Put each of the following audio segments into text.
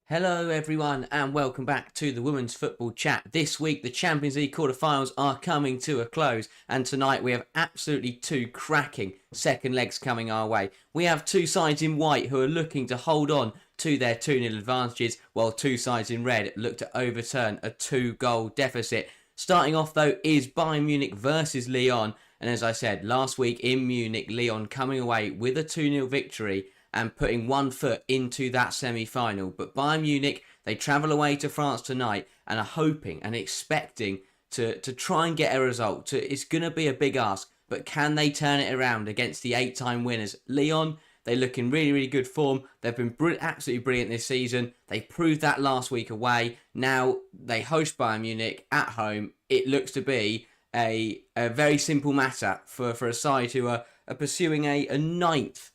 Hello everyone and welcome back to the Women's Football Chat. This week the Champions League quarterfinals are coming to a close and tonight we have absolutely two cracking second legs coming our way. We have two sides in white who are looking to hold on to their 2-0 advantages while two sides in red look to overturn a 2-goal deficit. Starting off though is Bayern Munich versus Lyon, and as I said last week in Munich, Lyon coming away with a 2-0 victory and putting one foot into that semi-final. But Bayern Munich, they travel away to France tonight and are hoping and expecting to try and get a result. It's going to be a big ask, but can they turn it around against the 8-time winners? Lyon, they look in really, really good form. They've been absolutely brilliant this season. They proved that last week away. Now they host Bayern Munich at home. It looks to be a very simple matter for a side who are pursuing a ninth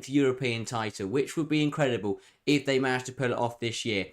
European title, which would be incredible if they managed to pull it off this year.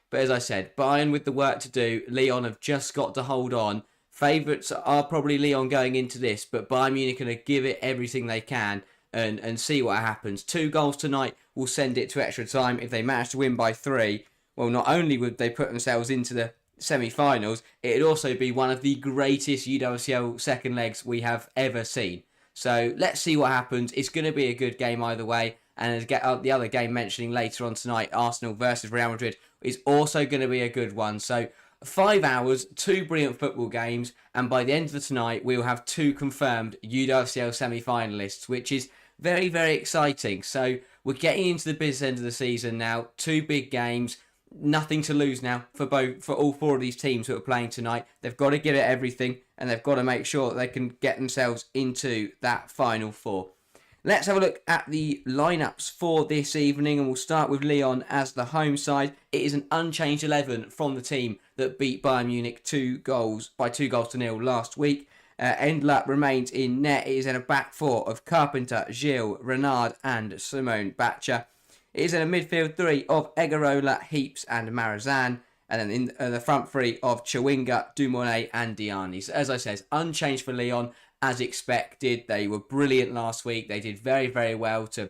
But as I said, Bayern with the work to do, Lyon have just got to hold on. Favourites are probably Lyon going into this, but Bayern Munich are going to give it everything they can and see what happens. 2 goals tonight will send it to extra time. If they manage to win by 3, well, not only would they put themselves into the semi-finals, it'd also be one of the greatest UWCL second legs we have ever seen. So let's see what happens. It's going to be a good game either way. And as the other game mentioning later on tonight, Arsenal versus Real Madrid, is also going to be a good one. So 5 hours, 2 brilliant football games. And by the end of tonight, we will have 2 confirmed UWCL semi-finalists, which is very, very exciting. So we're getting into the business end of the season now. 2 big games. Nothing to lose now for all 4 of these teams who are playing tonight. They've got to give it everything and they've got to make sure that they can get themselves into that final 4. Let's have a look at the lineups for this evening, and we'll start with Lyon as the home side. It is an unchanged 11 from the team that beat Bayern Munich 2 goals to 0 last week. Endler remains in net. It is in a back 4 of Carpenter, Gilles, Renard and Simone Batcher. It is in a midfield 3 of Egarola, Heaps and Marazan. And then in the front 3 of Chawinga, Dumoulin and Diani. So as I said, unchanged for Lyon as expected. They were brilliant last week. They did very, very well to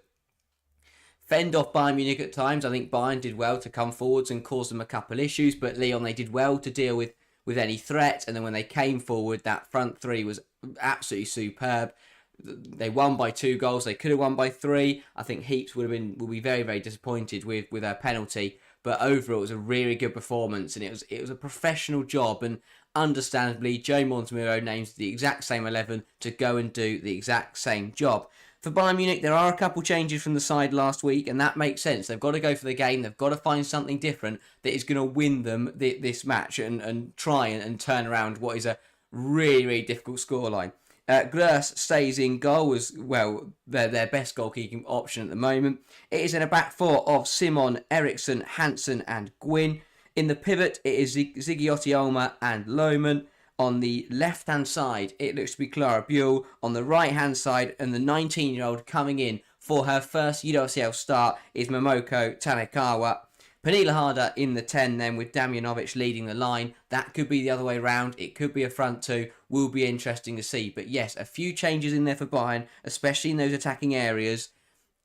fend off Bayern Munich at times. I think Bayern did well to come forwards and cause them a couple issues. But Lyon, they did well to deal with any threat. And then when they came forward, that front 3 was absolutely superb. They won by 2 goals. They could have won by 3. I think Heaps will be very, very disappointed with her penalty. But overall, it was a really good performance, and it was a professional job. And understandably, Joe Montemuro names the exact same 11 to go and do the exact same job. For Bayern Munich, there are a couple changes from the side last week, and that makes sense. They've got to go for the game. They've got to find something different that is going to win them this match and try and turn around what is a really, really difficult scoreline. Gröss stays in goal as well. They're their best goalkeeping option at the moment. It is in a back 4 of Simon, Eriksson, Hansen and Gwyn. In the pivot, it is Zigiotti and Lohman. On the left-hand side, it looks to be Clara Buell. On the right-hand side, and the 19-year-old coming in for her first UWCL start is Momoko Tanekawa. Pernilla Harder in the 10 then, with Damjanovic leading the line. That could be the other way around. It could be a front 2. Will be interesting to see. But yes, a few changes in there for Bayern, especially in those attacking areas.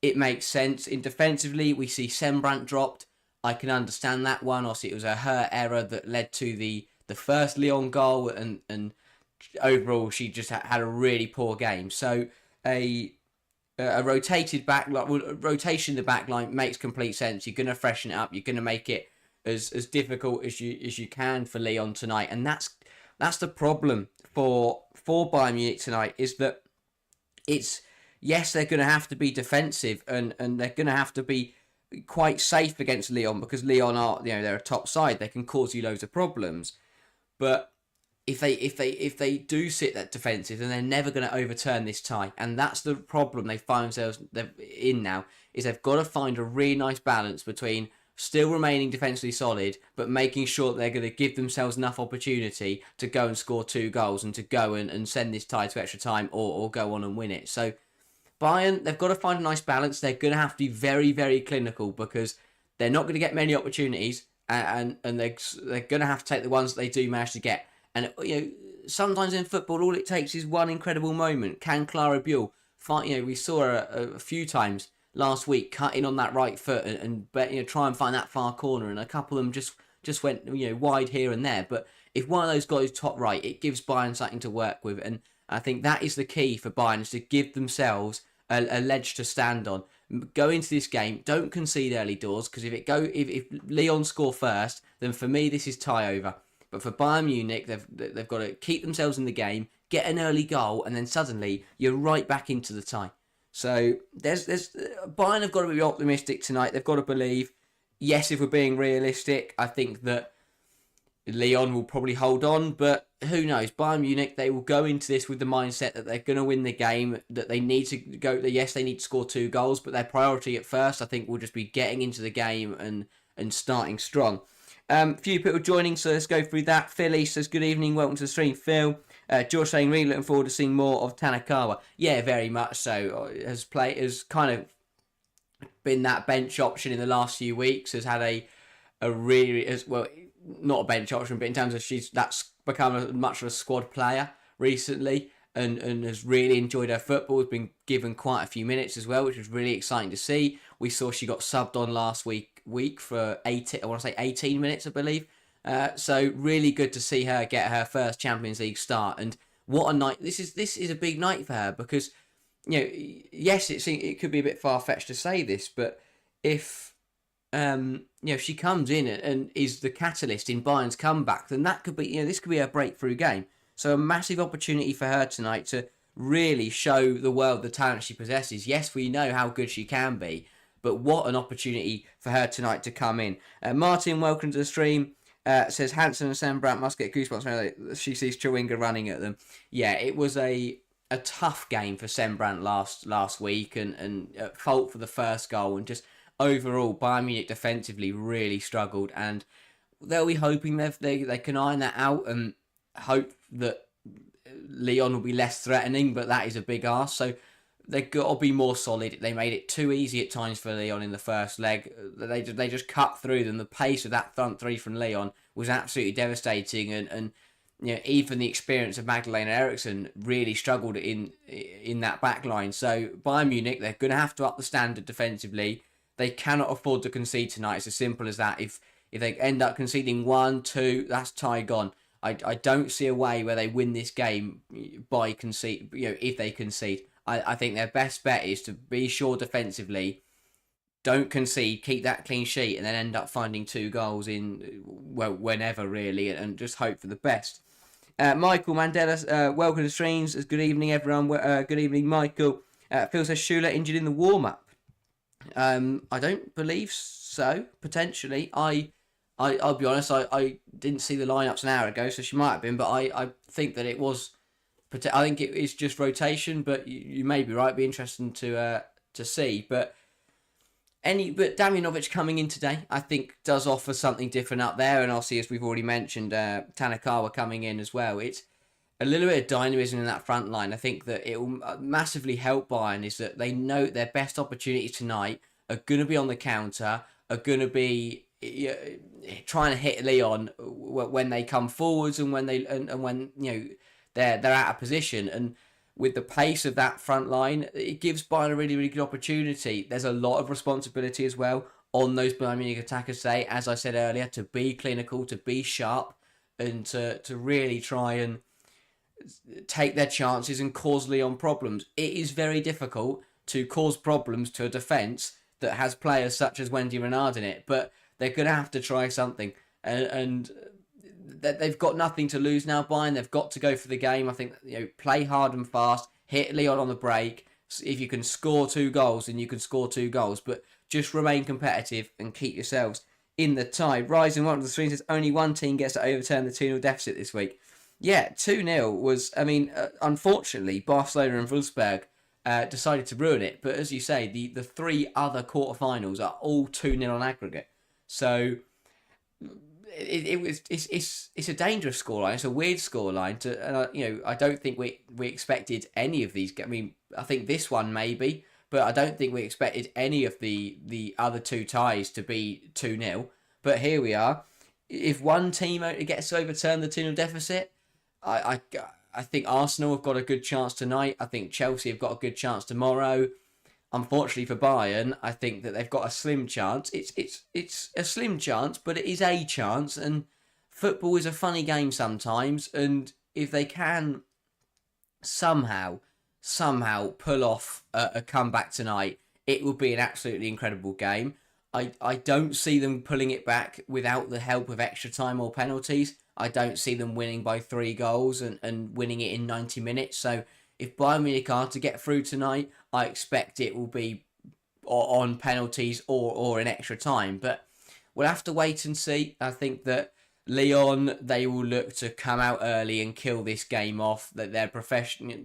It makes sense. In defensively, we see Sembrant dropped. I can understand that one. Obviously, it was her error that led to the first Lyon goal. And overall, she just had a really poor game. So a rotation in the back line makes complete sense. You're going to freshen it up. You're going to make it as difficult as you can for Lyon tonight. And that's the problem for Bayern Munich tonight, is that yes, they're going to have to be defensive and they're going to have to be quite safe against Lyon, because Lyon are, they're a top side. They can cause you loads of problems. But if they do sit that defensive, then they're never going to overturn this tie. And that's the problem they find themselves in now, is they've got to find a really nice balance between still remaining defensively solid, but making sure that they're going to give themselves enough opportunity to go and score 2 goals and to go and send this tie to extra time or go on and win it. So Bayern, they've got to find a nice balance. They're going to have to be very, very clinical, because they're not going to get many opportunities, and they're going to have to take the ones that they do manage to get. And sometimes in football, all it takes is one incredible moment. Can Clara Buell find? We saw her a few times last week, cutting on that right foot and try and find that far corner, and a couple of them just went wide here and there. But if one of those goes top right, it gives Bayern something to work with, and I think that is the key for Bayern, is to give themselves a ledge to stand on. Go into this game, don't concede early doors, because if Lyon score first, then for me this is tie over. But for Bayern Munich, they've got to keep themselves in the game, get an early goal, and then suddenly you're right back into the tie. So there's Bayern have got to be optimistic tonight. They've got to believe. Yes, if we're being realistic, I think that Lyon will probably hold on, but who knows? Bayern Munich, they will go into this with the mindset that they're going to win the game, that they need to go. Yes, they need to score 2 goals, but their priority at first, I think, will just be getting into the game and starting strong. Few people joining, so let's go through that. Philly says, good evening, welcome to the stream, Phil. George saying, really looking forward to seeing more of Tanakawa. Yeah, very much so. Has kind of been that bench option in the last few weeks, has had a really, as well, not a bench option, but in terms of that's become much of a squad player recently, and has really enjoyed her football. Has been given quite a few minutes as well, which was really exciting to see. We saw she got subbed on last week for 18 minutes, I believe. So really good to see her get her first Champions League start. And what a night! This is a big night for her, because yes, it could be a bit far fetched to say this, but if she comes in and is the catalyst in Bayern's comeback, then that could be, this could be a breakthrough game. So a massive opportunity for her tonight to really show the world the talent she possesses. Yes, we know how good she can be, but what an opportunity for her tonight to come in. Martin, welcome to the stream. Says Hansen and Sembrant must get goosebumps when she sees Chawinga running at them. Yeah, it was a tough game for Sembrant last week, and at fault for the first goal, and just overall, Bayern Munich defensively really struggled, and they'll be hoping they can iron that out and hope that Lyon will be less threatening, but that is a big ask. So they've got to be more solid. They made it too easy at times for Lyon in the first leg. They just cut through them. The pace of that front three from Lyon was absolutely devastating, and even the experience of Magdalena Eriksson really struggled in that back line. So Bayern Munich, they're going to have to up the standard defensively. They cannot afford to concede tonight. It's as simple as that. If they end up conceding 1, 2, that's tie gone. I don't see a way where they win this game by concede. If they concede, I think their best bet is to be sure defensively, don't concede, keep that clean sheet, and then end up finding 2 goals in whenever really, and just hope for the best. Michael Mandela, welcome to the streams. Good evening, everyone. Good evening, Michael. Phil says Shula injured in the warm up. I don't believe so. Potentially, I'll be honest. I didn't see the lineups an hour ago, so she might have been. But I think that it was. I think it is just rotation. But you may be right. It'd be interesting to see. But Damjanovic coming in today, I think, does offer something different up there. And obviously, as we've already mentioned, Tanakawa coming in as well. It's a little bit of dynamism in that front line. I think that it will massively help Bayern, is that they know their best opportunities tonight are going to be on the counter, are going to be trying to hit Lyon when they come forwards and when they're out of position. And with the pace of that front line, it gives Bayern a really, really good opportunity. There's a lot of responsibility as well on those Bayern Munich attackers today, as I said earlier, to be clinical, to be sharp, and to really try and take their chances and cause Lyon problems. It is very difficult to cause problems to a defence that has players such as Wendy Renard in it, but they're going to have to try something. And they've got nothing to lose now, Bayern. They've got to go for the game. I think, play hard and fast, hit Lyon on the break. If you can score 2 goals, then you can score 2 goals, but just remain competitive and keep yourselves in the tie. Rising one of the streams says only one team gets to overturn the 2-0 deficit this week. Yeah, 2-0 was, unfortunately, Barcelona and Wolfsburg decided to ruin it. But as you say, the 3 other quarterfinals are all 2-0 on aggregate. So it's a dangerous scoreline. It's a weird scoreline. I don't think we expected any of these. I think this one maybe, but I don't think we expected any of the other 2 ties to be 2-0. But here we are. If one team gets to overturn the 2-0 deficit, I think Arsenal have got a good chance tonight. I think Chelsea have got a good chance tomorrow. unfortunately for Bayern, I think that they've got a slim chance. It's a slim chance, but it is a chance. And football is a funny game sometimes. And if they can somehow pull off a comeback tonight, it will be an absolutely incredible game. I don't see them pulling it back without the help of extra time or penalties. I don't see them winning by 3 goals and winning it in 90 minutes. So if Bayern Munich are to get through tonight, I expect it will be on penalties or in extra time. But we'll have to wait and see. I think that Lyon, they will look to come out early and kill this game off. That they're professional,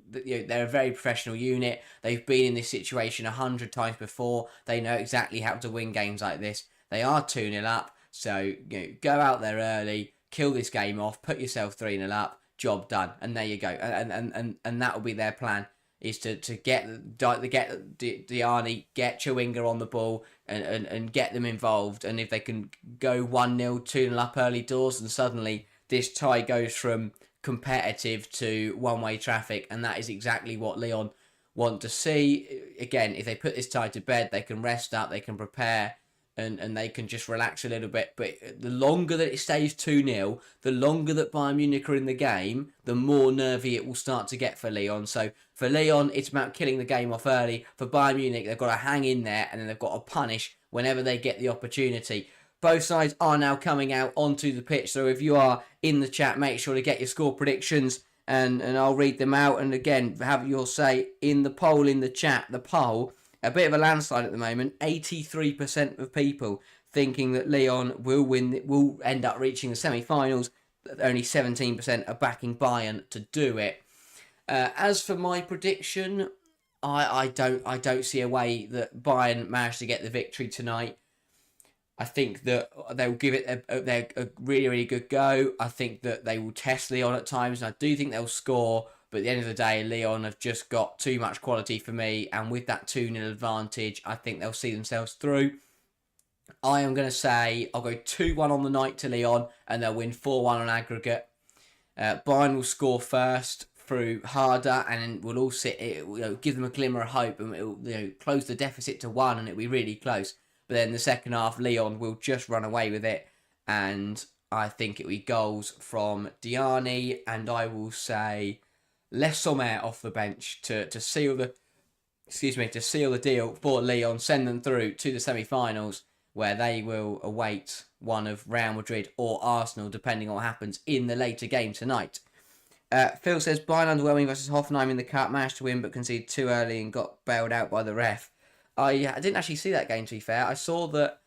they're a very professional unit. They've been in this situation 100 times before. They know exactly how to win games like this. They are 2-0 up, so go out there early, kill this game off, put yourself 3-0 up, job done, and there you go. And that will be their plan. Is to get Diani, get Chewinga on the ball and get them involved. And if they can go 1-0, 2-0 up early doors, and suddenly this tie goes from competitive to one-way traffic. And that is exactly what Lyon want to see. Again, if they put this tie to bed, they can rest up, they can prepare, and they can just relax a little bit. But the longer that it stays 2-0, the longer that Bayern Munich are in the game, the more nervy it will start to get for Lyon. So for Lyon, it's about killing the game off early. For Bayern Munich, they've got to hang in there, and then they've got to punish whenever they get the opportunity. Both sides are now coming out onto the pitch. So if you are in the chat, make sure to get your score predictions, and I'll read them out. And again, have your say in the poll in the chat. The poll, a bit of a landslide at the moment. 83% of people thinking that Lyon will end up reaching the semi-finals. Only 17% are backing Bayern to do it. As for my prediction, I don't see a way that Bayern managed to get the victory tonight. I think that they will give it a really, really good go. I think that they will test Lyon at times, and I do think they'll score. But at the end of the day, Lyon have just got too much quality for me, and with that 2-0 advantage, I think they'll see themselves through. I am going to say I'll go 2-1 on the night to Lyon, and they'll win 4-1 on aggregate. Bayern will score first through harder, and we'll all give them a glimmer of hope, and it'll close the deficit to 1, and it'll be really close. But then the second half, Lyon will just run away with it, and I think it'll be goals from Diani, and I will say Les Sommer off the bench to seal the deal for Lyon, send them through to the semi-finals, where they will await one of Real Madrid or Arsenal, depending on what happens in the later game tonight. Phil says, Bayern underwhelming versus Hoffenheim in the cup, managed to win but conceded too early and got bailed out by the ref. I didn't actually see that game, to be fair. I saw that,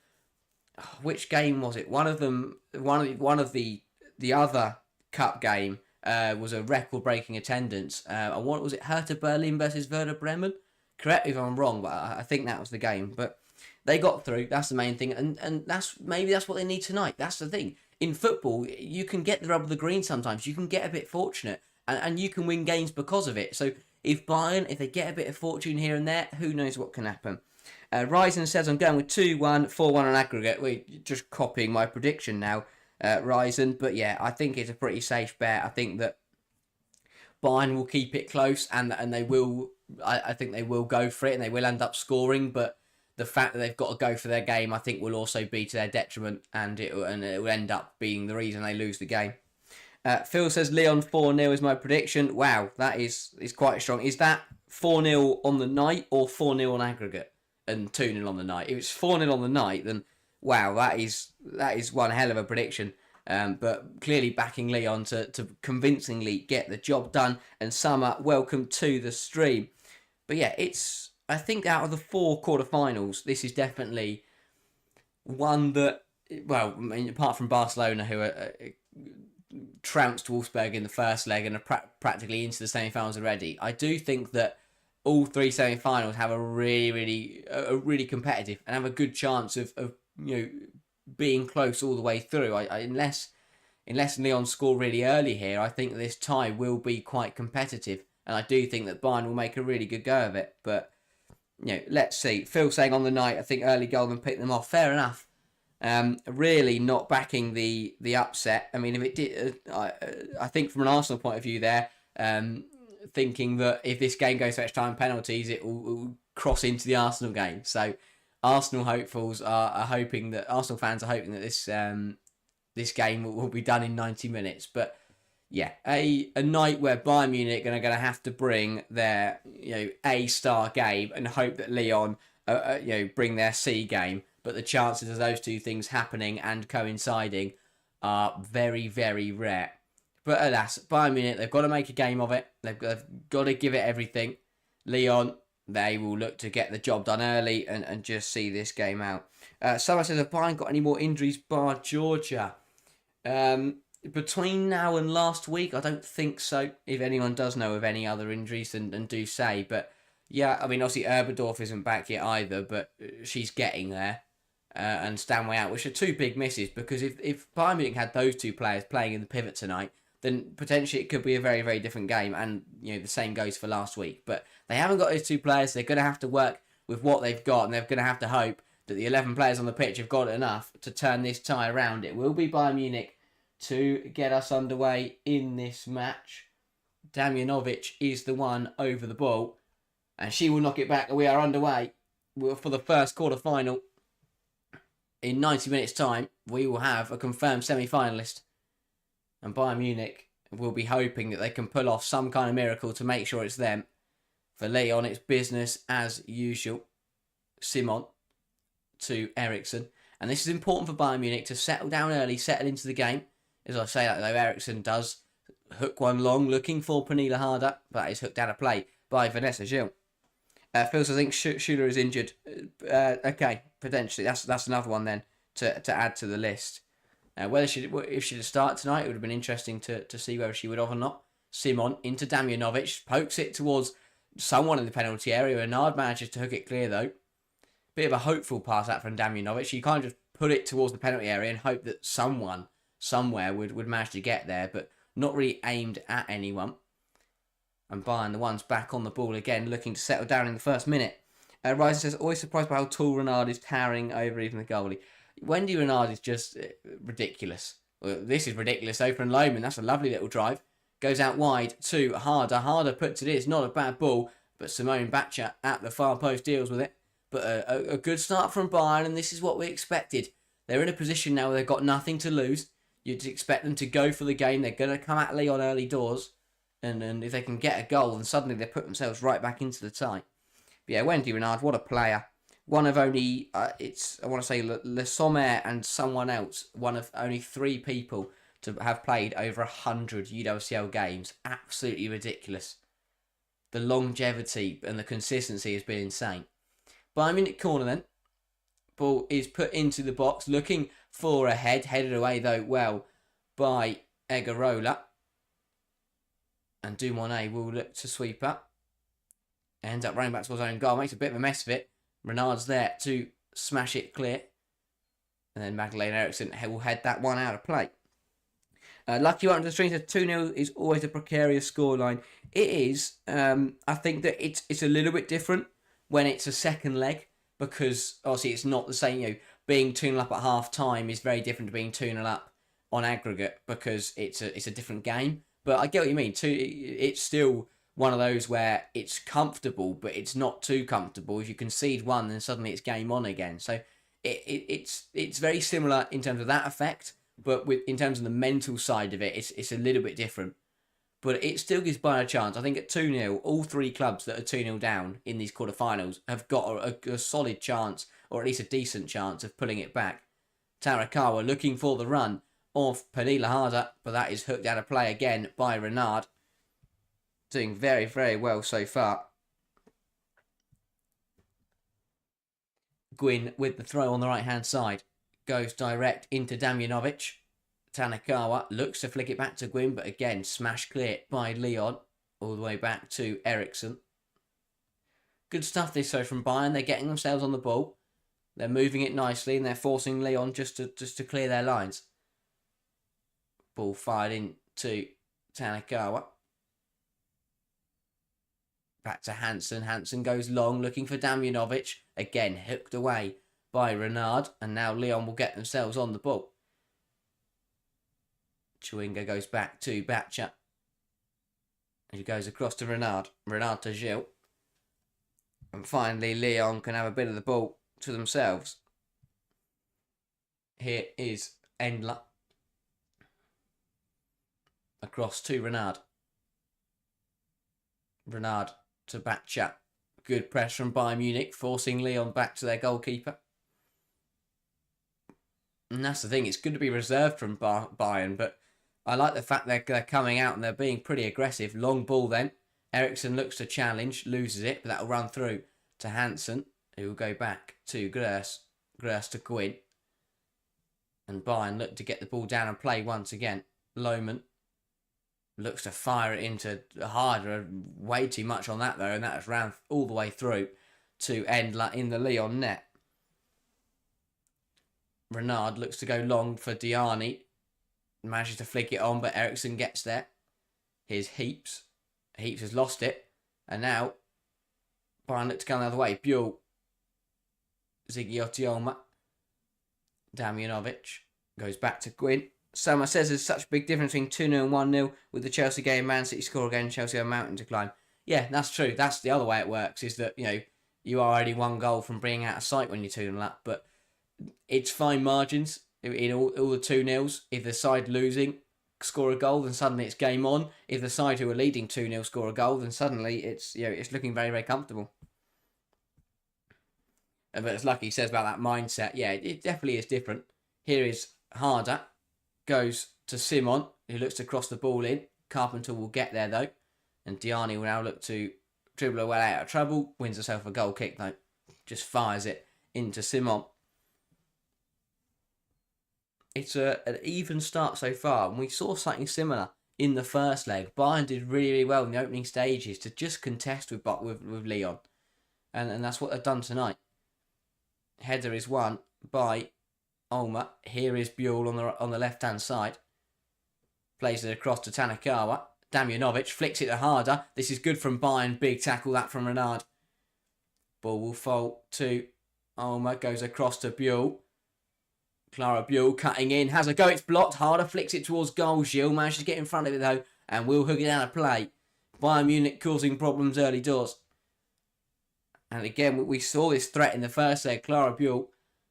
which game was it? One of the other cup game was a record-breaking attendance. And what was it? Hertha Berlin versus Werder Bremen? Correct me if I'm wrong, but I think that was the game. But they got through. That's the main thing, and that's what they need tonight. That's the thing. In football, you can get the rub of the green sometimes. You can get a bit fortunate, and you can win games because of it. So if they get a bit of fortune here and there, who knows what can happen. Ryzen says, I'm going with 2-1, 4-1 on aggregate. We're just copying my prediction now, Ryzen. But yeah, I think it's a pretty safe bet. I think that Bayern will keep it close, and they will. I think they will go for it, and they will end up scoring. But the fact that they've got to go for their game, I think, will also be to their detriment, and it will end up being the reason they lose the game. Phil says Lyon 4-0 is my prediction. Wow, that is quite strong. Is that 4-0 on the night or 4-0 on aggregate and 2-0 on the night? If it's 4-0 on the night, then wow, that is one hell of a prediction. But clearly backing Lyon to convincingly get the job done. And Summer, welcome to the stream. But yeah, I think out of the 4 quarterfinals, this is definitely one that, well, I mean, apart from Barcelona, who are trounced Wolfsburg in the first leg and are practically into the semi-finals already, I do think that all 3 semi-finals have a really competitive and have a good chance of being close all the way through. Unless Lyon score really early here, I think this tie will be quite competitive, and I do think that Bayern will make a really good go of it. But let's see. Phil saying on the night, I think early goal and pick them off. Fair enough. Really not backing the upset. I mean, if it did, I think from an Arsenal point of view there, thinking that if this game goes to extra time penalties, it will cross into the Arsenal game. So Arsenal hopefuls are hoping that Arsenal fans are hoping that this game will be done in 90 minutes. But yeah, a night where Bayern Munich are going to have to bring their A-star game and hope that Lyon bring their C game. But the chances of those two things happening and coinciding are very, very rare. But alas, Bayern Munich, they've got to make a game of it. They've got to give it everything. Lyon, they will look to get the job done early and just see this game out. Someone says, have Bayern got any more injuries bar Georgia? Between now and last week, I don't think so. If anyone does know of any other injuries, then do say. But yeah, I mean, obviously Erberdorf isn't back yet either, but she's getting there. And Stanway out, which are two big misses, because if Bayern Munich had those two players playing in the pivot tonight, then potentially it could be a very, very different game. And the same goes for last week. But they haven't got those two players. They're going to have to work with what they've got, and they're going to have to hope that the 11 players on the pitch have got enough to turn this tie around. It will be Bayern Munich to get us underway in this match. Damjanovic is the one over the ball, and she will knock it back. We are underway for the first quarter-final. In 90 minutes' time, we will have a confirmed semi-finalist, and Bayern Munich will be hoping that they can pull off some kind of miracle to make sure it's them. For Lyon, it's business as usual. Simon to Eriksson. And this is important for Bayern Munich to settle down early, settle into the game. As I say that, though, Eriksson does hook one long, looking for Pernille Harder, but that is hooked out of play by Vanessa Gilles. Phil says, I think Schuler is injured. Okay, potentially. That's another one then to add to the list. If she'd have started tonight, it would have been interesting to see whether she would have or not. Simon into Damjanovic, pokes it towards someone in the penalty area. Renard manages to hook it clear, though. Bit of a hopeful pass out from Damjanovic. You can't just put it towards the penalty area and hope that someone somewhere would manage to get there, but not really aimed at anyone. And Bayern, the ones back on the ball again, looking to settle down in the first minute. Ryzen says, always surprised by how tall Renard is, towering over even the goalie. Wendy Renard is just ridiculous. Well, this is ridiculous. Open Lohman, that's a lovely little drive. Goes out wide to Harder. Harder puts it in. It's not a bad ball, but Simone Batcher at the far post deals with it. But a good start from Bayern, and this is what we expected. They're in a position now where they've got nothing to lose. You'd expect them to go for the game. They're going to come at Lyon early doors. And if they can get a goal, then suddenly they put themselves right back into the tie. But yeah, Wendy Renard, what a player. One of only, I want to say Le Sommer and someone else, one of only 3 people to have played over 100 UWCL games. Absolutely ridiculous. The longevity and the consistency has been insane. Bayern Munich corner then. Ball is put into the box, looking for a head. Headed away, though, well by Egarola. And Dumonet will look to sweep up. Ends up running back towards his own goal. Makes a bit of a mess of it. Renard's there to smash it clear. And then Magdalena Eriksson will head that one out of play. Lucky one to the stream says 2-0 is always a precarious scoreline. It is. I think that it's a little bit different when it's a second leg, because obviously it's not the same. Being 2-0 up at half time is very different to being 2-0 up on aggregate, because it's a different game. But I get what you mean. It's still one of those where it's comfortable, but it's not too comfortable. If you concede one, then suddenly it's game on again. So it's very similar in terms of that effect, but in terms of the mental side of it, it's a little bit different. But it still gives Bayern a chance. I think at 2-0, all 3 clubs that are 2-0 down in these quarterfinals have got a solid chance, or at least a decent chance, of pulling it back. Tarakawa looking for the run of Pernille Harder, but that is hooked out of play again by Renard. Doing very, very well so far. Gwyn with the throw on the right-hand side. Goes direct into Damjanovic. Tanakawa looks to flick it back to Gwyn, but again, smashed clear by Lyon. All the way back to Eriksson. Good stuff this so from Bayern. They're getting themselves on the ball. They're moving it nicely, and they're forcing Lyon just to clear their lines. Ball fired into Tanakawa. Back to Hansen. Hansen goes long, looking for Damjanovic. Again, hooked away by Renard. And now Lyon will get themselves on the ball. Chewinga goes back to Batcher. He goes across to Renard. Renard to Gilles. And finally, Lyon can have a bit of the ball to themselves. Here is Endler. Across to Renard. Renard to Batchat. Good press from Bayern Munich, forcing Lyon back to their goalkeeper. And that's the thing, it's good to be reserved from Bayern, but I like the fact they're coming out and they're being pretty aggressive. Long ball then. Eriksson looks to challenge, loses it, but that'll run through to Hansen, who will go back to Gress. Gress to Gwyn. And Bayern look to get the ball down and play once again. Lohman looks to fire it into Harder. Way too much on that though, and that has ran all the way through to Endler in the Lyon net. Renard looks to go long for Diani. Manages to flick it on, but Eriksson gets there. Here's Heaps. Heaps has lost it. And now, Bayern look to go the other way. Buell. Ziggy Damjanovic goes back to Gwyn. Summer says there's such a big difference between 2-0 and 1-0 with the Chelsea game. Man City score again, Chelsea are mountain to climb. Yeah, that's true. That's the other way it works, is that, you are already one goal from bringing out of sight when you're 2-0 up. But it's fine margins in all the 2-0s. If the side losing score a goal, then suddenly it's game on. If the side who are leading 2-0 score a goal, then suddenly it's it's looking very, very comfortable. But as Lucky says about that mindset, yeah, it definitely is different. Here is Harder, goes to Simon, who looks to cross the ball in. Carpenter will get there though, and Diani will now look to dribble away out of trouble. Wins herself a goal kick though, just fires it into Simon. It's an even start so far, and we saw something similar in the first leg. Bayern did really, really well in the opening stages to just contest with Lyon, and that's what they've done tonight. Header is won by Ulmer. Here is Buell on the left hand side. Plays it across to Tanakawa. Damjanovic flicks it to Harder. This is good from Bayern. Big tackle that from Renard. Ball will fall to Ulmer. Goes across to Buell. Clara Buell cutting in. Has a go. It's blocked. Harder flicks it towards goal. Gilles manages to get in front of it though, and will hook it out of play. Bayern Munich causing problems early doors. And again, we saw this threat in the first leg. Clara Buell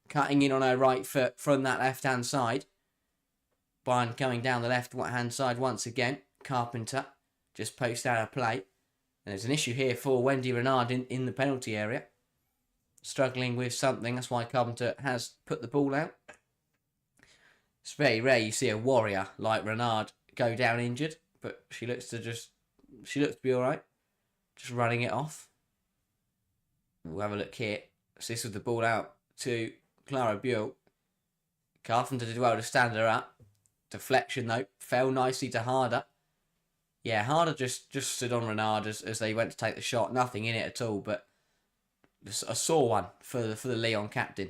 cutting in on her right foot from that left-hand side. Bayern coming down the left-hand side once again. Carpenter just posts out of play. And there's an issue here for Wendy Renard in the penalty area. Struggling with something. That's why Carpenter has put the ball out. It's very rare you see a warrior like Renard go down injured. But she looks to be alright. Just running it off. We'll have a look here. So this was the ball out to Clara Buell. Carpenter did well to stand her up. Deflection though. Fell nicely to Harder. Yeah, Harder just stood on Renard as they went to take the shot. Nothing in it at all, but a sore one for the Lyon captain.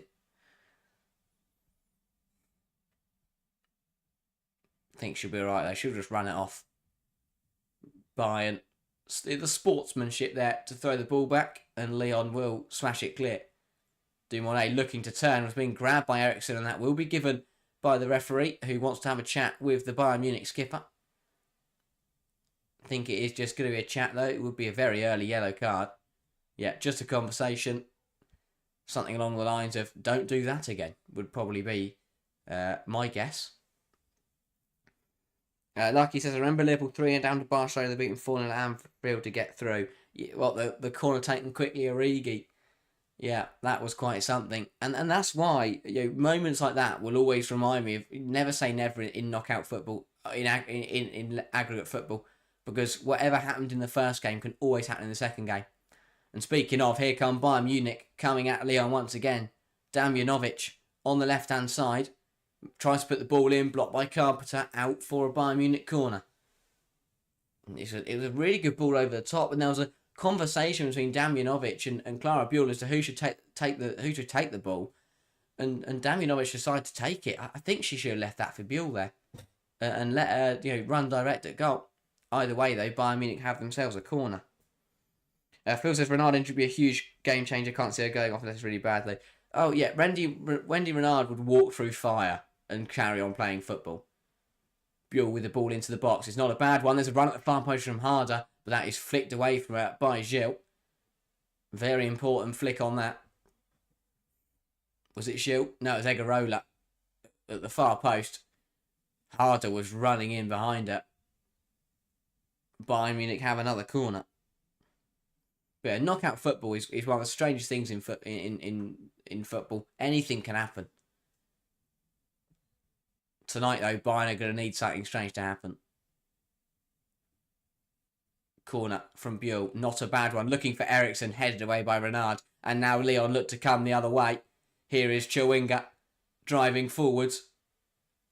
I think she'll be alright though. She'll just run it off. Bayern. The sportsmanship there to throw the ball back, and Lyon will smash it clear. Dumonet looking to turn, was being grabbed by Eriksson, and that will be given by the referee, who wants to have a chat with the Bayern Munich skipper. I think it is just going to be a chat though. It would be a very early yellow card. Yeah, just a conversation. Something along the lines of, don't do that again, would probably be my guess. Lucky says, I remember Liverpool 3 and down to Barcelona, they're beating 4-0 at Anfield to get through. Yeah, well, the corner taken quickly, Origi. Yeah, that was quite something. And that's why moments like that will always remind me of never say never in knockout football, in aggregate football, because whatever happened in the first game can always happen in the second game. And speaking of, here come Bayern Munich coming at Lyon once again. Damjanovic on the left-hand side. Tries to put the ball in, blocked by Carpenter, out for a Bayern Munich corner. It was a really good ball over the top, and there was a conversation between Damjanovic and Clara Buell as to who should take the ball, and Damjanovic decided to take it. I think she should have left that for Buell there, and let her run direct at goal. Either way though, Bayern Munich have themselves a corner. Phil says Renard injury would be a huge game changer. Can't see her going off unless really badly. Oh yeah, Wendy Renard would walk through fire and carry on playing football. Buell with the ball into the box. It's not a bad one. There's a run at the far post from Harder, but that is flicked away from her by Gilles. Very important flick on that. Was it Gilles? No, it was Egarola at the far post. Harder was running in behind her. Bayern Munich have another corner. But yeah, knockout football is one of the strangest things in football. Anything can happen. Tonight, though, Bayern are going to need something strange to happen. Corner from Buell. Not a bad one. Looking for Eriksson, headed away by Renard. And now Leon looked to come the other way. Here is Chawinga driving forwards.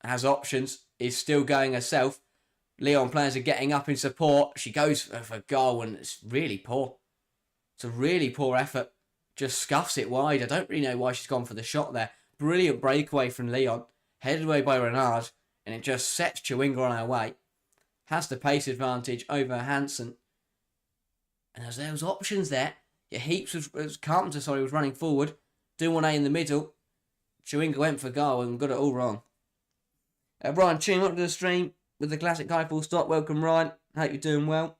Has options. Is still going herself. Leon players are getting up in support. She goes for goal and it's really poor. It's a really poor effort. Just scuffs it wide. I don't really know why she's gone for the shot there. Brilliant breakaway from Leon. Headed away by Renard. And it just sets Chawinga on her way. Has the pace advantage over Hansen. And there's those options there. Yeah, Heaps Carpenter was running forward. Dumoulin in the middle. Chawinga went for goal and got it all wrong. Ryan, tune up to the stream with the classic high full stop. Welcome, Ryan. Hope you're doing well.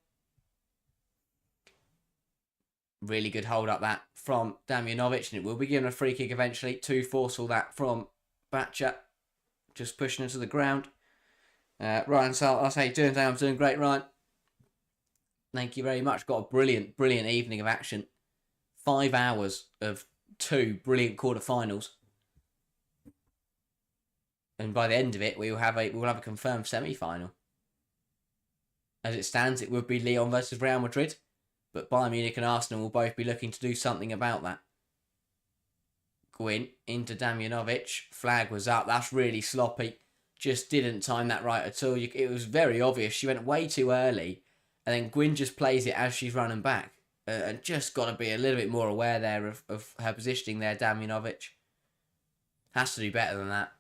Really good hold up that from Damjanovic, and it will be given a free kick eventually. Too forceful that from Batcher. Just pushing her to the ground. Ryan, so I'll say, doing I'm doing great, Ryan. Thank you very much. Got a brilliant evening of action. 5 hours of 2 brilliant quarterfinals. And by the end of it, we'll have a confirmed semi-final. As it stands, it would be Lyon versus Real Madrid, but Bayern Munich and Arsenal will both be looking to do something about that. Gwyn into Damjanovic. Flag was up. That's really sloppy. Just didn't time that right at all. It was very obvious. She went way too early, and then Gwyn just plays it as she's running back. And just got to be a little bit more aware there of her positioning there, Damjanovic. Has to do better than that.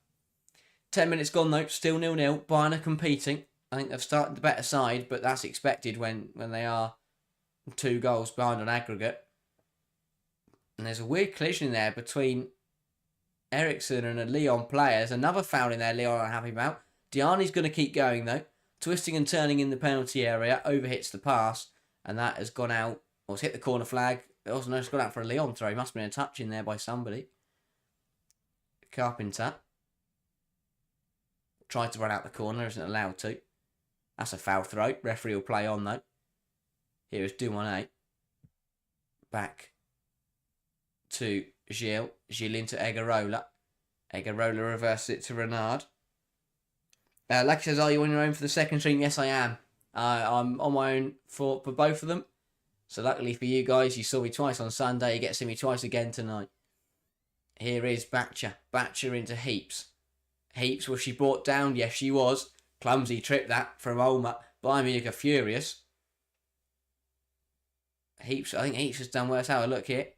10 minutes gone though, still 0-0. Bayern are competing. I think they've started the better side, but that's expected when they are 2 goals behind on aggregate. And there's a weird collision in there between Eriksson and a Lyon player. There's another foul in there Lyon are happy about. Diani's going to keep going though. Twisting and turning in the penalty area. Overhits the pass. And that has gone out. Or it's hit the corner flag. Also, no, it's gone out for a Lyon throw. Must have been a touch in there by somebody. Carpenter. Tried to run out the corner, isn't allowed to. That's a foul throw. Referee will play on though. Here is Dumoulin. Back to Gilles. Gilles into Egarola. Egarola reverses it to Renard. Lucky says, are you on your own for the second stream? Yes, I am. I'm on my own for both of them. So luckily for you guys, you saw me twice on Sunday. You get to see me twice again tonight. Here is Batcher. Batcher into Heaps. Heaps, was she brought down? Yes, she was. Clumsy trip that from Ulmer. Bayern Munich are furious. Heaps, I think Heaps has done well. Let's have a look here.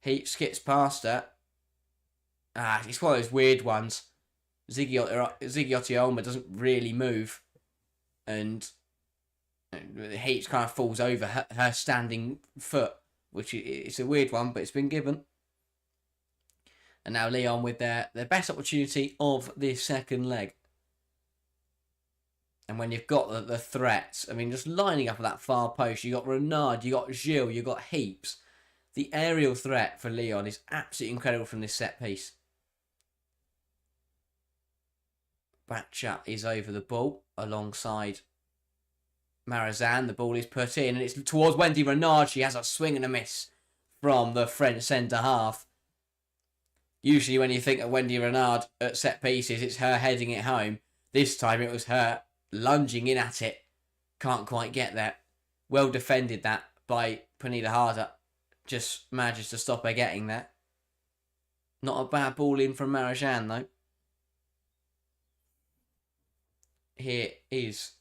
Heaps skips past her. It's one of those weird ones. Zigiotti Ulmer doesn't really move. And Heaps kind of falls over her standing foot. Which is a weird one, but it's been given. And now Lyon with their best opportunity of this second leg. And when you've got the threats, I mean, just lining up at that far post, you got Renard, you got Gilles, you got Heaps. The aerial threat for Lyon is absolutely incredible from this set piece. Batcher is over the ball alongside Marazan. The ball is put in and it's towards Wendy Renard. She has a swing and a miss from the French centre half. Usually when you think of Wendy Renard at set pieces, it's her heading it home. This time it was her lunging in at it. Can't quite get there. Well defended that by Pernilla Harder. Just manages to stop her getting there. Not a bad ball in from Marazan though. Here is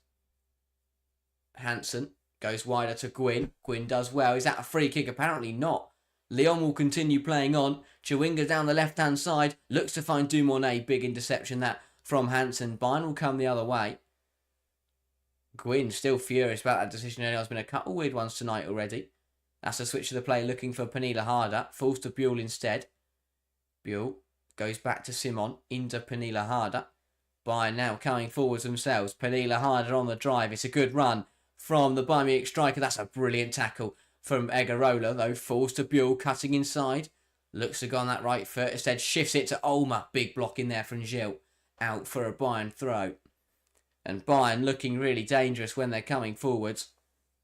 Hansen. Goes wider to Gwyn. Gwyn does well. Is that a free kick? Apparently not. Lyon will continue playing on. Chawinga down the left-hand side. Looks to find Dumoulin. Big interception that from Hansen. Bayern will come the other way. Gwyn still furious about that decision earlier. There's been a couple weird ones tonight already. That's a switch to the play looking for Pernilla Harder. Falls to Buell instead. Buell goes back to Simon. Into Pernilla Harder. Bayern now coming forwards themselves. Pernilla Harder on the drive. It's a good run from the Bayern Munich striker. That's a brilliant tackle from Egarola, though. Falls to Buell, cutting inside. Looks to go on that right foot. Instead, shifts it to Ulmer. Big block in there from Gilles. Out for a Bayern throw. And Bayern looking really dangerous when they're coming forwards.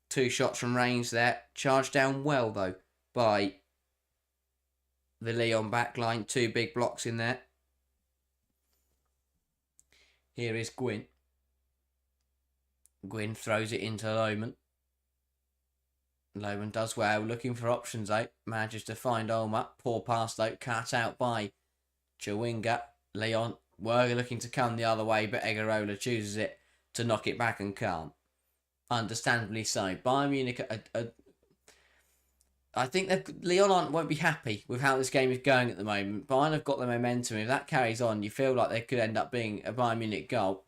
2 shots from range there. Charged down well, though, by the Lyon backline. 2 big blocks in there. Here is Gwyn. Gwyn throws it into Lohman. Lohman does well, looking for options out. Manages to find Ulmer. Poor pass though, cut out by Chawinga. Lyon were looking to come the other way, but Egarola chooses it to knock it back and can't. Understandably so. Bayern Munich, I think Lyon won't be happy with how this game is going at the moment. Bayern have got the momentum. If that carries on, you feel like there could end up being a Bayern Munich goal.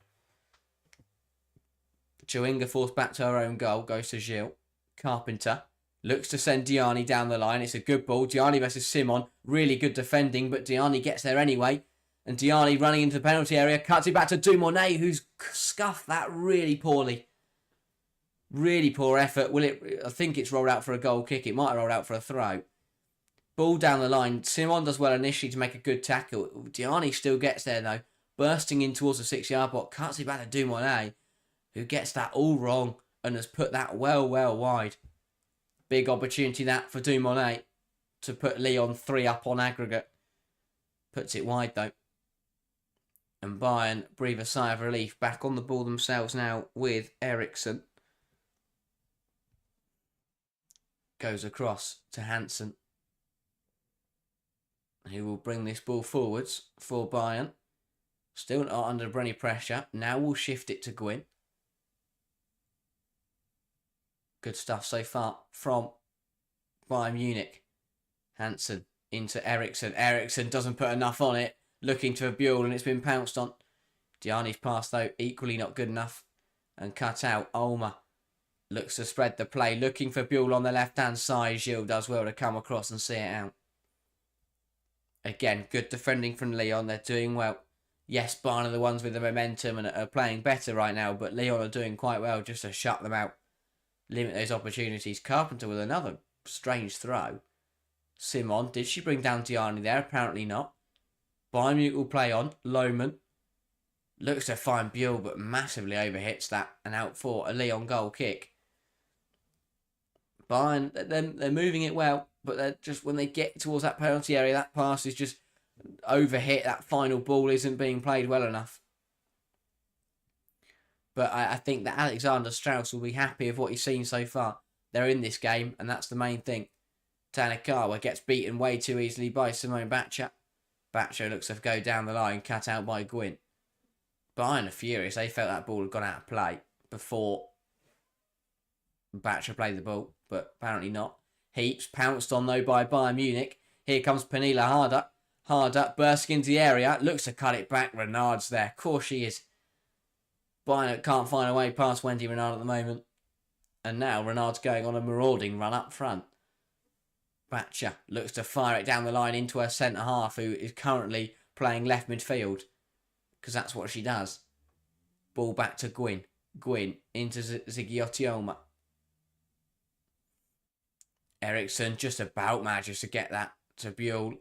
Chawinga forced back to her own goal. Goes to Gilles. Carpenter looks to send Diani down the line. It's a good ball. Diani versus Simon. Really good defending, but Diani gets there anyway. And Diani running into the penalty area. Cuts it back to Dumournet, who's scuffed that really poorly. Really poor effort. I think it's rolled out for a goal kick. It might have rolled out for a throw. Ball down the line. Simon does well initially to make a good tackle. Diani still gets there though. Bursting in towards the 6-yard box. Cuts it back to Dumournet, who gets that all wrong and has put that well wide. Big opportunity that for Dumournet to put Lyon 3 up on aggregate. Puts it wide though. And Bayern breathe a sigh of relief. Back on the ball themselves now with Eriksson. Goes across to Hansen, who will bring this ball forwards for Bayern. Still not under any pressure. Now we'll shift it to Gwyn. Good stuff so far from Bayern Munich. Hansen into Eriksson. Eriksson doesn't put enough on it. Looking to a Buell and it's been pounced on. Diani's pass though, equally not good enough. And cut out. Ulmer looks to spread the play. Looking for Buell on the left-hand side. Gilles does well to come across and see it out. Again, good defending from Lyon. They're doing well. Yes, Bayern are the ones with the momentum and are playing better right now. But Lyon are doing quite well just to shut them out. Limit those opportunities. Carpenter with another strange throw. Simon, did she bring down Diani there? Apparently not. Bayern Munich will play on. Lohman looks to find Buell, but massively overhits that and out for a Lyon goal kick. Bayern, they're moving it well, but they're just when they get towards that penalty area, that pass is just overhit. That final ball isn't being played well enough. But I think that Alexander Strauss will be happy with what he's seen so far. They're in this game, and that's the main thing. Tanakawa gets beaten way too easily by Simone Batcher. Batcher looks to go down the line, cut out by Gwyn. Bayern are furious. They felt that ball had gone out of play before Batcher played the ball, but apparently not. Heaps pounced on though by Bayern Munich. Here comes Pernilla Harder. Harder bursting into the area. Looks to cut it back. Renard's there. Of course she is. Bayern can't find a way past Wendy Renard at the moment. And now Renard's going on a marauding run up front. Batcher looks to fire it down the line into her centre half, who is currently playing left midfield. Because that's what she does. Ball back to Gwyn. Gwyn into Zigiotti Ulmer. Eriksson just about manages to get that to Buell,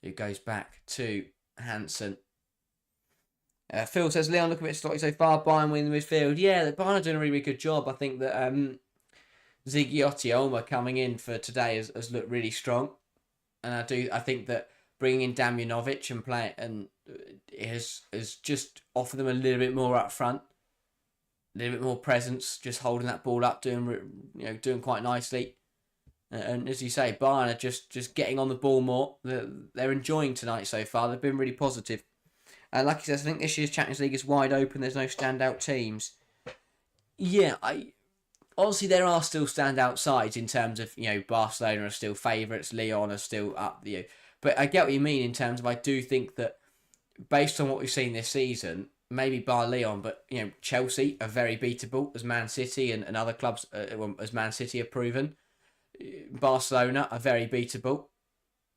who goes back to Hansen. Phil says, Lyon look a bit sloppy so far. Bayern win the midfield. Yeah, the Bayern are doing a really good job. I think that Zigiotti Ulmer coming in for today has looked really strong. And I think that bringing in Damjanovic and play and has just offered them a little bit more up front. A little bit more presence, just holding that ball up, doing quite nicely. And as you say, Bayern are just getting on the ball more. They're enjoying tonight so far. They've been really positive. And like he says, I think this year's Champions League is wide open. There's no standout teams. Yeah, honestly, there are still standout sides in terms of, Barcelona are still favourites. Lyon are still up. But I get what you mean in terms of I do think that based on what we've seen this season, maybe bar Lyon, but Chelsea are very beatable, as Man City and other clubs, as Man City have proven. Barcelona are very beatable,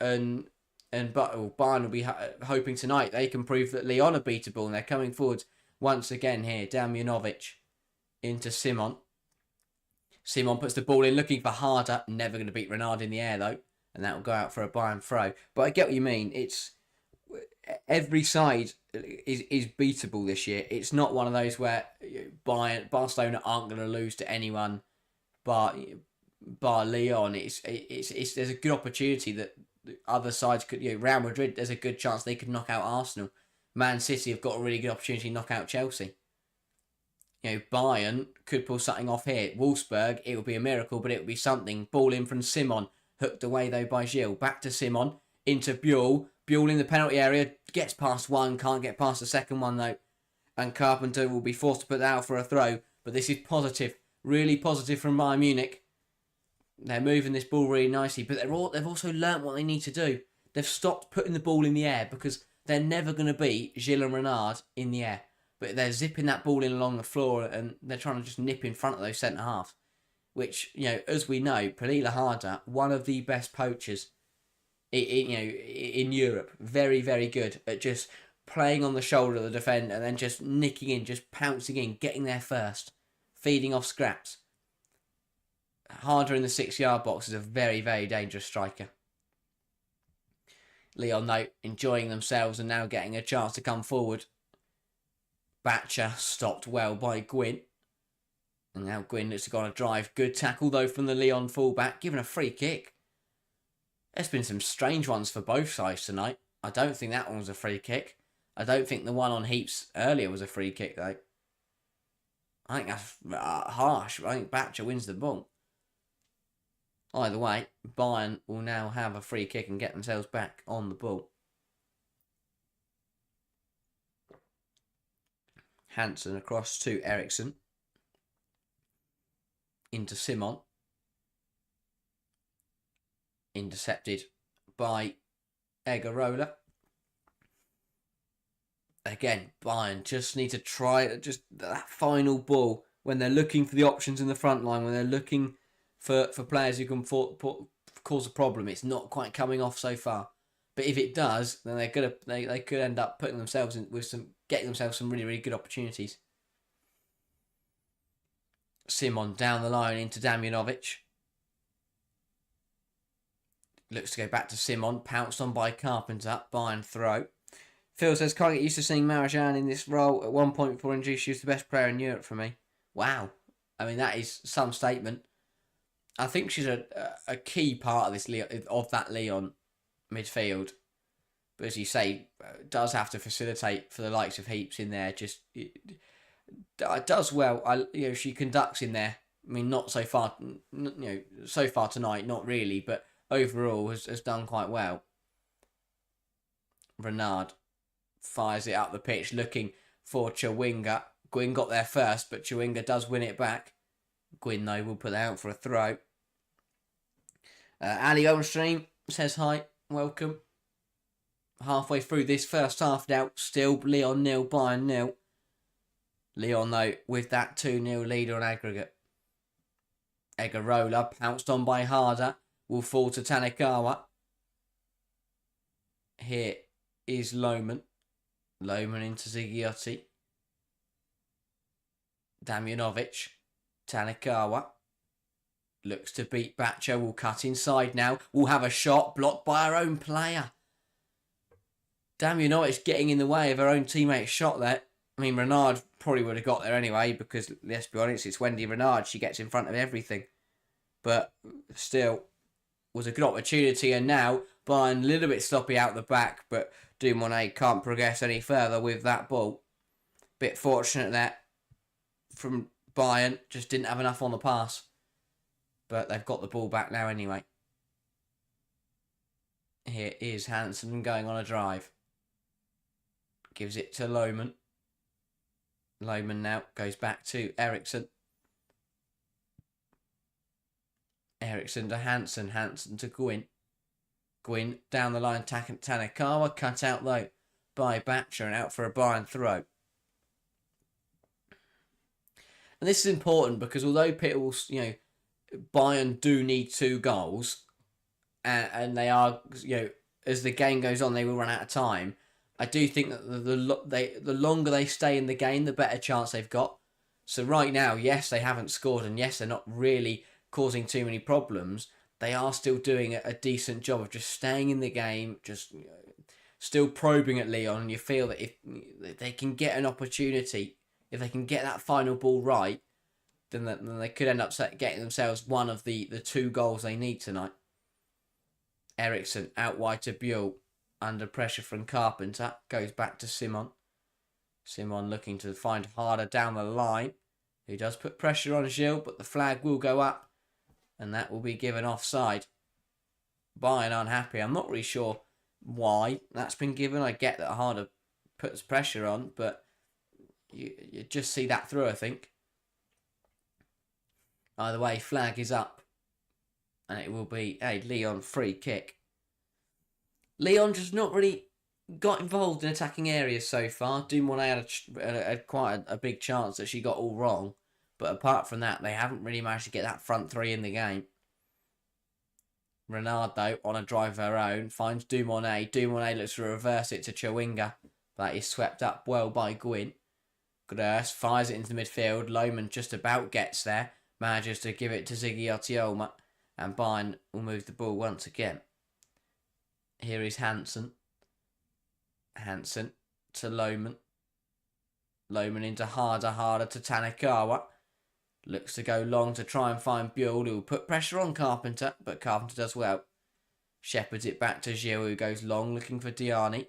and Bayern will be hoping tonight they can prove that Lyon are beatable, and they're coming forward once again here. Damjanovic into Simon. Simon puts the ball in, looking for Harder. Never going to beat Renard in the air, though. And that will go out for a Bayern throw. But I get what you mean. It's every side is beatable this year. It's not one of those where Barcelona aren't going to lose to anyone bar Lyon. It's there's a good opportunity that other sides could. Real Madrid, there's a good chance they could knock out Arsenal. Man City have got a really good opportunity to knock out Chelsea. Bayern could pull something off here. Wolfsburg, it would be a miracle, but it would be something. Ball in from Simon. Hooked away, though, by Gilles. Back to Simon. Into Buell. Buell in the penalty area. Gets past one. Can't get past the second one, though. And Carpenter will be forced to put that out for a throw. But this is positive. Really positive from Bayern Munich. They're moving this ball really nicely. But they've also learnt what they need to do. They've stopped putting the ball in the air because they're never going to beat Gilles and Renard in the air. But they're zipping that ball in along the floor and they're trying to just nip in front of those centre-halves. Which, as we know, Pelila Harder, one of the best poachers in Europe. Very, very good at just playing on the shoulder of the defender and then just nicking in, just pouncing in, getting there first, feeding off scraps. Harder in the 6-yard box is a very, very dangerous striker. Lyon, though, enjoying themselves and now getting a chance to come forward. Batcher stopped well by Gwyn. And now Gwyn looks to go on a drive. Good tackle, though, from the Lyon fullback. Given a free kick. There's been some strange ones for both sides tonight. I don't think that one was a free kick. I don't think the one on Heaps earlier was a free kick, though. I think that's harsh. I think Batcher wins the ball. Either way, Bayern will now have a free kick and get themselves back on the ball. Hansen across to Eriksson. Into Simon. Intercepted by Egarola. Again, Bayern just need to try just that final ball when they're looking for the options in the front line, when they're looking for players who can cause a problem. It's not quite coming off so far. But if it does, then they could end up putting themselves in with getting themselves some really, really good opportunities. Simon down the line into Damjanovic. Looks to go back to Simon. Pounced on by Carpenter. Bayern throw. Phil says, can't get used to seeing Marijan in this role. At one point before injury, she was the best player in Europe for me. Wow. I mean, that is some statement. I think she's a key part of that Lyon midfield. But as you say, does have to facilitate for the likes of Heaps in there. Just does well. She conducts in there. I mean, not so far. So far tonight, not really, but overall has done quite well. Renard fires it up the pitch, looking for Chawinga. Gwyn got there first, but Chawinga does win it back. Gwyn, though, will put that out for a throw. Ali on stream says hi, welcome. Halfway through this first half now, still Lyon 0, Bayern 0. Lyon, though, with that 2-0 lead on aggregate. Egarola, pounced on by Harder, will fall to Tanikawa. Here is Lohman. Lohman into Zigiotti. Damjanovic. Tanikawa. Looks to beat Batcher. Will cut inside now. Will have a shot blocked by our own player. Damjanovic getting in the way of her own teammate's shot there. I mean, Renard probably would have got there anyway because, let's be honest, it's Wendy Renard. She gets in front of everything. But still, was a good opportunity. And now, Bayern a little bit sloppy out the back, but Dumonet can't progress any further with that ball. Bit fortunate there from Bayern. Just didn't have enough on the pass. But they've got the ball back now anyway. Here is Hansen going on a drive. Gives it to Lohman. Lohman now goes back to Eriksson. Eriksson to Hansen. Hansen to Gwyn. Gwyn down the line. Tanikawa cut out though by Batcher and out for a Bayern throw. And this is important because although Bayern do need 2 goals, and they are, as the game goes on, they will run out of time. I do think that the longer they stay in the game, the better chance they've got. So right now, yes, they haven't scored, and yes, they're not really causing too many problems. They are still doing a decent job of just staying in the game, just still probing at Lyon. And you feel that if they can get an opportunity, if they can get that final ball right, then they could end up getting themselves one of the 2 goals they need tonight. Eriksson out wide to Buell, under pressure from Carpenter, goes back to Simon. Simon looking to find harder down the line. He does put pressure on Gilles, but the flag will go up, and that will be given offside. Bayern unhappy. I'm not really sure why that's been given. I get that harder puts pressure on, but you just see that through, I think. Either way, flag is up, and it will be a Lyon free kick. Lyon just not really got involved in attacking areas so far. Dumoulin had quite a big chance that she got all wrong, but apart from that, they haven't really managed to get that front 3 in the game. Renard, though, on a drive of her own, finds Dumoulin. Dumoulin looks to reverse it to Chawinga, but is swept up well by Gwyn. Gress fires it into midfield. Lohman just about gets there, manages to give it to Ziggy Otioma, and Bayern will move the ball once again. Here is Hansen. Hansen to Lohman. Lohman into harder to Tanakawa. Looks to go long to try and find Buell, who will put pressure on Carpenter, but Carpenter does well. Shepherds it back to Gilles, who goes long looking for Diani.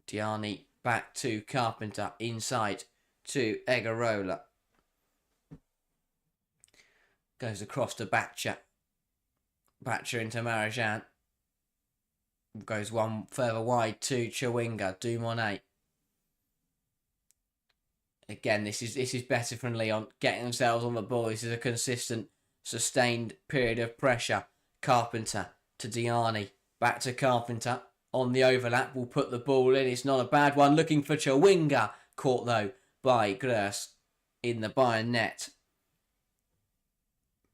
Diani back to Carpenter, inside to Egarola. Goes across to Batcher. Batcher into Marajan. Goes one further wide to Chawinga. Dumoulin. Again, this is better from Lyon. Getting themselves on the ball. This is a consistent, sustained period of pressure. Carpenter to Diani. Back to Carpenter. On the overlap, will put the ball in. It's not a bad one. Looking for Chawinga. Caught, though, by Gress in the Bayern net.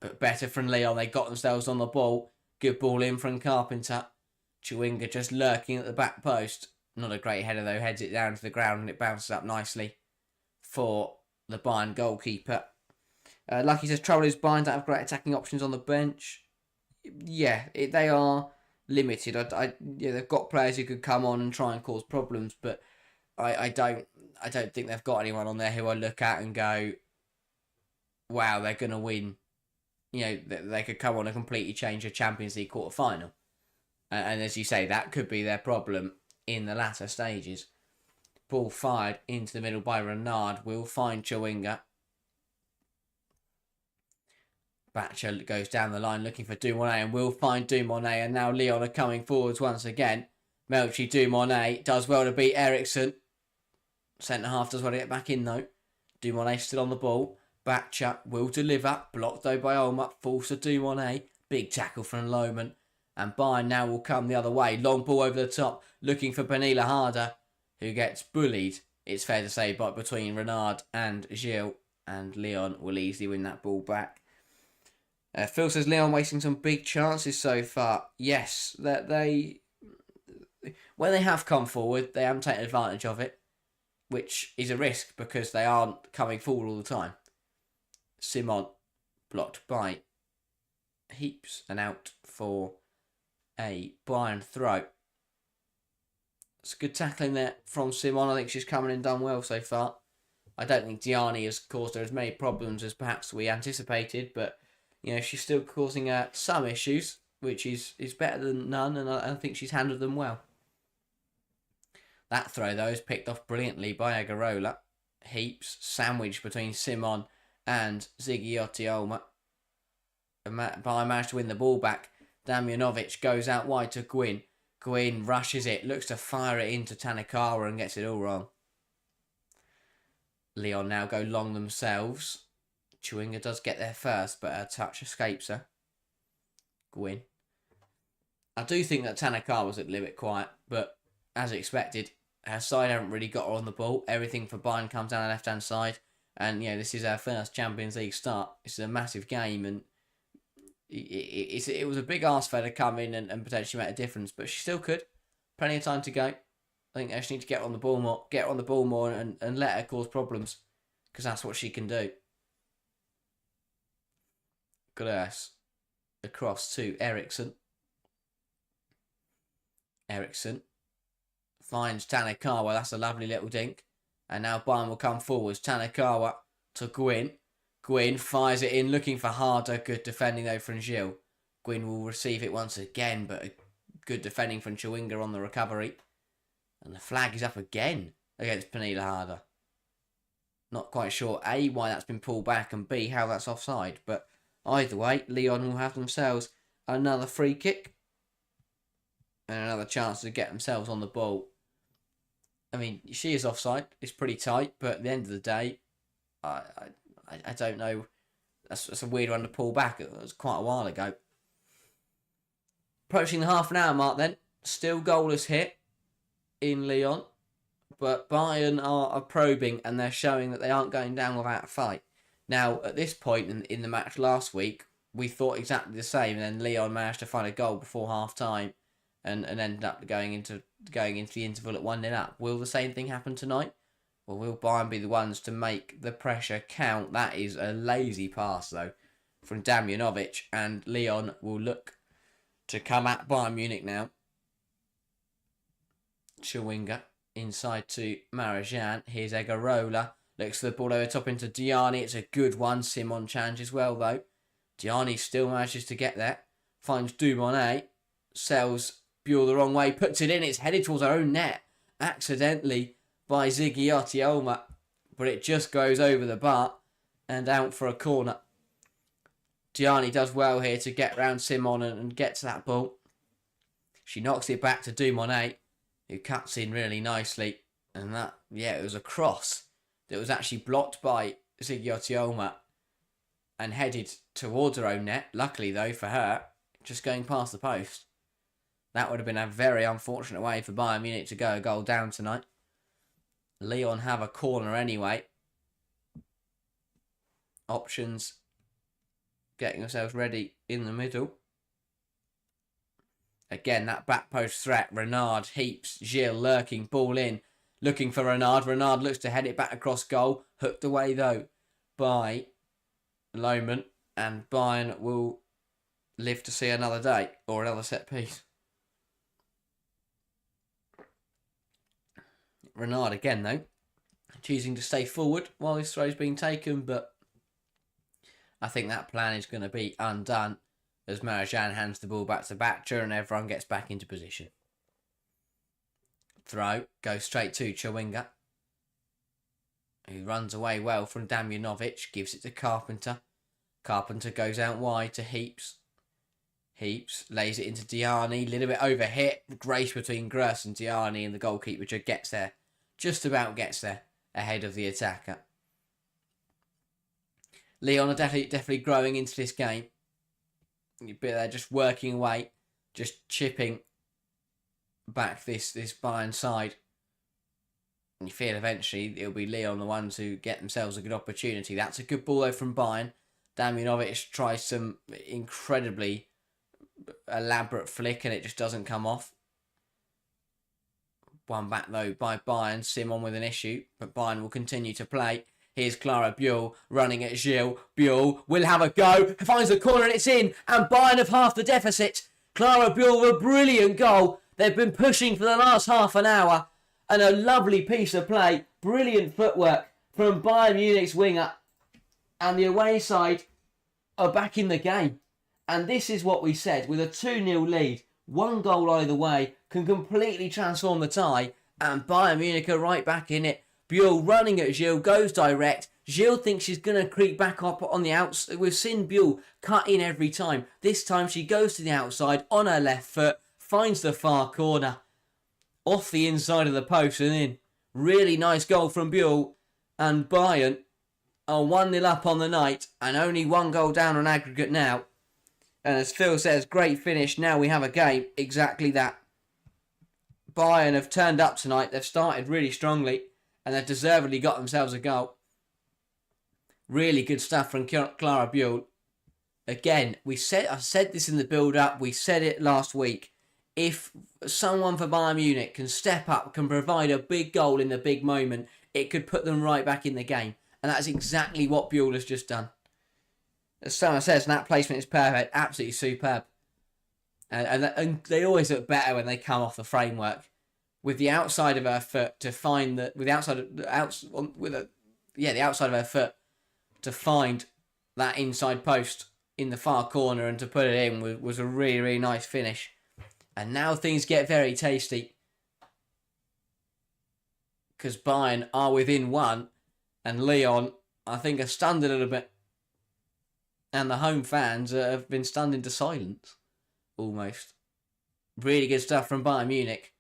But better from Lyon. They got themselves on the ball. Good ball in from Carpenter. Chawinga just lurking at the back post. Not a great header, though. Heads it down to the ground and it bounces up nicely for the Bayern goalkeeper. Lucky says, trouble is Bayern don't have great attacking options on the bench. Yeah, they are limited. They've got players who could come on and try and cause problems, but I don't think they've got anyone on there who I look at and go, wow, they're going to win. They could come on and completely change a Champions League quarter-final. And as you say, that could be their problem in the latter stages. Ball fired into the middle by Renard. Will find Chawinga. Batcher goes down the line looking for Dumoulin and will find Dumoulin. And now Lyon are coming forwards once again. Melchi Dumoulin does well to beat Eriksson. Centre half does well to get back in though. Dumoulin still on the ball. Batcher will deliver. Blocked though by Olma. Falls to Dumoulin. Big tackle from Lohman. And Bayern now will come the other way. Long ball over the top. Looking for Benila Harder, who gets bullied, it's fair to say, but between Renard and Gilles. And Lyon will easily win that ball back. Phil says, Lyon wasting some big chances so far. Yes, that when they have come forward, they haven't taken advantage of it, which is a risk because they aren't coming forward all the time. Simon blocked by Heaps and out for a Bayern throw. It's good tackling there from Simon. I think she's coming and done well so far. I don't think Diani has caused her as many problems as perhaps we anticipated, but she's still causing some issues, which is better than none, and I think she's handled them well. That throw, though, is picked off brilliantly by Agarola. Heaps sandwiched between Simon and Ziggy Otioma. Bayern managed to win the ball back. Damjanovic goes out wide to Gwyn. Gwyn rushes it, looks to fire it into Tanakawa and gets it all wrong. Lyon now go long themselves. Chawinga does get there first, but her touch escapes her. Gwyn. I do think that Tanakawa was a little bit quiet, but as expected, her side haven't really got her on the ball. Everything for Bayern comes down the left-hand side. And, this is our first Champions League start. It's a massive game, and it was a big ask for her to come in and potentially make a difference, but she still could. Plenty of time to go. I think they just need to get on the ball more, and let her cause problems. because that's what she can do. Glass across to Eriksson. Eriksson finds Tanikawa. That's a lovely little dink. And now Bayern will come forwards. Tanikawa to Gwyn. Gwyn fires it in, looking for harder. Good defending though from Gilles. Gwyn will receive it once again, but a good defending from Chawinga on the recovery. And the flag is up again against Pernilla Harder. Not quite sure, A, why that's been pulled back, and B, how that's offside. But either way, Lyon will have themselves another free kick. And another chance to get themselves on the ball. I mean, she is offside. It's pretty tight, but at the end of the day, I don't know. That's a weird one to pull back. It was quite a while ago. Approaching the half an hour mark then. Still goalless hit in Lyon. But Bayern are probing, and they're showing that they aren't going down without a fight. Now, at this point in the match last week, we thought exactly the same. And then Lyon managed to find a goal before half time. And ended up going into the interval at 1-0 up. Will the same thing happen tonight? Or will Bayern be the ones to make the pressure count? That is a lazy pass, though, from Damjanovic. And Lyon will look to come at Bayern Munich now. Chawinga inside to Marajan. Here's Egarola. Looks for the ball over top into Diani. It's a good one. Simon challenges well, though. Diani still manages to get there. Finds Dumonet. Sells Buell the wrong way, puts it in, it's headed towards our own net, accidentally by Ziggy Olma, but it just goes over the bar and out for a corner. Diani does well here to get round Simon and get to that ball. She knocks it back to Dumonet, who cuts in really nicely, and that, it was a cross that was actually blocked by Ziggy Olma and headed towards her own net. Luckily though for her, just going past the post. That would have been a very unfortunate way for Bayern Munich to go a goal down tonight. Lyon have a corner anyway. Options getting themselves ready in the middle. Again, that back post threat. Renard, Heaps, Gilles lurking, ball in. Looking for Renard. Renard looks to head it back across goal. Hooked away though by Lohmann. And Bayern will live to see another day or another set piece. Renard again though, choosing to stay forward while this throw is being taken, but I think that plan is going to be undone as Marajan hands the ball back to Batcher and everyone gets back into position. Throw goes straight to Chawinga, who runs away well from Damjanovic, gives it to Carpenter. Carpenter goes out wide to Heaps. Heaps lays it into Diani, a little bit overhit. Grace between Gruss and Diani, and the goalkeeper just gets there. Just about gets there ahead of the attacker. Lyon are definitely growing into this game. They're just working away, just chipping back this Bayern side. And you feel eventually it'll be Lyon the ones who get themselves a good opportunity. That's a good ball though from Bayern. Damjanovic tries some incredibly elaborate flick and it just doesn't come off. One back though by Bayern. Simon with an issue, but Bayern will continue to play. Here's Clara Buell running at Gilles. Buell will have a go, finds the corner and it's in, and Bayern have half the deficit. Clara Buell with a brilliant goal. They've been pushing for the last half an hour, and a lovely piece of play. Brilliant footwork from Bayern Munich's winger, and the away side are back in the game. And this is what we said, with a 2-0 lead, one goal either way can completely transform the tie, and Bayern Munich are right back in it. Buell running at Gilles, goes direct. Gilles thinks she's going to creep back up on the outside. We've seen Buell cut in every time. This time she goes to the outside on her left foot, finds the far corner, off the inside of the post and in. Really nice goal from Buell, and Bayern are 1-0 up on the night and only one goal down on aggregate now. And as Phil says, great finish. Now we have a game. Exactly that. Bayern have turned up tonight. They've started really strongly and they've deservedly got themselves a goal. Really good stuff from Clara Buell. Again, I said this in the build-up. We said it last week. If someone for Bayern Munich can step up, can provide a big goal in the big moment, it could put them right back in the game. And that's exactly what Bueller's just done. As someone says, that placement is perfect, absolutely superb. And they always look better when they come off the framework. With the outside of her foot to find the outside of her foot to find that inside post in the far corner and to put it in was a really, really nice finish. And now things get very tasty, because Bayern are within one, and Lyon, I think, are stunned a little bit. And the home fans have been stunned into silence, almost. Really good stuff from Bayern Munich.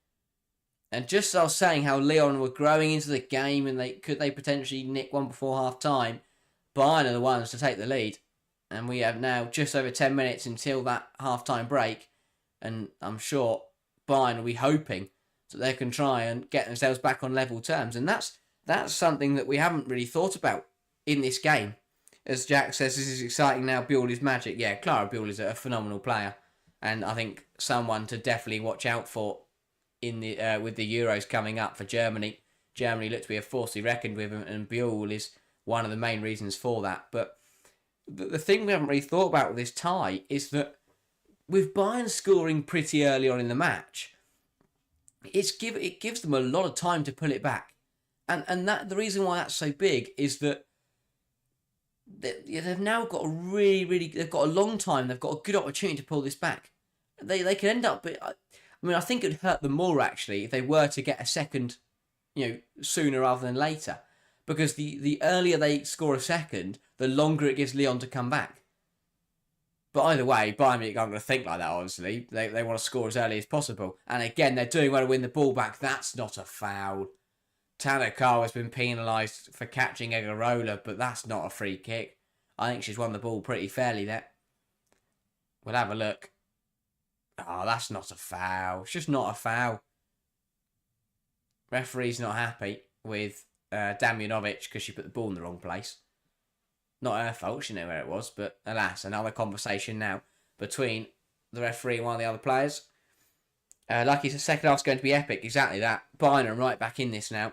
And just as I was saying how Lyon were growing into the game and they potentially nick one before half time, Bayern are the ones to take the lead. And we have now just over 10 minutes until that half-time break. And I'm sure Bayern will be hoping that they can try and get themselves back on level terms. And that's something that we haven't really thought about in this game. As Jack says, this is exciting now. Buell is magic. Yeah, Clara Buell is a phenomenal player. And I think someone to definitely watch out for in the with the Euros coming up for Germany. Germany look to be a force to be reckoned with, and Buell is one of the main reasons for that. But the thing we haven't really thought about with this tie is that with Bayern scoring pretty early on in the match, it gives them a lot of time to pull it back. And that the reason why that's so big is that they've now got they've got a long time, they've got a good opportunity to pull this back. They could end up, I think it'd hurt them more actually if they were to get a second, sooner rather than later. Because the earlier they score a second, the longer it gives Lyon to come back. But either way, Bayern Munich aren't going to think like that, honestly. They want to score as early as possible. And again, they're doing well to win the ball back. That's not a foul. Tanakawa has been penalised for catching Egarola, but that's not a free kick. I think she's won the ball pretty fairly there. We'll have a look. Oh, that's not a foul. It's just not a foul. Referee's not happy with Damjanovic because she put the ball in the wrong place. Not her fault, she knew where it was, but alas, another conversation now between the referee and one of the other players. Lucky the second half's going to be epic, exactly that. Bayern are right back in this now.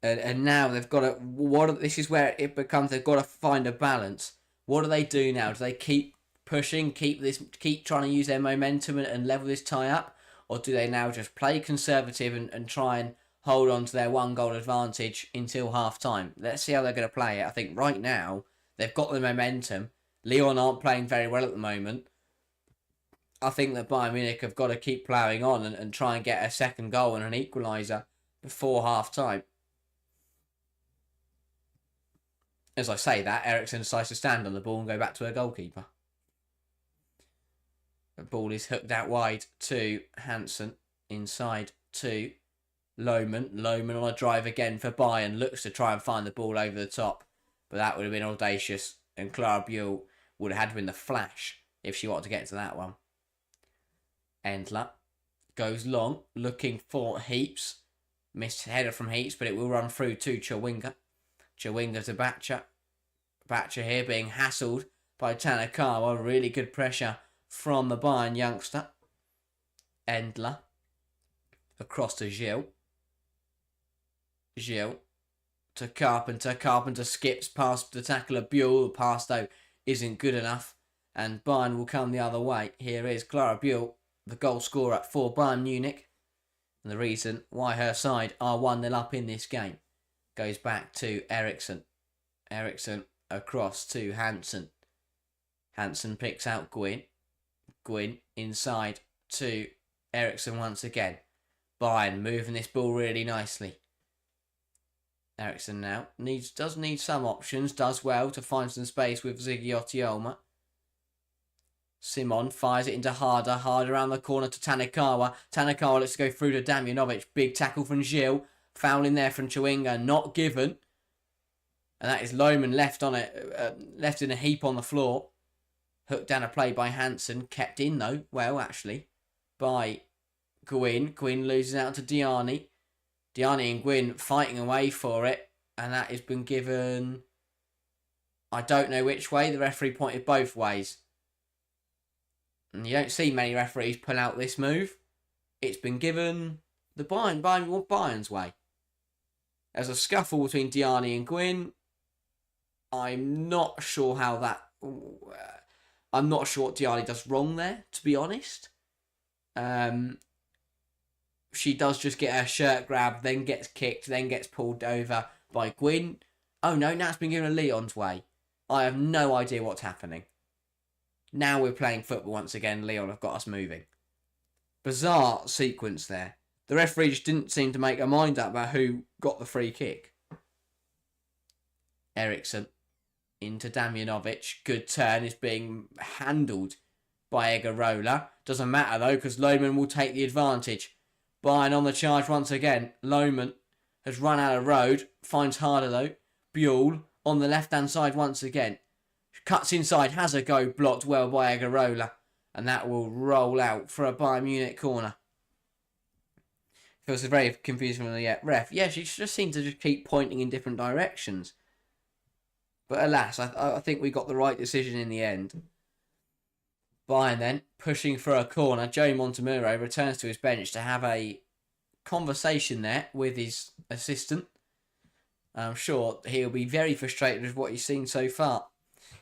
And now they've got to... This is where it becomes... They've got to find a balance. What do they do now? Do they keep pushing, keep trying to use their momentum and level this tie up? Or do they now just play conservative and try and hold on to their 1-goal advantage until half-time? Let's see how they're going to play it. I think right now, they've got the momentum. Lyon aren't playing very well at the moment. I think that Bayern Munich have got to keep ploughing on and try and get a second goal and an equaliser before half-time. As I say that, Eriksson decides to stand on the ball and go back to her goalkeeper. The ball is hooked out wide to Hansen. Inside to Lohmann. Lohmann on a drive again for Bayern. Looks to try and find the ball over the top. But that would have been audacious. And Clara Buell would have had to win the flash if she wanted to get to that one. Endler goes long. Looking for Heaps. Missed header from Heaps, but it will run through to Chawinga. Chawinga to Batcher. Batcher here being hassled by Tanakawa. Really good pressure from the Bayern youngster. Endler. Across to Gilles. Gilles to Carpenter. Carpenter skips past the tackler Buell. The pass, though, isn't good enough. And Bayern will come the other way. Here is Clara Buell, the goal scorer for Bayern Munich. And the reason why her side are 1-0 up in this game goes back to Eriksson. Eriksson across to Hansen. Hansen picks out Gwyn. Gwyn inside to Eriksson once again. Bayern moving this ball really nicely. Eriksson now does need some options. Does well to find some space with Ziggy Simon fires it into Harder. Harder around the corner to Tanakawa. Tanakawa lets go through to Damjanovic. Big tackle from Gilles. Foul in there from Chawinga. Not given. And that is Lohmann left on it, left in a heap on the floor. Hooked down a play by Hansen. Kept in though. Well, actually. By Gwyn. Gwyn loses out to Diani. Diani and Gwyn fighting away for it. And that has been given... I don't know which way. The referee pointed both ways. And you don't see many referees pull out this move. It's been given the Bayern's way. There's a scuffle between Diani and Gwyn. I'm not sure how that... I'm not sure what Diani does wrong there, to be honest. She does just get her shirt grabbed, then gets kicked, then gets pulled over by Gwyn. Oh no, now it's been given a Leon's way. I have no idea what's happening. Now we're playing football once again. Leon have got us moving. Bizarre sequence there. The referee just didn't seem to make her mind up about who got the free kick. Eriksson into Damjanovic. Good turn. Is being handled by Egarola. Doesn't matter though, because Lohman will take the advantage. Bayern on the charge once again. Lohman has run out of road. Finds harder though. Buell on the left-hand side once again. Cuts inside. Has a go. Blocked well by Egarola. And that will roll out for a Bayern Munich corner. Feels very confusing from the ref. Yeah, she just seemed to just keep pointing in different directions. But alas, I think we got the right decision in the end. Bayern then, pushing for a corner. Joe Montemuro returns to his bench to have a conversation there with his assistant. I'm sure he'll be very frustrated with what he's seen so far.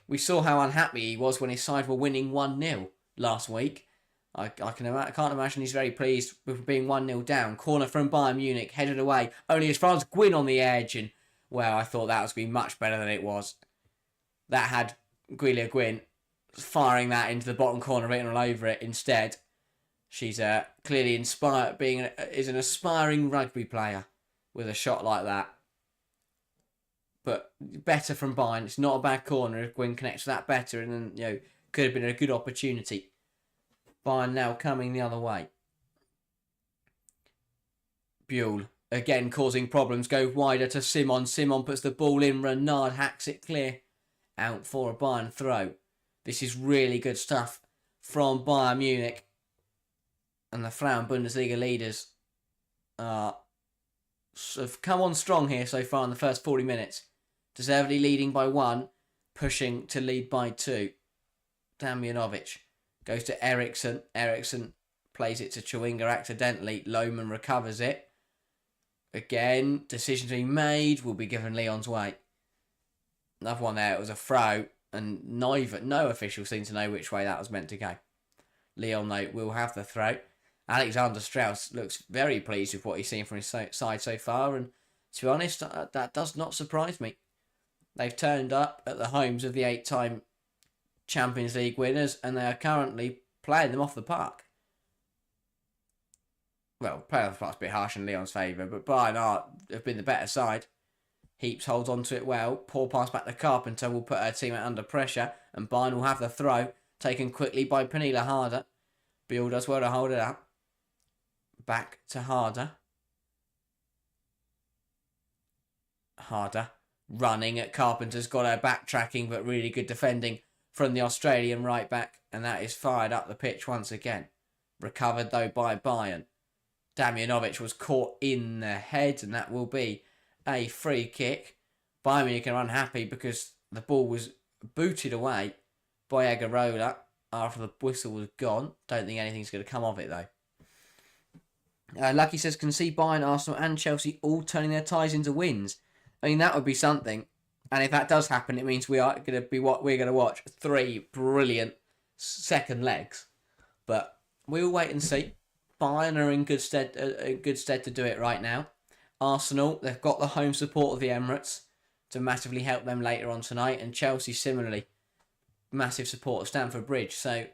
We saw how unhappy he was when his side were winning 1-0 last week. I can't imagine he's very pleased with being 1-0 down. Corner from Bayern Munich, headed away. Only as far as Gwyn on the edge. And, well, I thought that was going to be much better than it was. That had Giulia Gwyn firing that into the bottom corner, written all over it. Instead, she's clearly is an aspiring rugby player with a shot like that. But better from Bayern. It's not a bad corner if Gwyn connects that better, and then could have been a good opportunity. Bayern now coming the other way. Buell again causing problems. Go wider to Simon. Simon puts the ball in. Renard hacks it clear. Out for a Bayern throw. This is really good stuff from Bayern Munich. And the Frauen Bundesliga leaders have come on strong here so far in the first 40 minutes. Deservedly leading by 1. Pushing to lead by 2. Damjanovic goes to Eriksson. Eriksson plays it to Chewinga accidentally. Lohman recovers it. Again, decision being made. Will be given Leon's way. Another one there. It was a throw. And no official seemed to know which way that was meant to go. Leon, though, will have the throw. Alexander Strauss looks very pleased with what he's seen from his side so far. And to be honest, that does not surprise me. They've turned up at the homes of the 8-time Champions League winners, and they are currently playing them off the park. Well, playing off the park's a bit harsh in Leon's favour, but Bayern have been the better side. Heaps holds on to it well. Poor pass back to Carpenter will put her team under pressure, and Bayern will have the throw, taken quickly by Pernilla Harder. Buell does well to hold it up. Back to Harder. Harder running at Carpenter's got her backtracking, but really good defending from the Australian right back, and that is fired up the pitch once again. Recovered though by Bayern. Damjanovic was caught in the head, and that will be a free kick. Bayern Munich are unhappy because the ball was booted away by Egarola after the whistle was gone. Don't think anything's going to come of it though. Lucky says, can see Bayern, Arsenal and Chelsea all turning their ties into wins. I mean, that would be something. And if that does happen, it means we're going to watch 3 brilliant second legs. But we'll wait and see. Bayern are in good stead to do it right now. Arsenal, they've got the home support of the Emirates to massively help them later on tonight. And Chelsea, similarly, massive support of Stamford Bridge. So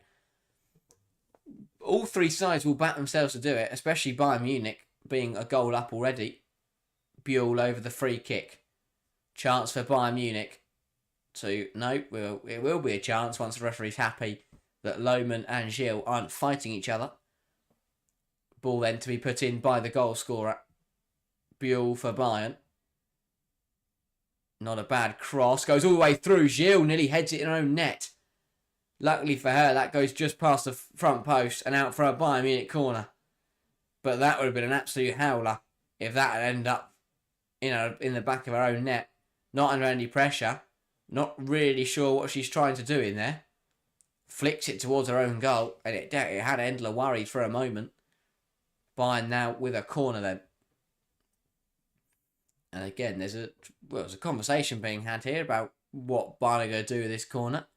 all 3 sides will back themselves to do it, especially Bayern Munich being a goal up already. Buell over the free kick. Chance for Bayern Munich. It will be a chance once the referee's happy that Lohman and Gilles aren't fighting each other. Ball then to be put in by the goal scorer. Buell for Bayern. Not a bad cross. Goes all the way through. Gilles nearly heads it in her own net. Luckily for her, that goes just past the front post and out for a Bayern Munich corner. But that would have been an absolute howler if that had ended up in the back of her own net. Not under any pressure. Not really sure what she's trying to do in there. Flicks it towards her own goal. And it had Endler worried for a moment. Bayern now with a corner then. And again, there's a conversation being had here about what Bayern are going to do with this corner.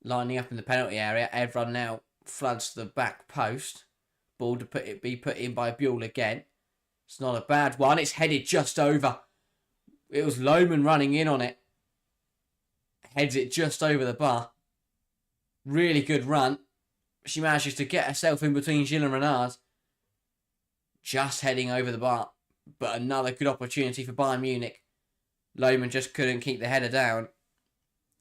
Lining up in the penalty area, everyone now floods to the back post. Ball to be put in by Buell again. It's not a bad one. It's headed just over. It was Lohman running in on it. Heads it just over the bar. Really good run. She manages to get herself in between Gilles and Renard. Just heading over the bar. But another good opportunity for Bayern Munich. Lohman just couldn't keep the header down.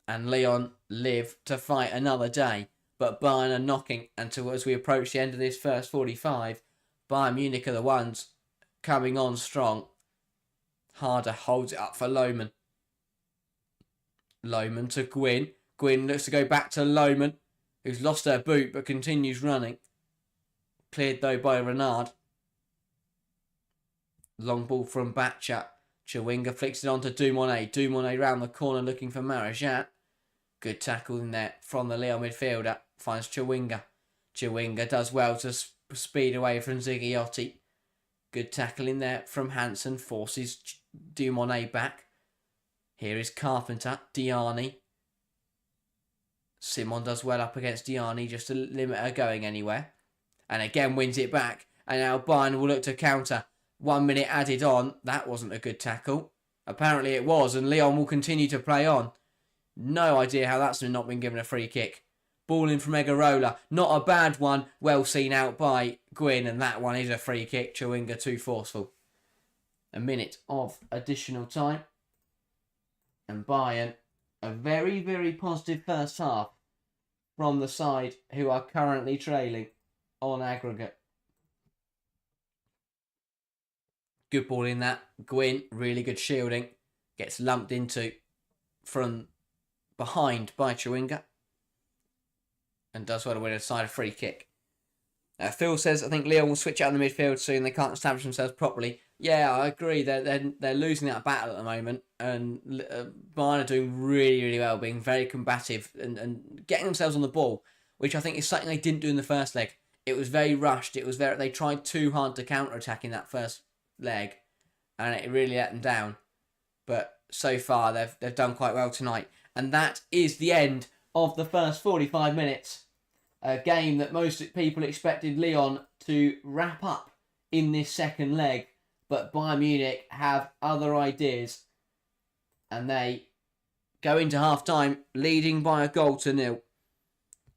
And Lyon live to fight another day. But Bayern are knocking. And as we approach the end of this first 45, Bayern Munich are the ones coming on strong. Harder holds it up for Lohman. Lohman to Gwyn. Gwyn looks to go back to Lohman, who's lost her boot but continues running. Cleared though by Renard. Long ball from Batcha. Chawinga flicks it on to Dumonet. Dumonet round the corner looking for Marajat. Good tackle in there from the Lyon midfielder. Finds Chawinga. Chawinga does well to speed away from Zigiotti. Good tackle in there from Hansen. Forces Dumonet back. Here is Carpenter. Diani. Simon does well up against Diani just to limit her going anywhere. And again wins it back. And now Bayern will look to counter. 1 minute added on. That wasn't a good tackle. Apparently it was, and Lyon will continue to play on. No idea how that's not been given a free kick. Ball in from Egarola. Not a bad one. Well seen out by Gwyn, and that one is a free kick. Chawinga too forceful. A minute of additional time. And Bayern, a very, very positive first half from the side who are currently trailing on aggregate. Good ball in that. Gwyn, really good shielding. Gets lumped into from behind by Chawinga. And does well to win a side free kick. Phil says, I think Lyon will switch out in the midfield soon. They can't establish themselves properly. Yeah, I agree. They're losing that battle at the moment. And Bayern are doing really, really well, being very combative and getting themselves on the ball, which I think is something they didn't do in the first leg. It was very rushed. They tried too hard to counter-attack in that first leg, and it really let them down. But so far, they've done quite well tonight. And that is the end of the first 45 minutes. A game that most people expected Lyon to wrap up in this second leg. But Bayern Munich have other ideas. And they go into half-time leading by a goal to 0.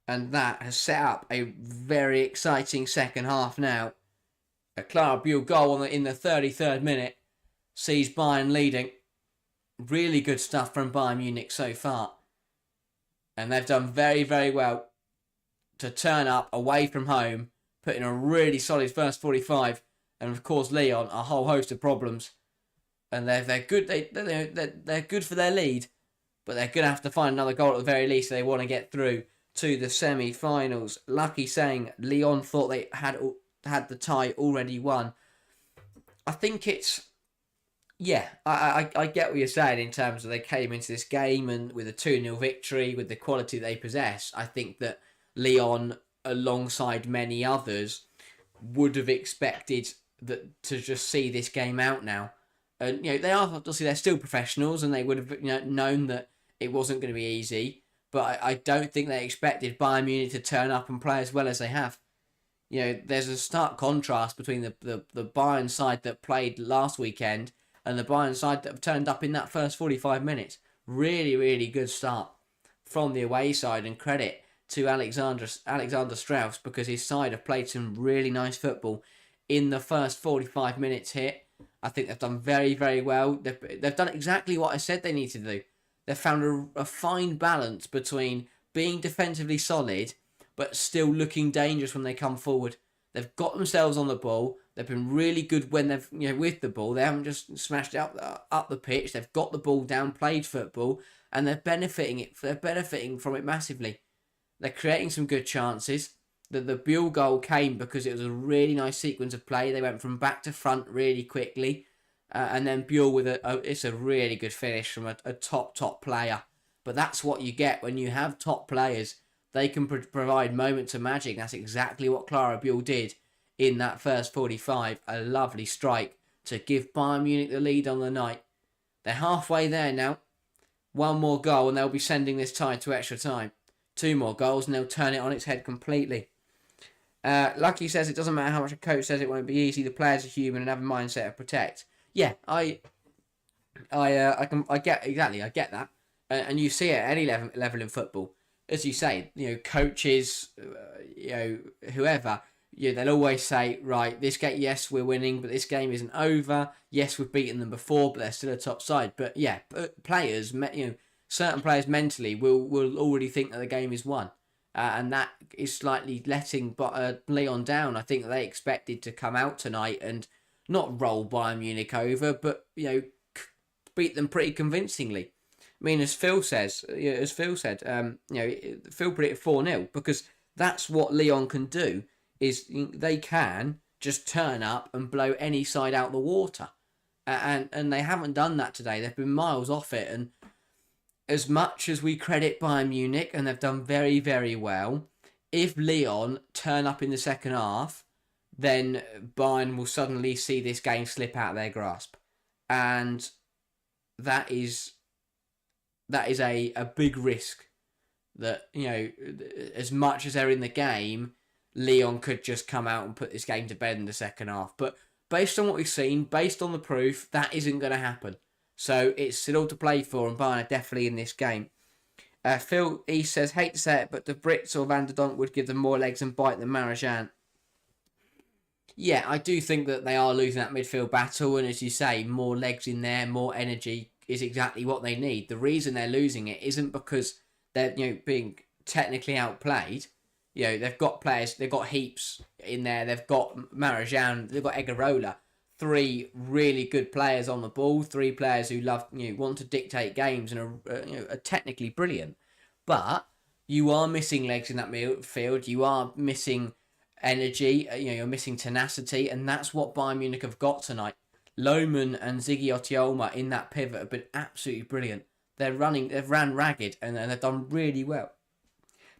And that has set up a very exciting second half now. A Clara Buell goal in the 33rd minute sees Bayern leading. Really good stuff from Bayern Munich so far. And they've done very, very well to turn up away from home, put in a really solid first 45, and of course Lyon a whole host of problems. And they're good. They're good for their lead, but they're going to have to find another goal at the very least if they want to get through to the semi-finals. Lucky saying Lyon thought they had the tie already won. I think it's... Yeah, I get what you're saying in terms of they came into this game and with a 2-0 victory, with the quality they possess. I think that Lyon, alongside many others, would have expected that to just see this game out now. And they are obviously they're still professionals, and they would have known that it wasn't going to be easy. But I don't think they expected Bayern Munich to turn up and play as well as they have. There's a stark contrast between the Bayern side that played last weekend and the Bayern side that have turned up in that first 45 minutes. Really, really good start from the away side, and credit to Alexander Strauss, because his side have played some really nice football in the first 45 minutes here. I think they've done very, very well. They've done exactly what I said they need to do. They've found a fine balance between being defensively solid but still looking dangerous when they come forward. They've got themselves on the ball. They've been really good when they've with the ball. They haven't just smashed it up the pitch. They've got the ball down, played football, and they're benefiting from it massively. They're creating some good chances. The Buell goal came because it was a really nice sequence of play. They went from back to front really quickly, and then Buell with it's a really good finish from a top player. But that's what you get when you have top players. They can provide moments of magic. That's exactly what Clara Buell did in that first 45. A lovely strike to give Bayern Munich the lead on the night. They're halfway there now. One more goal and they'll be sending this tie to extra time. 2 more goals and they'll turn it on its head completely. Lucky says it doesn't matter how much a coach says it won't be easy. The players are human and have a mindset of protect. Yeah, I get that, and you see it at any level in football. As you say, coaches, whoever, they'll always say, right, this game, yes, we're winning, but this game isn't over. Yes, we've beaten them before, but they're still a top side. But yeah, players, certain players mentally will already think that the game is won. And that is slightly letting Lyon down. I think they expected to come out tonight and not roll Bayern Munich over, but beat them pretty convincingly. I mean, as Phil said, Phil predicted 4-0 because that's what Lyon can do. Is they can just turn up and blow any side out the water, and they haven't done that today. They've been miles off it, and as much as we credit Bayern Munich, and they've done very, very well, if Lyon turn up in the second half, then Bayern will suddenly see this game slip out of their grasp. And that is a big risk that, as much as they're in the game, Lyon could just come out and put this game to bed in the second half. But based on what we've seen, based on the proof, that isn't going to happen. So it's still to play for, and Bayern are definitely in this game. Phil East says, hate to say it, but the Brits or Van der Donk would give them more legs and bite than Marajan. Yeah, I do think that they are losing that midfield battle, and as you say, more legs in there, more energy is exactly what they need. The reason they're losing it isn't because they're being technically outplayed. They've got players, they've got Heaps in there, they've got Marajan, they've got Egarola. 3 really good players on the ball, 3 players who want to dictate games and are technically brilliant. But you are missing legs in that midfield. You are missing energy. You're missing tenacity, and that's what Bayern Munich have got tonight. Lohmann and Ziggy Otiolma in that pivot have been absolutely brilliant. They've ran ragged, and they've done really well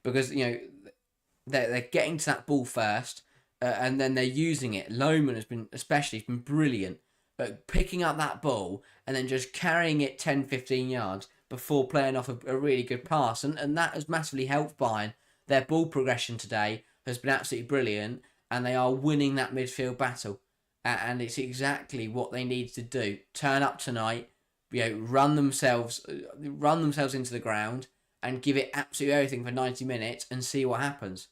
because they're getting to that ball first. And then they're using it. Lohmann has been brilliant at picking up that ball and then just carrying it 10-15 yards before playing off a really good pass. And that has massively helped Bayern. Their ball progression today has been absolutely brilliant, and they are winning that midfield battle. And it's exactly what they need to do. Turn up tonight, run themselves into the ground and give it absolutely everything for 90 minutes and see what happens.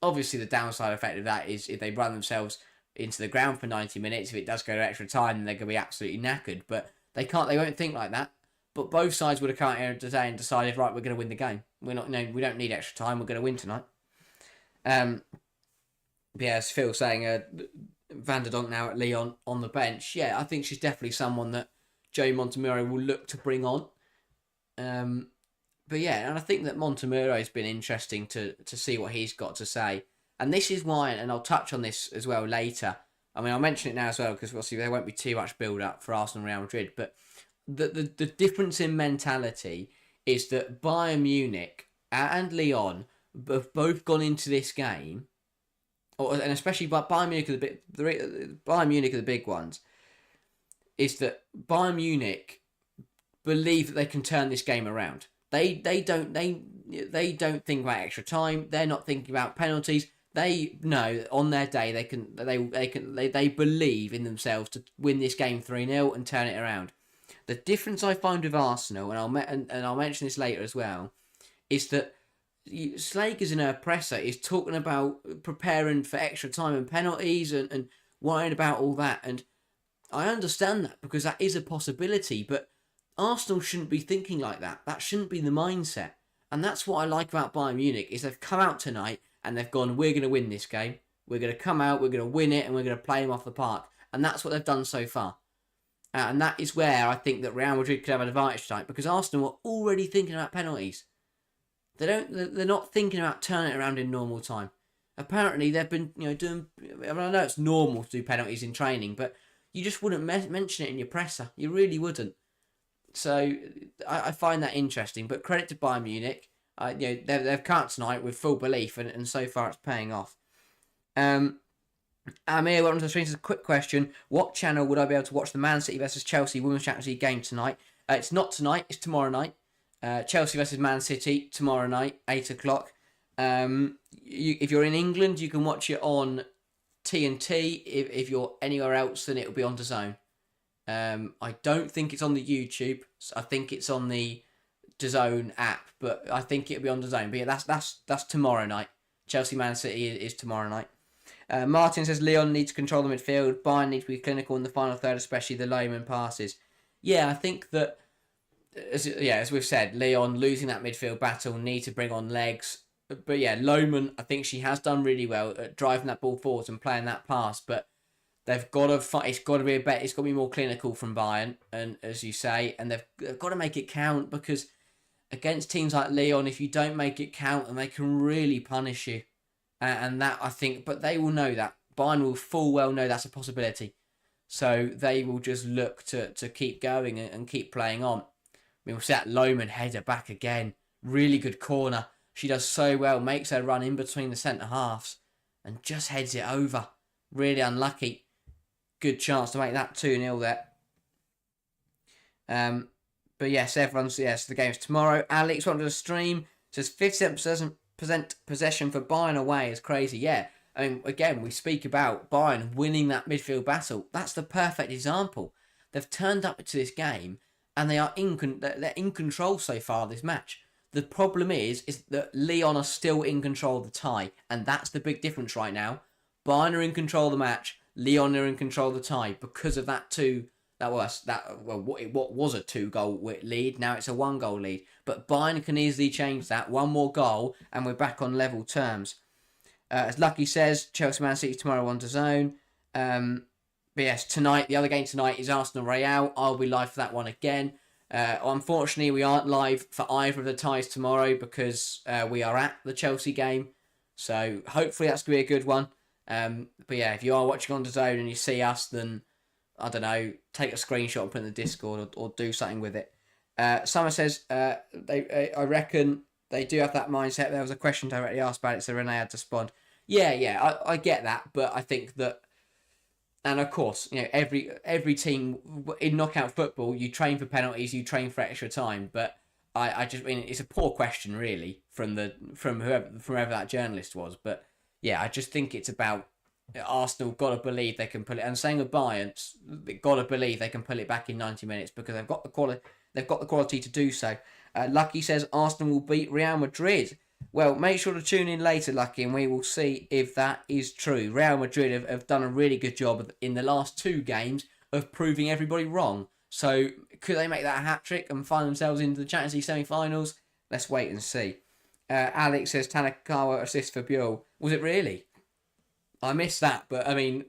Obviously, the downside effect of that is if they run themselves into the ground for 90 minutes, if it does go to extra time, then they're going to be absolutely knackered. But they won't think like that. But both sides would have come out here today and decided, right, we're going to win the game. We don't need extra time. We're going to win tonight. As Phil saying, Van der Donk now at Lyon on the bench. Yeah, I think she's definitely someone that Joe Montemurro will look to bring on. But yeah, and I think that Montemurro has been interesting to see what he's got to say. And this is why, and I'll touch on this as well later. I mean, I'll mention it now as well, because obviously there won't be too much build-up for Arsenal and Real Madrid. But the difference in mentality is that Bayern Munich and Lyon have both gone into this game, and especially Bayern Munich are the big ones, is that Bayern Munich believe that they can turn this game around. They don't think about extra time. They're not thinking about penalties. They know on their day they believe in themselves to win this game 3-0 and turn it around. The difference I find with Arsenal, and I'll mention this later as well, is that Slakers in her presser is talking about preparing for extra time and penalties and worrying about all that. And I understand that because that is a possibility, but Arsenal shouldn't be thinking like that. That shouldn't be the mindset. And that's what I like about Bayern Munich, is they've come out tonight and they've gone, we're going to win this game. We're going to come out, we're going to win it, and we're going to play them off the park. And that's what they've done so far. And that is where I think that Real Madrid could have an advantage tonight, because Arsenal are already thinking about penalties. They're not thinking about turning it around in normal time. Apparently they've been doing. I know it's normal to do penalties in training, but you just wouldn't mention it in your presser. You really wouldn't. So I find that interesting. But credit to Bayern Munich. They've come out tonight with full belief, and so far it's paying off. Amir, welcome to the stream. This is a quick question. What channel would I be able to watch the Man City versus Chelsea Women's Champions League game tonight? It's not tonight, it's tomorrow night. Chelsea versus Man City tomorrow night, 8 o'clock. If you're in England, you can watch it on TNT. If you're anywhere else, then it'll be on DAZN. I don't think it's on the YouTube. I think it's on the DAZN app, but I think it'll be on DAZN. But yeah, that's tomorrow night. Chelsea Man City is tomorrow night. Martin says Lyon needs to control the midfield. Bayern needs to be clinical in the final third, especially the Lohman passes. Yeah, I think that, as we've said, Lyon losing that midfield battle, need to bring on legs. But yeah, Lohman, I think she has done really well at driving that ball forward and playing that pass. But they've got to fight. It's got to be a bet. It's got to be more clinical from Bayern, and as you say, and they've got to make it count, because against teams like Lyon, if you don't make it count, and they can really punish you. And that, I think, but they will know that. Bayern will full well know that's a possibility. So they will just look to keep going and keep playing on. I mean, we'll see that Lohman header back again. Really good corner. She does so well, makes her run in between the centre halves and just heads it over. Really unlucky. Good chance to make that 2-0 there. But yes, the game's tomorrow. Alex, welcome to the stream. Says 57% possession for Bayern away is crazy. Yeah, I mean, again, we speak about Bayern winning that midfield battle. That's the perfect example. They've turned up to this game and they're in control so far this match. The problem is that Lyon are still in control of the tie, and that's the big difference right now. Bayern are in control of the match. Lyon are in control of the tie because of what was a 2-goal lead. Now it's a 1-goal lead. But Bayern can easily change that. One more goal and we're back on level terms. As Lucky says, Chelsea Man City tomorrow on DAZN. But yes, tonight, the other game tonight is Arsenal Real. I'll be live for that one again. Unfortunately, we aren't live for either of the ties tomorrow because we are at the Chelsea game. So hopefully that's going to be a good one. But yeah, if you are watching on DAZN and you see us, then I don't know, take a screenshot and put it in the Discord or do something with it. Summer says, I reckon they do have that mindset. There was a question directly asked about it, so Renee had to respond. Yeah, I get that, but I think that, and of course, every team in knockout football, you train for penalties, you train for extra time, but I just mean it's a poor question really from whoever that journalist was, but yeah, I just think it's about Arsenal got to believe they can pull it, and saying with Bayern, they've got to believe they can pull it back in 90 minutes because they've got the quality. They've got the quality to do so. Lucky says Arsenal will beat Real Madrid. Well, make sure to tune in later, Lucky, and we will see if that is true. Real Madrid have done a really good job in the last 2 games of proving everybody wrong. So could they make that a hat-trick and find themselves into the Champions League semi-finals? Let's wait and see. Alex says Tanakawa assist for Buell. Was it really? I missed that, but I mean,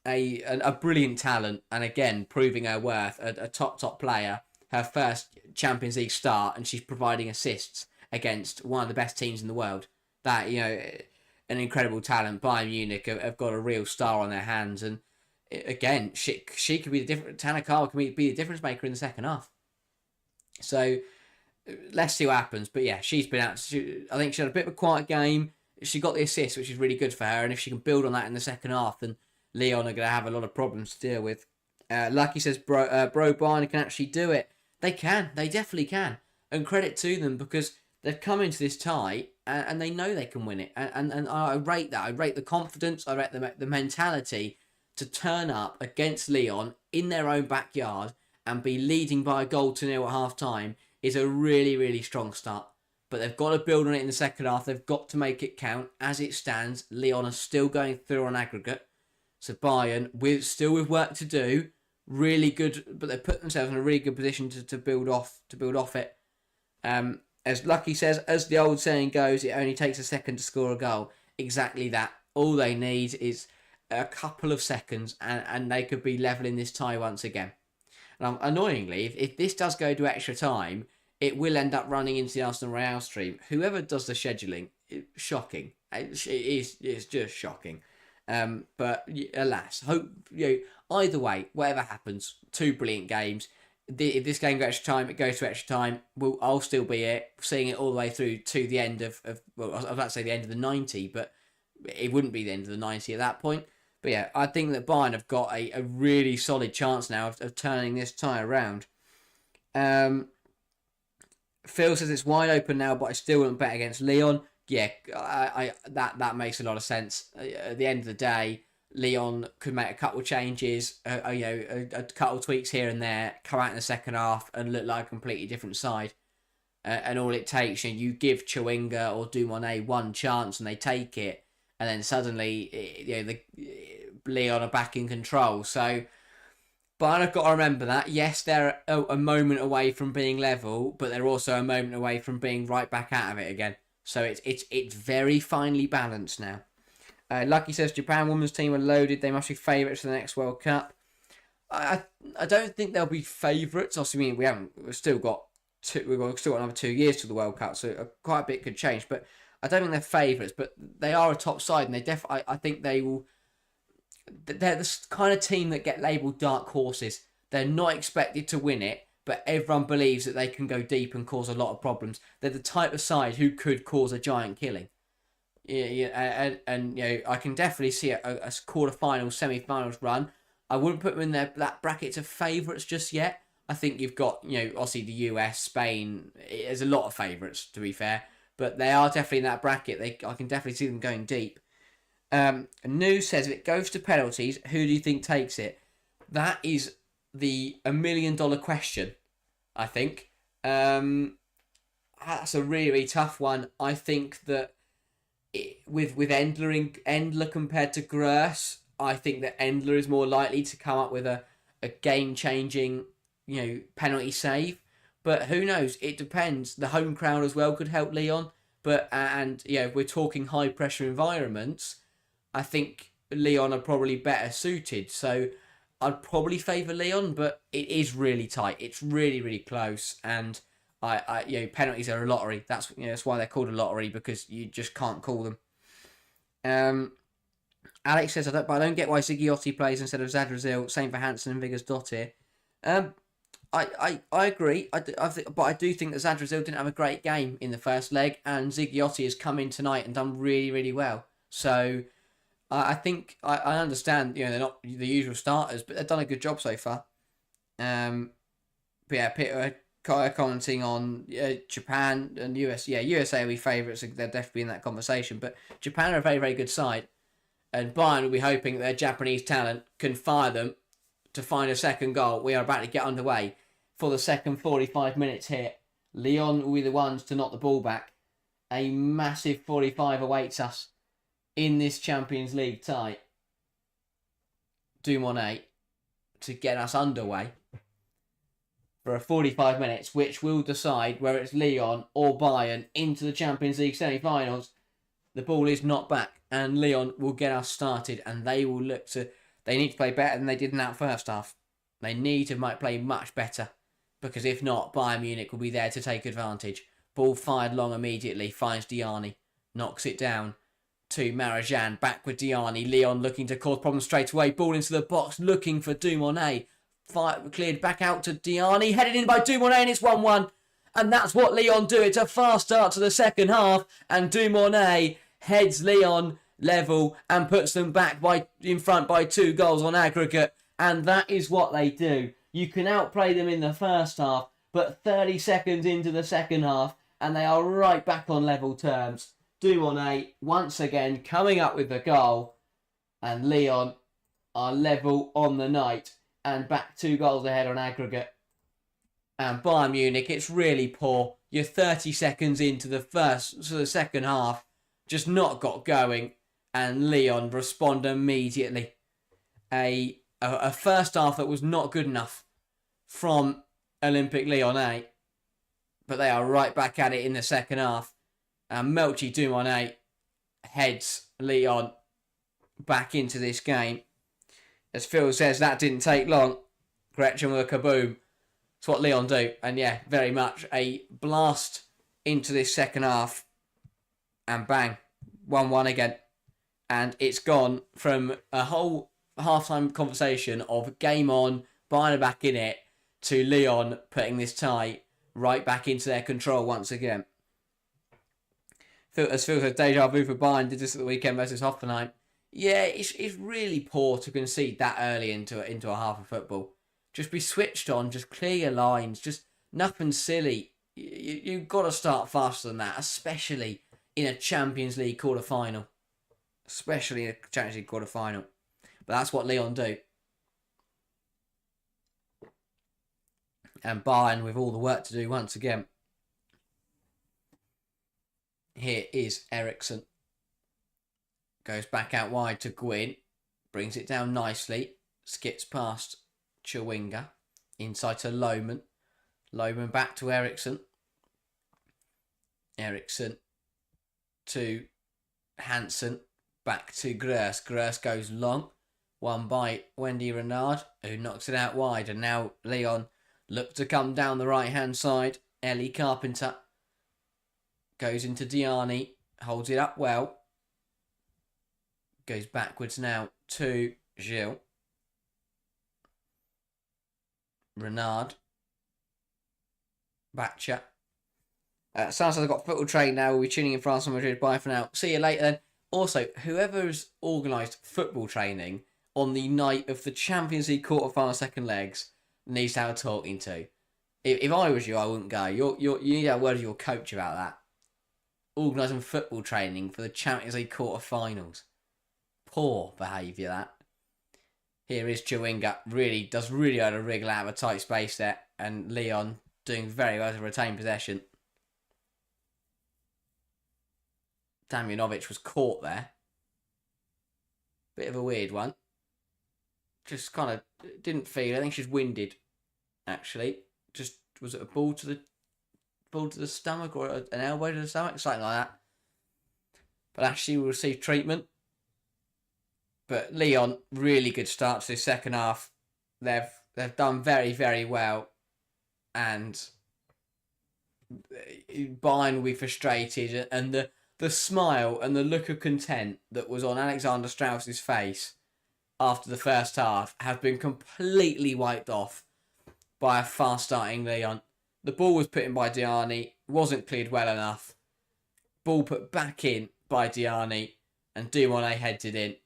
a brilliant talent, and again, proving her worth, a top player, her first Champions League start, and she's providing assists against one of the best teams in the world. That, an incredible talent. Bayern Munich have got a real star on their hands, and again, she could be the different. Tanakawa can be the difference maker in the second half. So let's see what happens. But yeah, she's been out. I think she had a bit of a quiet game. She got the assist, which is really good for her, and if she can build on that in the second half, then Lyon are going to have a lot of problems to deal with. Lucky says, bro, Bayern can actually do it. They can. They definitely can. And credit to them, because they've come into this tie and they know they can win it. And I rate that. I rate the confidence. I rate the mentality to turn up against Lyon in their own backyard and be leading by a goal to 0 at half time is a really, really strong start. But they've got to build on it in the second half. They've got to make it count. As it stands, Lyon are still going through on aggregate. So Bayern, with work to do, really good, but they put themselves in a really good position to build off it. As Lucky says, as the old saying goes, it only takes a second to score a goal. Exactly that. All they need is a couple of seconds, and they could be levelling this tie once again. And annoyingly, if this does go to extra time, it will end up running into the Arsenal Real stream. Whoever does the scheduling, shocking. It's just shocking. But alas, hope either way, whatever happens, 2 brilliant games. If this game goes extra time, it goes to extra time. I'll still be seeing it all the way through to the end of I was about to say the end of the 90, but it wouldn't be the end of the 90 at that point. But yeah, I think that Bayern have got a really solid chance now of turning this tie around. Phil says it's wide open now, but I still wouldn't bet against Lyon. Yeah, that makes a lot of sense. At the end of the day, Lyon could make a couple of changes, a couple of tweaks here and there, come out in the second half and look like a completely different side. And all it takes, you give Chewinga or Dumonet one chance and they take it, and then suddenly, Lyon are back in control. So, but I've got to remember that yes, they're a moment away from being level, but they're also a moment away from being right back out of it again. So it's very finely balanced now. Lucky says Japan women's team are loaded. They must be favourites for the next World Cup. I don't think they'll be favourites. Obviously, we've still got another 2 years to the World Cup, so quite a bit could change. But I don't think they're favourites. But they are a top side, and I think they will. They're the kind of team that get labelled dark horses. They're not expected to win it, but everyone believes that they can go deep and cause a lot of problems. They're the type of side who could cause a giant killing. And I can definitely see a quarter-finals, semi-finals run. I wouldn't put them in that bracket of favourites just yet. I think you've got, obviously the US, Spain. There's a lot of favourites, to be fair. But they are definitely in that bracket. I can definitely see them going deep. New says, if it goes to penalties, who do you think takes it? That is the $1 million question, I think. That's a really tough one. I think that with Endler compared to Gross, I think that Endler is more likely to come up with a game-changing, penalty save. But who knows? It depends. The home crowd as well could help Lyon. But if we're talking high-pressure environments, I think Lyon are probably better suited. So I'd probably favour Lyon, but it is really tight. It's really, really close, and penalties are a lottery. That's why they're called a lottery, because you just can't call them. Alex says, I don't get why Zigiotti plays instead of Zadrazil. Same for Hansen and Vigors-Dottir. I agree. But I do think that Zadrazil didn't have a great game in the first leg, and Zigiotti has come in tonight and done really, really well. So I think I understand. They're not the usual starters, but they've done a good job so far. But yeah, Peter commenting on Japan and US. Yeah, USA will be favourites. They'll definitely be in that conversation. But Japan are a very, very good side. And Bayern will be hoping that their Japanese talent can fire them to find a second goal. We are about to get underway for the second 45 minutes here. Lyon will be the ones to knock the ball back. A massive 45 awaits us in this Champions League tie. Dumonet to get us underway for a 45 minutes, which will decide whether it's Lyon or Bayern into the Champions League semi-finals. The ball is not back, and Lyon will get us started, and they will look to. They need to play better than they did in that first half. They need to play much better, because if not, Bayern Munich will be there to take advantage. Ball fired long immediately, finds Diani, knocks it down to Marajan, back with Diani. Lyon looking to cause problems straight away. Ball into the box, looking for Dumonet. Cleared back out to Diani, headed in by Dumonet, and it's 1-1. And that's what Lyon do. It's a fast start to the second half, and Dumonet heads Lyon level and puts them back in front by 2 goals on aggregate. And that is what they do. You can outplay them in the first half, but 30 seconds into the second half, and they are right back on level terms. Dumonet once again coming up with the goal, and Lyon are level on the night and back 2 goals ahead on aggregate. And Bayern Munich, it's really poor. You're 30 seconds into the second half, just not got going, and Lyon respond immediately. A first half that was not good enough from Olympique Lyonnais, but they are right back at it in the second half. And Melchi Dumonet heads Lyon back into this game. As Phil says, that didn't take long. Gretchen with a kaboom. It's what Lyon do. And yeah, very much a blast into this second half. And bang, 1-1 again. And it's gone from a whole half-time conversation of game on, Bayern back in it, to Lyon putting this tie right back into their control once again. Feels like deja vu for Bayern did this at the weekend versus Hoffenheim. Yeah, it's really poor to concede that early into a half of football. Just be switched on, just clear your lines, just nothing silly. You've got to start faster than that, especially in a Champions League quarter-final. Especially in a Champions League quarter-final. But that's what Lyon do. And Bayern with all the work to do once again. Here is Eriksson. Goes back out wide to Gwyn. Brings it down nicely. Skips past Chawinga. Inside to Lohman. Lohman back to Eriksson. Eriksson to Hansen. Back to Gress. Gress goes long. Won by Wendy Renard, who knocks it out wide. And now Lyon look to come down the right-hand side. Ellie Carpenter goes into Diani. Holds it up well. Goes backwards now to Gilles. Renard. Batcher. Sounds like I've got football train now. We'll be tuning in France and Madrid. Bye for now. See you later then. Also, whoever's organised football training on the night of the Champions League quarter-final second legs needs to have a talking to. If I was you, I wouldn't go. You need to have a word with your coach about that. Organising football training for the Champions League quarter-finals. Poor behaviour, that. Here is Chawinga. Does really how to wriggle out of a tight space there. And Lyon doing very well to retain possession. Damjanovic was caught there. Bit of a weird one. Just kind of didn't feel. I think she's winded, actually. Just, was it a ball to the stomach or an elbow to the stomach? Something like that. But Ashley will receive treatment. But Lyon, really good start to the second half. They've done very, very well. And Bayern will be frustrated. And the smile and the look of content that was on Alexander Strauss's face after the first half has been completely wiped off by a fast-starting Lyon. The ball was put in by Diani, wasn't cleared well enough. Ball put back in by Diani, and Dumonet heads it in.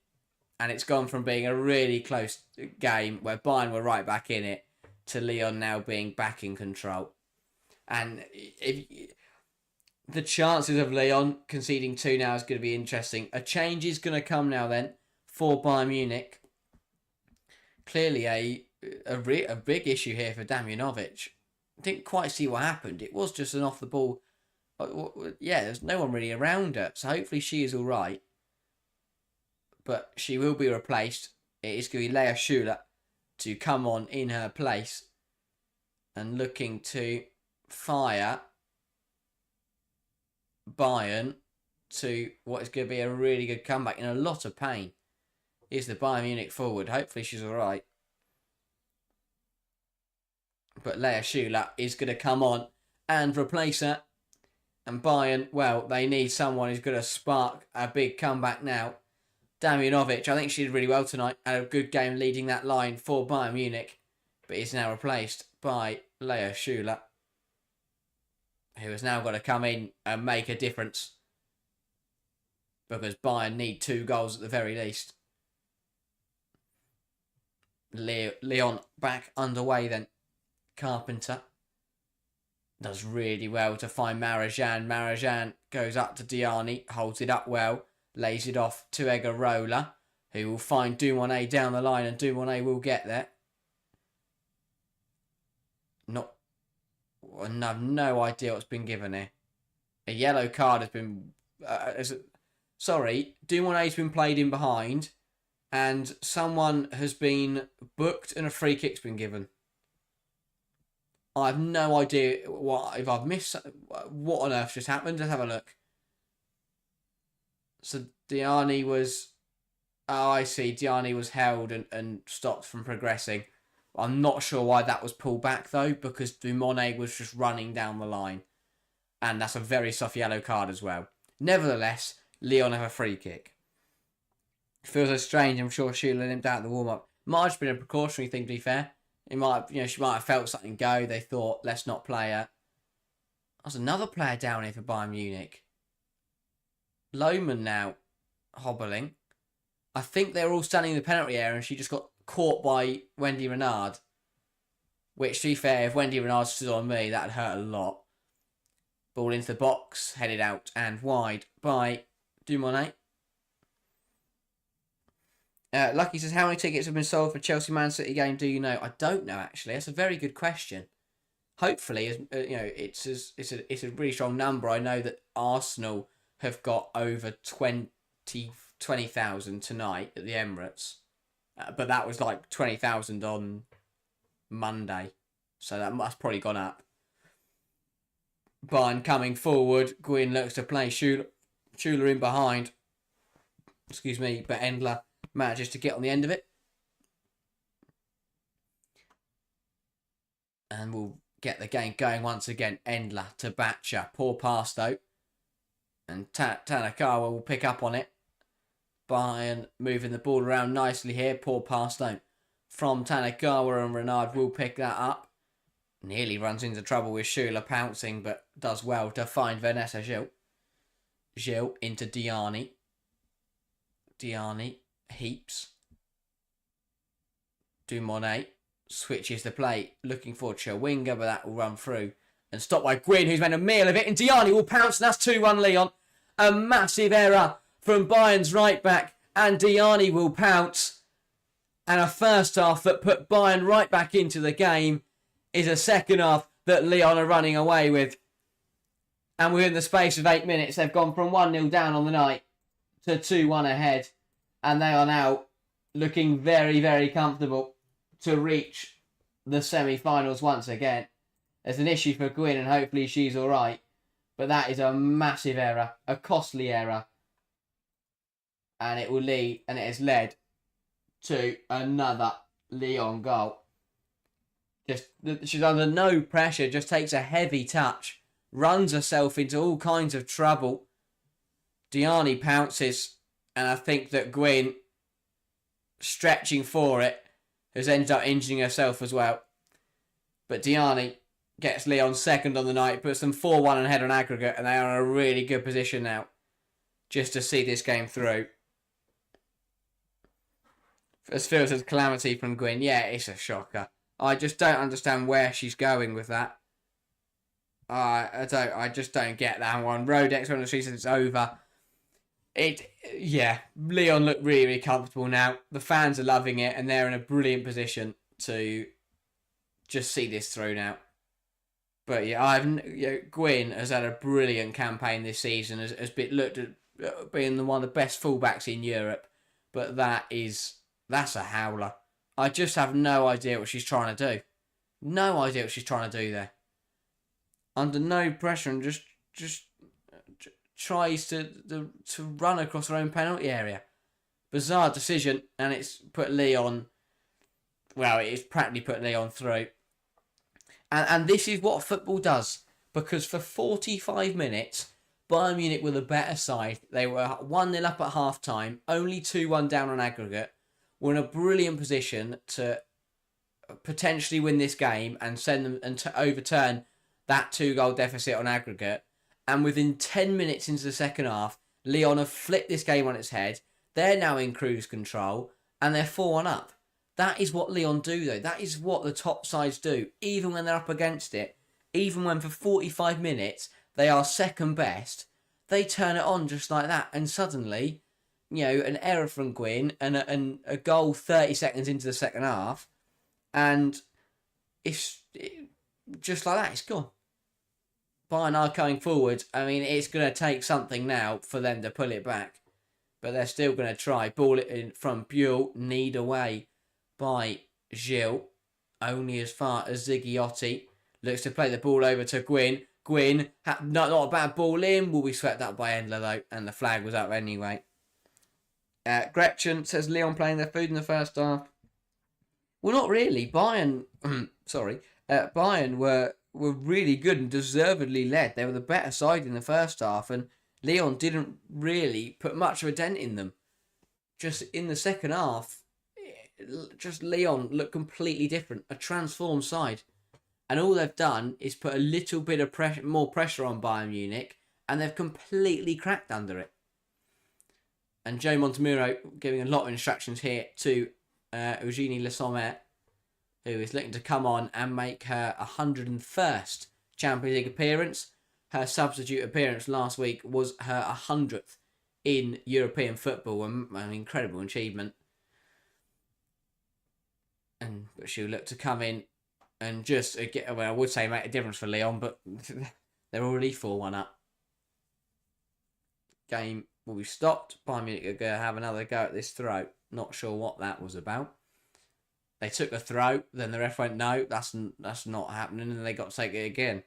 And it's gone from being a really close game where Bayern were right back in it to Lyon now being back in control. And the chances of Lyon conceding 2 now is going to be interesting. A change is going to come now then for Bayern Munich. Clearly a big issue here for Damjanovic. Didn't quite see what happened. It was just an off the ball. Yeah, there's no one really around her. So hopefully she is all right. But she will be replaced. It is going to be Leah Schuler to come on in her place. And looking to fire Bayern to what is going to be a really good comeback in a lot of pain. Is the Bayern Munich forward. Hopefully she's all right. But Leah Schuler is going to come on and replace her. And Bayern, well, they need someone who's going to spark a big comeback now. Damjanovic, I think she did really well tonight. Had a good game leading that line for Bayern Munich. But is now replaced by Leah Schuler, who has now got to come in and make a difference. Because Bayern need 2 goals at the very least. Lyon back underway then. Carpenter does really well to find Marajan. Marajan goes up to Diani, holds it up well, lays it off to Egarola, who will find Dumonet down the line, and Dumonet will get there. I have no idea what's been given here. A yellow card has been... Dumonet's been played in behind, and someone has been booked and a free kick's been given. I have no idea if I've missed what on earth just happened. Let's have a look. So Diani was... Oh, I see. Diani was held and stopped from progressing. I'm not sure why that was pulled back, though, because Dumonet was just running down the line. And that's a very soft yellow card as well. Nevertheless, Lyon have a free kick. Feels so strange. I'm sure Sheila limped out of the warm-up. Might have just been a precautionary thing, to be fair. She might have felt something go. They thought, let's not play her. There's another player down here for Bayern Munich. Lohman now hobbling. I think they're all standing in the penalty area and she just got caught by Wendy Renard. Which, to be fair, if Wendy Renard stood on me, that'd hurt a lot. Ball into the box, headed out and wide by Dumonet. Lucky says, how many tickets have been sold for Chelsea Man City game? Do you know? I don't know, actually. That's a very good question. Hopefully, it's a really strong number. I know that Arsenal have got over 20,000 tonight at the Emirates, but that was like 20,000 on Monday, so that's probably gone up. Bayern coming forward. Gwyn looks to play Schuler in behind. Excuse me, but Endler manages to get on the end of it. And we'll get the game going once again. Endler to Batcher. Poor pass though. And Tanakawa will pick up on it. Bayern moving the ball around nicely here. Poor pass though from Tanakawa, and Renard will pick that up. Nearly runs into trouble with Schuler pouncing, but does well to find Vanessa Gil. Gil into Diani. Diani heaps. Dumonet switches the play, looking for Chawinga, but that will run through. And stopped by Gwyn, who's made a meal of it. And Diani will pounce, and that's 2-1 Lyon. A massive error from Bayern's right back, and Diani will pounce. And a first half that put Bayern right back into the game is a second half that Lyon are running away with. And within the space of 8 minutes, they've gone from 1-0 down on the night to 2-1 ahead. And they are now looking very, very comfortable to reach the semi-finals once again. There's an issue for Gwyn, and hopefully she's all right. But that is a massive error, a costly error. And it will lead, and it has led to another Lyon goal. She's under no pressure, just takes a heavy touch, runs herself into all kinds of trouble. Diani pounces, and I think that Gwyn, stretching for it, has ended up injuring herself as well. But Diani gets Lyon second on the night, puts them 4-1 ahead on aggregate, and they are in a really good position now just to see this game through. As Phil says, calamity from Gwyn. Yeah, it's a shocker. I just don't understand where she's going with that. I just don't get that one. Rodex when she says it's over. Lyon look really, really comfortable now. The fans are loving it, and they're in a brilliant position to just see this through now. But yeah, Gwyn has had a brilliant campaign this season. Has been looked at being one of the best fullbacks in Europe. But that's a howler. I just have no idea what she's trying to do. No idea what she's trying to do there. Under no pressure, and just tries to run across her own penalty area. Bizarre decision, and it's put Lyon. Well, it's practically put Lyon through. And this is what football does, because for 45 minutes, Bayern Munich were the better side. They were 1-0 up at half time, only 2-1 down on aggregate. Were in a brilliant position to potentially win this game and send them and to overturn that 2-goal deficit on aggregate. And within 10 minutes into the second half, Lyon have flipped this game on its head. They're now in cruise control and they're 4-1 up. That is what Lyon do, though. That is what the top sides do, even when they're up against it. Even when for 45 minutes they are second best, they turn it on just like that. And suddenly, an error from Gwyn and a goal 30 seconds into the second half, and it's just like that, it's gone. Bayern are going forward. I mean, it's going to take something now for them to pull it back, but they're still going to try. Ball it in from Buell, kneed away by Gil, only as far as Ziggiotti. Looks to play the ball over to Gwyn. Gwyn, not a bad ball in, will be swept up by Endler though, and the flag was up anyway. Gretchen says Lyon playing their food in the first half. Well, not really. Bayern, Bayern were really good and deservedly led. They were the better side in the first half, and Lyon didn't really put much of a dent in them. Just in the second half, just Lyon looked completely different, a transformed side. And all they've done is put a little bit of more pressure on Bayern Munich, and they've completely cracked under it. And Joe Montemuro giving a lot of instructions here to Eugénie Le Sommer, who is looking to come on and make her 101st Champions League appearance. Her substitute appearance last week was her 100th in European football, an incredible achievement. But she'll look to come in and just, I would say make a difference for Lyon, but they're already 4-1 up. Game will be stopped. Bayern Munich are going to have another go at this throw. Not sure what that was about. They took a throw, then the ref went, no, that's not happening, and they got to take it again.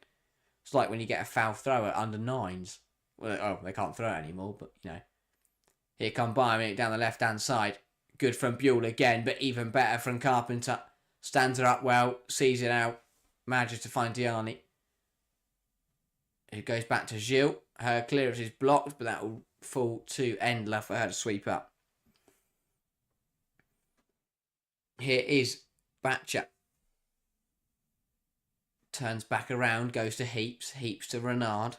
It's like when you get a foul throw at under 9s. Well, they can't throw it anymore, but, Here come Bayern Munich down the left-hand side. Good from Buell again, but even better from Carpenter. Stands her up well, sees it out, manages to find Diani. It goes back to Gilles. Her clearance is blocked, but that will fall to Endler for her to sweep up. Here is Batcher. Turns back around, goes to Heaps. Heaps to Renard.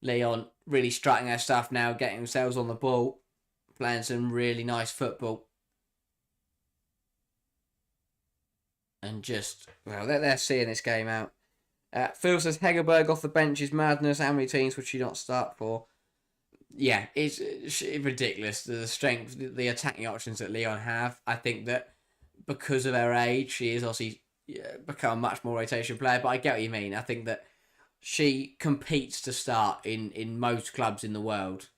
Lyon really strutting their stuff now, getting themselves on the ball. Playing some really nice football. And just, they're seeing this game out. Phil says Hegerberg off the bench is madness. How many teams would she not start for? Yeah, it's ridiculous. The strength, the attacking options that Lyon have. I think that because of her age, she is obviously become a much more rotation player. But I get what you mean. I think that she competes to start in most clubs in the world.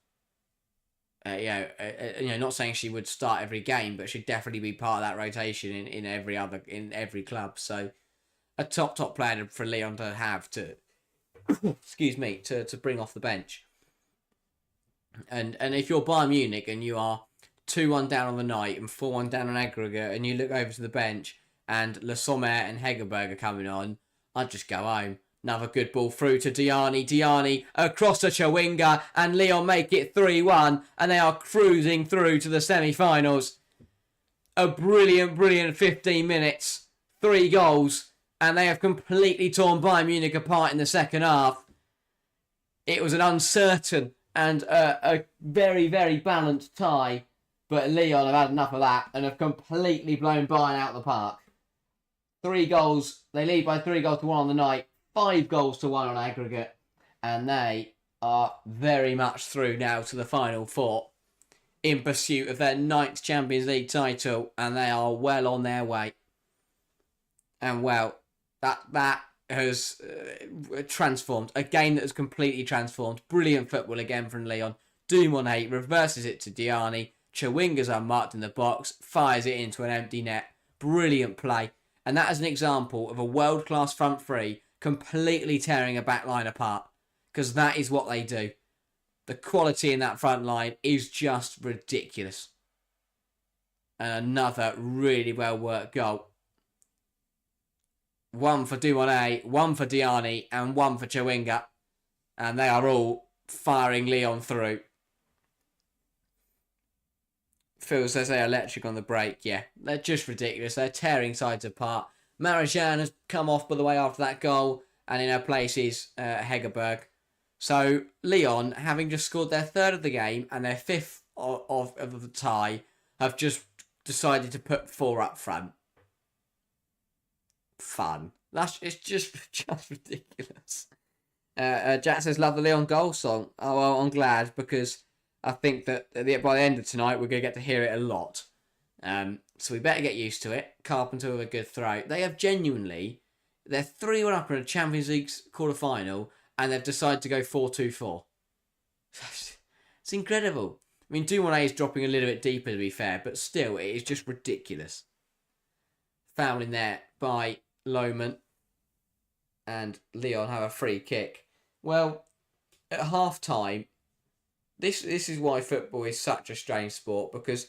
Not saying she would start every game, but she'd definitely be part of that rotation in every club. So a top player for Lyon to have to to bring off the bench. And if you're Bayern Munich and you are 2-1 down on the night and 4-1 down on aggregate, and you look over to the bench and Le Sommer and Hegerberg are coming on, I'd just go home. Another good ball through to Diani. Diani across to Chawinga, and Lyon make it 3-1, and they are cruising through to the semi-finals. A brilliant 15 minutes. 3 goals, and they have completely torn Bayern Munich apart in the second half. It was an uncertain and a very, very balanced tie, but Lyon have had enough of that and have completely blown Bayern out of the park. 3 goals. They lead by 3 goals to 1 on the night. 5 goals to 1 on aggregate. And they are very much through now to the Final Four in pursuit of their 9th Champions League title. And they are well on their way. And that has transformed. A game that has completely transformed. Brilliant football again from Lyon. Dumonet reverses it to Diani. Chawinga's unmarked in the box. Fires it into an empty net. Brilliant play. And that is an example of a world-class front three completely tearing a back line apart. Because that is what they do. The quality in that front line is just ridiculous. And another really well-worked goal. 1 for Dumonet, 1 for Diani, and 1 for Chawinga. And they are all firing Lyon through. Phil says they're electric on the break. Yeah, they're just ridiculous. They're tearing sides apart. Marijan has come off, by the way, after that goal. And in her place is Hegerberg. So Lyon, having just scored their 3rd of the game and their 5th of the tie, have just decided to put 4 up front. Fun. It's just ridiculous. Jack says, love the Lyon goal song. Oh, well, I'm glad, because I think that by the end of tonight, we're going to get to hear it a lot. So we better get used to it. Carpenter with a good throw. They have genuinely, they're 3-1 up in a Champions League quarter-final, and they've decided to go 4-2-4. It's incredible. I mean, Dumonet is dropping a little bit deeper, to be fair, but still, it is just ridiculous. Foul in there by Lohmann, and Lyon have a free kick. Well, at half-time, this is why football is such a strange sport, because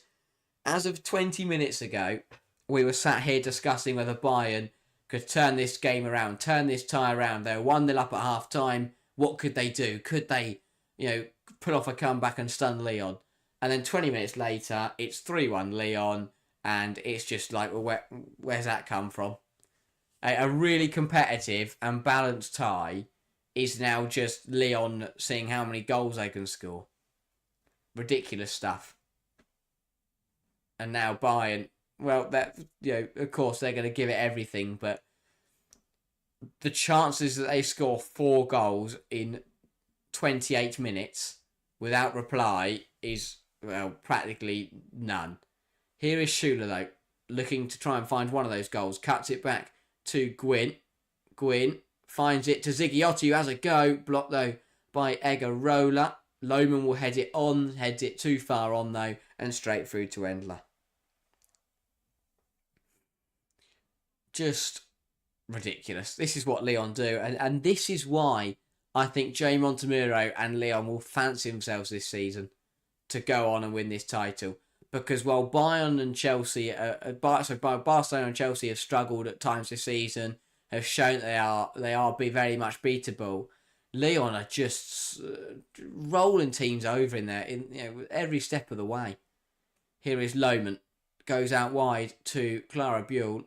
as of 20 minutes ago, we were sat here discussing whether Bayern could turn this game around, turn this tie around. They were 1-0 up at half-time. What could they do? Could they, put off a comeback and stun Lyon? And then 20 minutes later, it's 3-1 Lyon, and it's just like, well, where's that come from? A really competitive and balanced tie is now just Lyon seeing how many goals they can score. ridiculous stuff. And now Bayern, well, that, you know, of course they're going to give it everything, but the chances that they score 4 goals in 28 minutes without reply is, well, practically none. Here is Schuler, though, looking to try and find one of those goals. Cuts it back to Gwyn. Gwyn finds it to Zigiotti, who has a go. Blocked, though, by Egarola. Lohman will head it on. Heads it too far on, though, and straight through to Endler. Just ridiculous. This is what Lyon do. And this is why I think Jay Montemuro and Lyon will fancy themselves this season to go on and win this title. Because while Bayern and Chelsea, Barcelona and Chelsea have struggled at times this season, have shown they are very much beatable, Lyon are just rolling teams over in there, every step of the way. Here is Lohman, goes out wide to Clara Buell.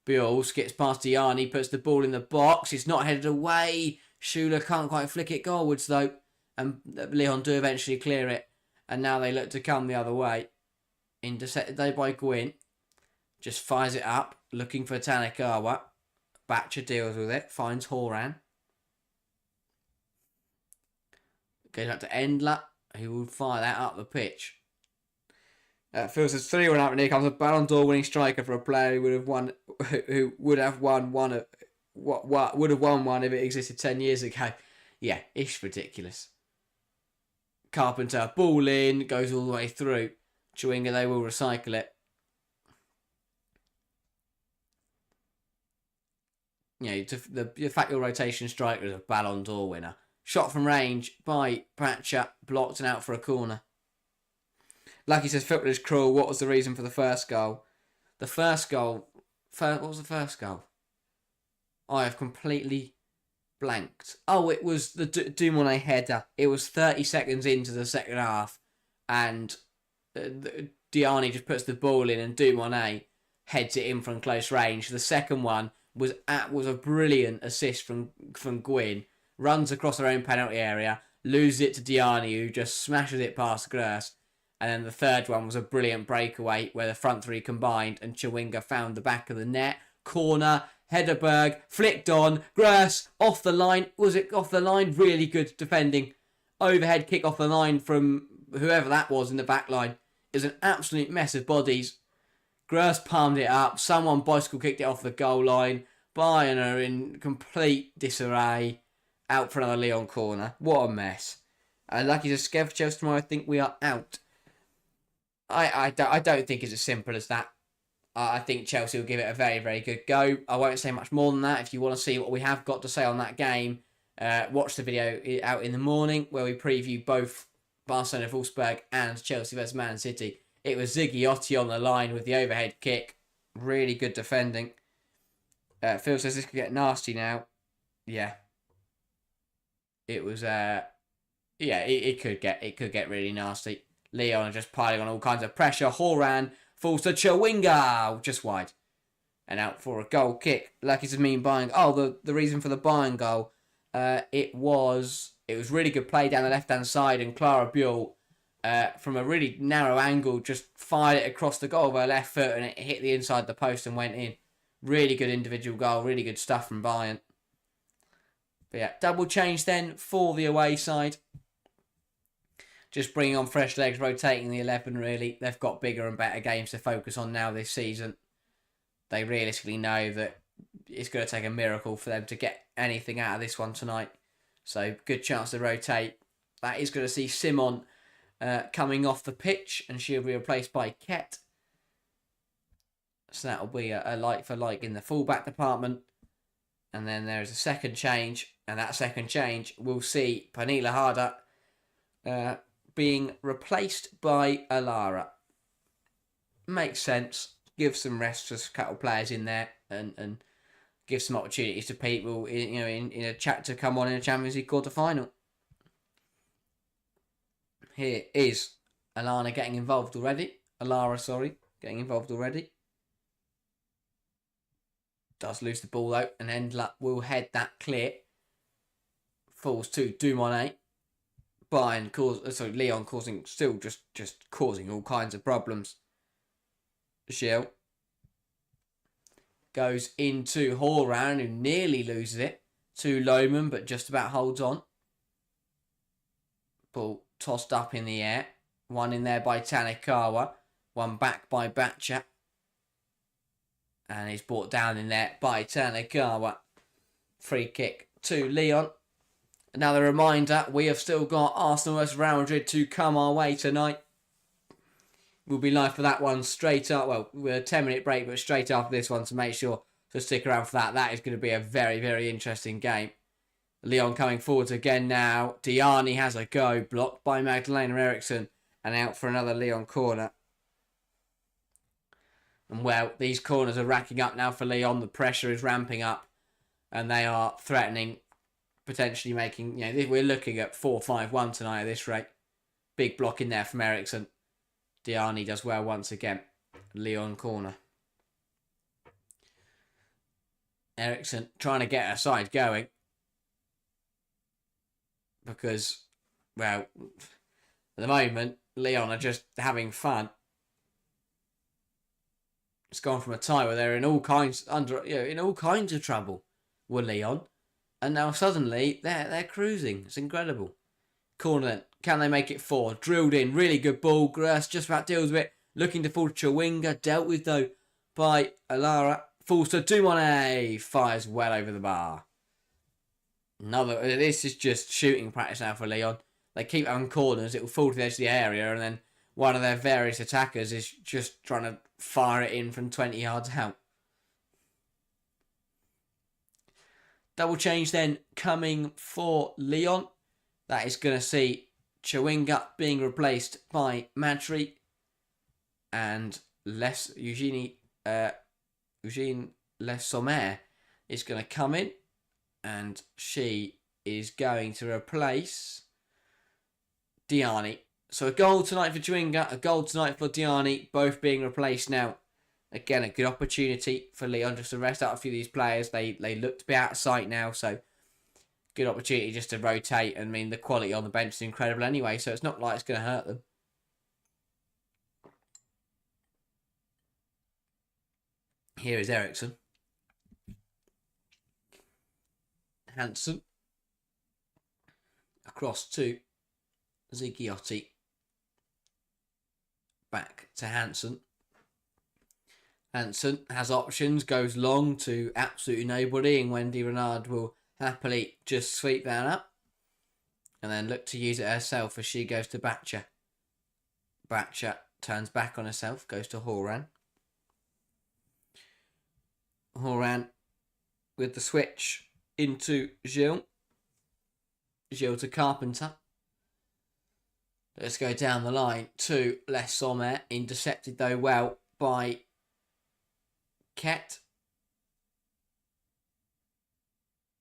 Buell skips past Diani, puts the ball in the box. It's not headed away. Schuler can't quite flick it goalwards though, and Lyon do eventually clear it. And now they look to come the other way. Intercepted though by Gwyn. Just fires it up, looking for Tanakawa. Batcher deals with it, finds Horan. Goes up to Endler, who will fire that up the pitch. Feels as 3-1 up, and here comes a Ballon d'Or winning striker for a player who would have won one if it existed 10 years ago. Yeah, it's ridiculous. Carpenter, ball in, goes all the way through. Chewinga, they will recycle it. The fact your rotation striker is a Ballon d'Or winner. Shot from range by Pratchett, blocked and out for a corner. Lucky says football is cruel. What was the reason for the first goal? What was the first goal? I have completely blanked. Oh, it was the Dumoulin header. It was 30 seconds into the second half, and Diani just puts the ball in, and Dumoulin heads it in from close range. The second one was a brilliant assist from Gwyn. Runs across their own penalty area, loses it to Diani, who just smashes it past Gross. And then the third one was a brilliant breakaway where the front three combined and Chewinga found the back of the net. Corner, Hederberg, flicked on, Gross, off the line. Was it off the line? Really good defending. Overhead kick off the line from whoever that was in the back line. It was an absolute mess of bodies. Gross palmed it up. Someone bicycle kicked it off the goal line. Bayern are in complete disarray. Out for another Lyon corner. What a mess. Lucky to Skev Chelsea tomorrow. I think we are out. I don't think it's as simple as that. I think Chelsea will give it a very, very good go. I won't say much more than that. If you want to see what we have got to say on that game, watch the video out in the morning where we preview both Barcelona Wolfsburg and Chelsea vs Man City. It was Zigiotti on the line with the overhead kick. Really good defending. Phil says this could get nasty now. Yeah. It was it could get really nasty. Lyon are just piling on all kinds of pressure. Horan falls to Chewinga, just wide. And out for a goal kick. Lucky to mean Bayern. Oh, the reason for the Bayern goal, it was really good play down the left-hand side, and Clara Buell, from a really narrow angle, just fired it across the goal with her left foot, and it hit the inside of the post and went in. Really good individual goal, really good stuff from Bayern. But yeah, double change then for the away side. Just bringing on fresh legs, rotating the 11 really. They've got bigger and better games to focus on now this season. They realistically know that it's going to take a miracle for them to get anything out of this one tonight. So good chance to rotate. That is going to see Simon coming off the pitch, and she'll be replaced by Ket. So that'll be a like for like in the fullback department. And then there is a second change, and that second change will see Pernilla Harder being replaced by Alara. Makes sense. Give some rest to a couple of players in there, and give some opportunities to people in a chat to come on in a Champions League quarter final. Here is Alara getting involved already. Does lose the ball though, and Endler will head that clear. Falls to Dumoulin. Leon just causing all kinds of problems. Gilles goes into Horan, who nearly loses it to Lohman, but just about holds on. Ball tossed up in the air. One in there by Tanikawa. One back by Batcha. And he's brought down in there by Tanikawa. Free kick to Leon. Another reminder, we have still got Arsenal vs Real Madrid to come our way tonight. We'll be live for that one straight up. Well, we're a 10-minute break, but straight after this one, to make sure to stick around for that. That is going to be a very, very interesting game. Leon coming forwards again now. Diani has a go, blocked by Magdalena Eriksson, and out for another Leon corner. And well, these corners are racking up now for Leon. The pressure is ramping up, and they are threatening, potentially making, we're looking at 4-5-1 tonight at this rate. Big block in there from Eriksson. Diani does well once again. Leon corner. Eriksson trying to get her side going. Because, well, at the moment, Leon are just having fun. It's gone from a time where they're in all kinds of trouble with Leon, and now suddenly they're cruising. It's incredible. Corner then. Can they make it 4? Drilled in. Really good ball. Grass just about deals with it. Looking to fall to Chawinga. Dealt with, though, by Alara. Falls to Dumone. Fires well over the bar. This is just shooting practice now for Leon. They keep having corners. It will fall to the edge of the area, and then one of their various attackers is just trying to fire it in from 20 yards out. Double change then coming for Leon. That is going to see Chawinga being replaced by Madri, and Eugene Les Sommer is going to come in, and she is going to replace Diani. So a goal tonight for Chawinga, a goal tonight for Diani, both being replaced now. Again, a good opportunity for Leon just to rest out a few of these players. They look to be out of sight now, so good opportunity just to rotate. I mean, the quality on the bench is incredible anyway, so it's not like it's going to hurt them. Here is Eriksson. Hansen. Across to Zigiotti. Back to Hansen. Hansen has options, goes long to absolutely nobody, and Wendy Renard will happily just sweep that up and then look to use it herself as she goes to Batcha. Batcha turns back on herself, goes to Horan. Horan with the switch into Gilles. Gilles to Carpenter. Let's go down the line to Les Sommer. Intercepted though well by Ket.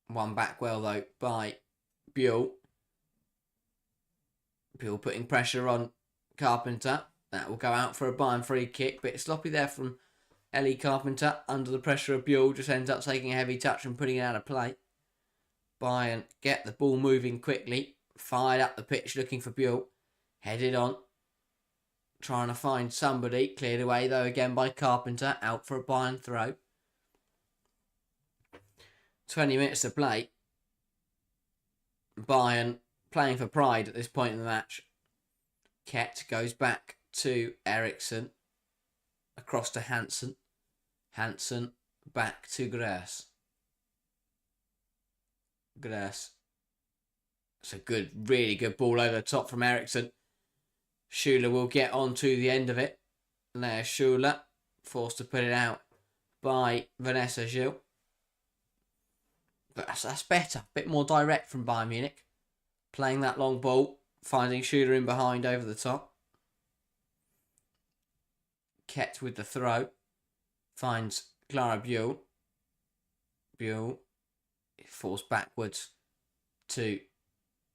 One back well though by Buell. Buell putting pressure on Carpenter. That will go out for a Bayern free kick. Bit sloppy there from Ellie Carpenter. Under the pressure of Buell. Just ends up taking a heavy touch and putting it out of play. Bayern get the ball moving quickly. Fired up the pitch looking for Buell. Headed on. Trying to find somebody. Cleared away though again by Carpenter. Out for a Bayern throw. 20 minutes to play. Bayern playing for pride at this point in the match. Ket goes back to Eriksson. Across to Hansen. Hansen back to Grass. Grass. It's a really good ball over the top from Eriksson. Schuler will get on to the end of it. There's Schuler. Forced to put it out by Vanessa Gilles. But that's better. A bit more direct from Bayern Munich. Playing that long ball. Finding Schuler in behind over the top. Ket with the throw. Finds Clara Buell. Buell falls backwards to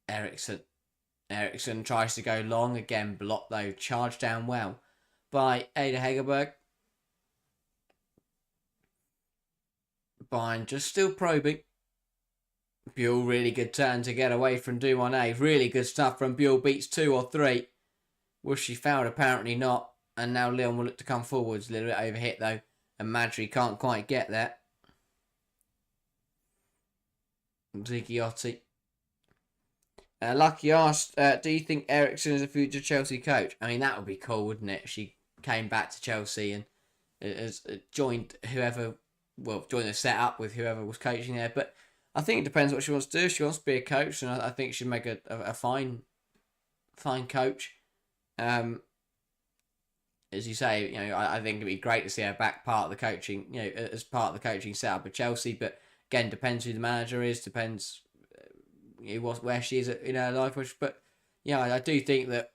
Eriksson. Eriksson tries to go long. Again, blocked though. Charged down well by Ada Hegerberg. Bayern just still probing. Buell, really good turn to get away from Dumone. Really good stuff from Buell. Beats 2 or 3. Was she fouled? Apparently not. And now Leon will look to come forwards. A little bit overhit though. And Madry can't quite get there. Ziggiotti. Lucky asked, do you think Ericsson is a future Chelsea coach? I mean, that would be cool, wouldn't it? If she came back to Chelsea and has joined joined the setup with whoever was coaching there. But I think it depends what she wants to do. If she wants to be a coach, and I think she'd make a fine coach. As you say, I think it'd be great to see her back part of the coaching, as part of the coaching setup at Chelsea. But again, depends who the manager is, depends where she is in her life. But I do think that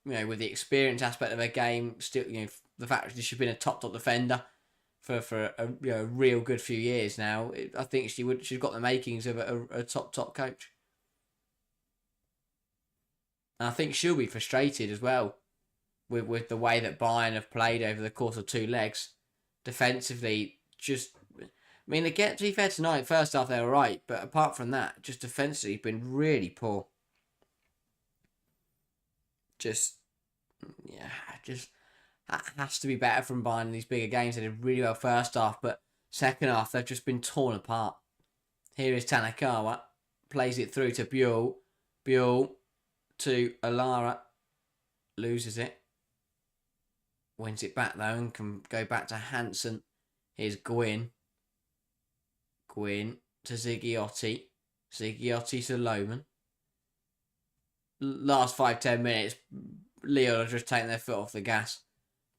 with the experience aspect of her game, still the fact that she's been a top defender for a real good few years now, I think she's got the makings of a top coach. And I think she'll be frustrated as well with the way that Bayern have played over the course of 2 legs. Defensively, they get, to be fair tonight, first half they were right, but apart from that, just defensively been really poor. Has to be better from Bayern in these bigger games. They did really well first half, but second half they've just been torn apart. Here is Tanakawa, plays it through to Buell. Buell to Alara, loses it. Wins it back though and can go back to Hansen. Here's Gwyn. Gwyn to Ziggiotti. Ziggiotti to Lohman. Last 5-10 minutes, Lyon are just taking their foot off the gas.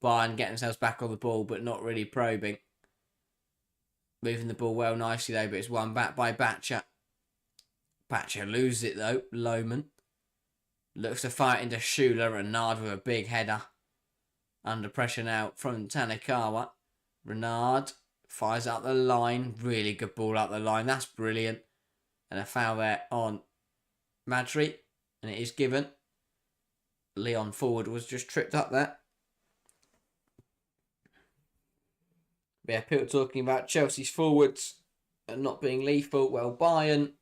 Bayern getting themselves back on the ball, but not really probing. Moving the ball well nicely though, but it's won back by Batcher. Batcher loses it though. Lohman looks to fight into Schuler. Renard with a big header. Under pressure now from Tanakawa. Renard fires out the line. Really good ball out the line. That's brilliant. And a foul there on Madry. And it is given. Leon forward was just tripped up there. But yeah, people talking about Chelsea's forwards and not being lethal. Well, Bayern,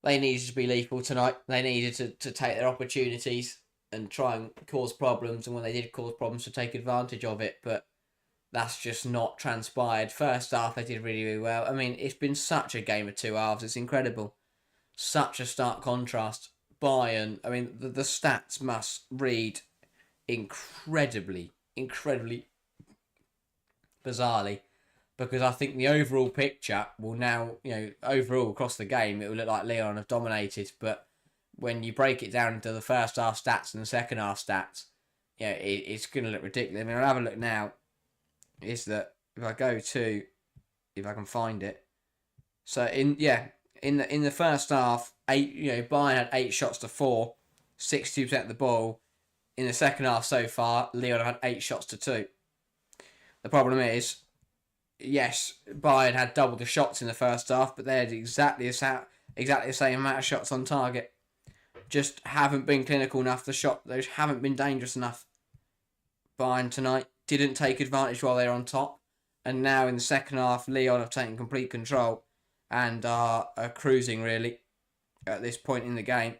they needed to be lethal tonight. They needed to take their opportunities and try and cause problems. And when they did cause problems, to take advantage of it. But that's just not transpired. First half, they did really, really well. I mean, it's been such a game of 2 halves. It's incredible. Such a stark contrast. Bayern, I mean, the stats must read incredibly bizarrely, because I think the overall picture will now, overall across the game, it will look like Lyon have dominated. But when you break it down into the first half stats and the second half stats, it's going to look ridiculous. I mean, I'll have a look now. Is that if I go to, if I can find it. So in the first half, Bayern had 8 shots to 4, 62% of the ball. In the second half so far, Lyon have had 8 shots to 2. The problem is, yes, Bayern had double the shots in the first half, but they had exactly the same amount of shots on target. Just haven't been clinical enough. Those haven't been dangerous enough. Bayern tonight didn't take advantage while they were on top. And now in the second half, Lyon have taken complete control and are cruising really at this point in the game.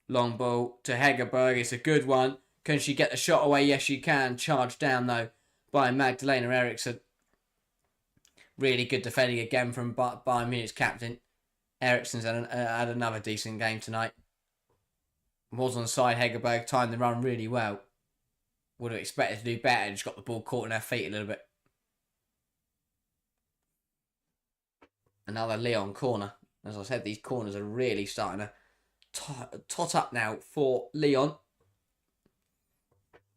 Long ball to Hegerberg. It's a good one. Can she get the shot away? Yes, she can. Charged down, though, by Magdalena Eriksson. Really good defending again from Bayern Munich's captain. Eriksson's had another decent game tonight. Was on side. Hegerberg timed the run really well. Would have expected to do better. Just got the ball caught in her feet a little bit. Another Lyon corner. As I said, these corners are really starting to tot up now for Lyon.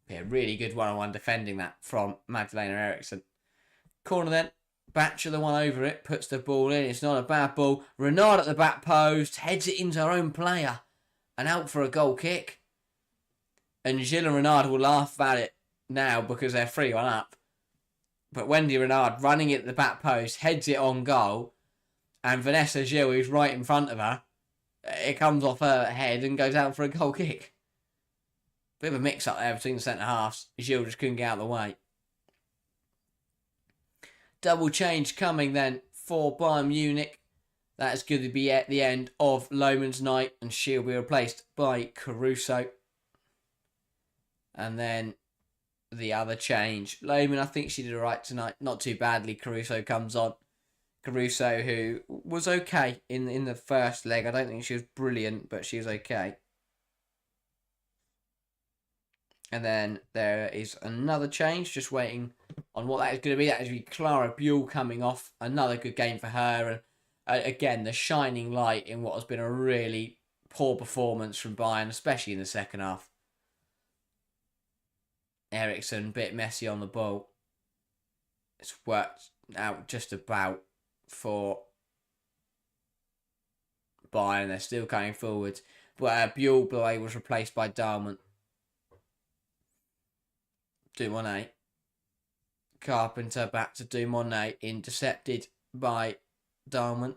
Yeah, really good one-on-one defending that from Magdalena Eriksson. Corner then. Batcher the one over it. Puts the ball in. It's not a bad ball. Renard at the back post. Heads it into her own player. And out for a goal kick. And Gilles and Renard will laugh about it now because they're 3-1 up. But Wendy Renard running it at the back post. Heads it on goal. And Vanessa Gilles, who's right in front of her, it comes off her head and goes out for a goal kick. Bit of a mix-up there between the centre-halves. Gilles just couldn't get out of the way. Double change coming then for Bayern Munich. That is going to be at the end of Lohmann's night, and she'll be replaced by Caruso. And then the other change. Lohmann, I think she did alright tonight. Not too badly. Caruso comes on. Caruso, who was okay in the first leg. I don't think she was brilliant, but she was okay. And then there is another change, just waiting on what that is going to be. That is going to be Clara Buell coming off. Another good game for her. And again, the shining light in what has been a really poor performance from Bayern, especially in the second half. Eriksson, a bit messy on the ball. It's worked out just about for Bayern. They're still going forward. But Buell was replaced by Dahlmann. Dumonet. Carpenter back to Dumonet. Intercepted by Dahlmann.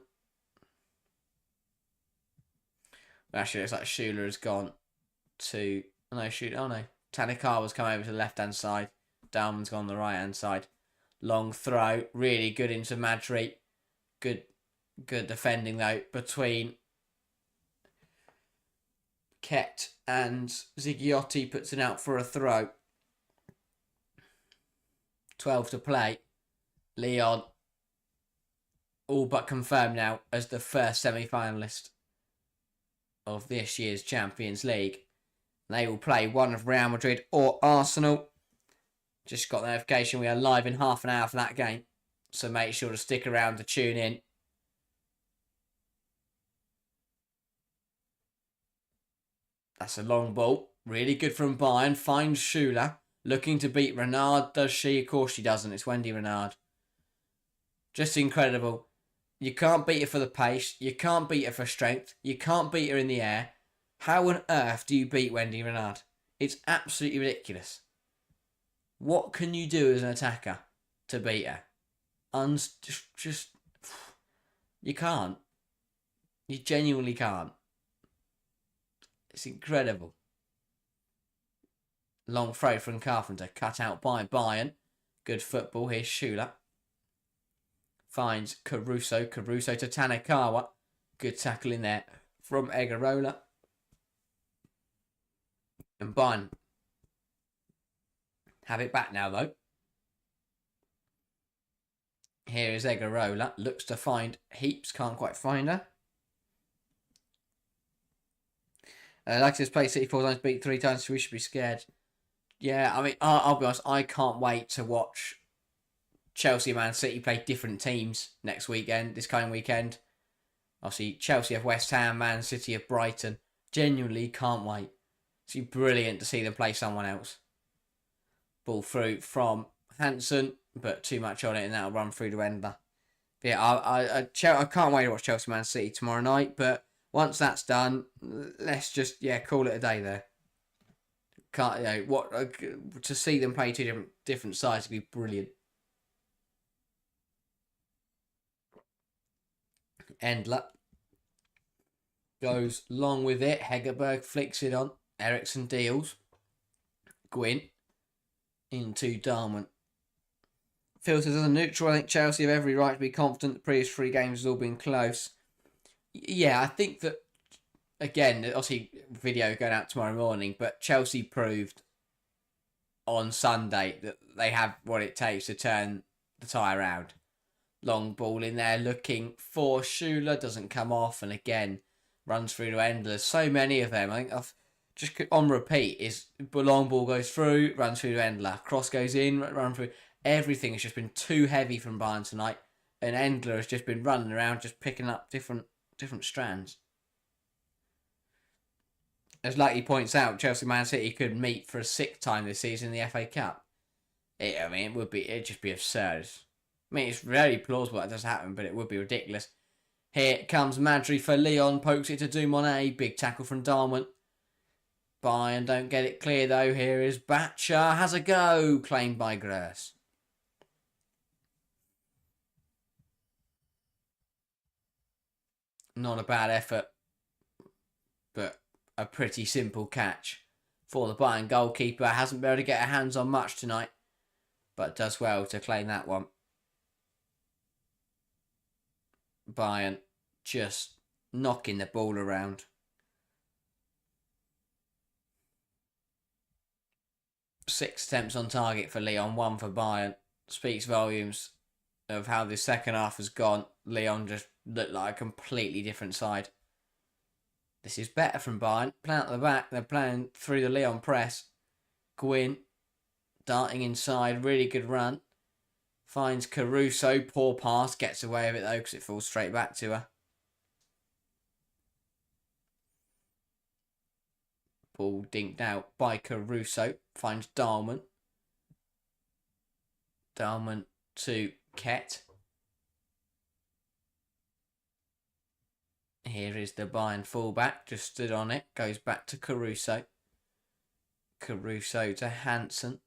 Actually, it looks like Schuler has gone to... No, Schuler. Oh, no. Tanakawa's come over to the left-hand side. Dahlmann's gone on the right-hand side. Long throw. Really good into Madri. Good defending, though, between Ket and Zigiotti. Puts it out for a throw. 12 to play. Lyon all but confirmed now as the first semi-finalist of this year's Champions League. They will play one of Real Madrid or Arsenal. Just got the notification we are live in half an hour for that game. So make sure to stick around to tune in. That's a long ball. Really good from Bayern. Finds Schuler. Looking to beat Renard. Does she? Of course she doesn't. It's Wendy Renard. Just incredible. You can't beat her for the pace. You can't beat her for strength. You can't beat her in the air. How on earth do you beat Wendy Renard? It's absolutely ridiculous. What can you do as an attacker to beat her? Just you can't. You genuinely can't. It's incredible. Long throw from Carpenter. Cut out by Bayern. Good football. Here's Schuler. Finds Caruso. Caruso to Tanakawa. Good tackle in there from Egarola. And Bayern have it back now, though. Here is Egarola. Looks to find Heaps. Can't quite find her. Alexis played City 4 times, beat 3 times, so we should be scared. Yeah, I mean, I'll be honest, I can't wait to watch Chelsea and Man City play different teams next weekend, this coming weekend. Obviously, Chelsea have West Ham, Man City have Brighton. Genuinely can't wait. It's brilliant to see them play someone else. Ball through from Hansen, but too much on it, and that'll run through to Endler. Yeah, I can't wait to watch Chelsea Man City tomorrow night, but once that's done, let's just call it a day there. Can't to see them play two different sides would be brilliant. Endler goes long with it. Hegerberg flicks it on. Eriksson deals. Gwyn into Dahlmann. Filters as a neutral. I think Chelsea have every right to be confident. The previous 3 games has all been close. Yeah, I think that, again, obviously video going out tomorrow morning, but Chelsea proved on Sunday that they have what it takes to turn the tie around. Long ball in there looking for Schuler. Doesn't come off, and again runs through to Endler. So many of them. I think I've just on repeat is long ball goes through, runs through to Endler. Cross goes in, run through. Everything has just been too heavy from Bayern tonight, and Endler has just been running around, just picking up different strands. As Lucky points out, Chelsea Man City could meet for a 6th time this season in the FA Cup. It'd just be absurd. I mean, it's very plausible that does happen, but it would be ridiculous. Here comes Madri for Lyon, pokes it to Dumonet. Big tackle from Dahlmann. Bayern don't get it clear, though. Here is Batcher. Has a go. Claimed by Gross. Not a bad effort, but a pretty simple catch for the Bayern goalkeeper. Hasn't been able to get her hands on much tonight, but does well to claim that one. Bayern just knocking the ball around. Six attempts on target for Lyon, 1 for Bayern. Speaks volumes of how the second half has gone. Lyon just looked like a completely different side. This is better from Bayern. Playing at the back, they're playing through the Lyon press. Gwyn darting inside, really good run. Finds Caruso, poor pass, gets away with it though because it falls straight back to her. Ball dinked out by Caruso, finds Dahlmann. Dahlmann to Ket. Here is the Bayern fullback, just stood on it, goes back to Caruso. Caruso to Hansen.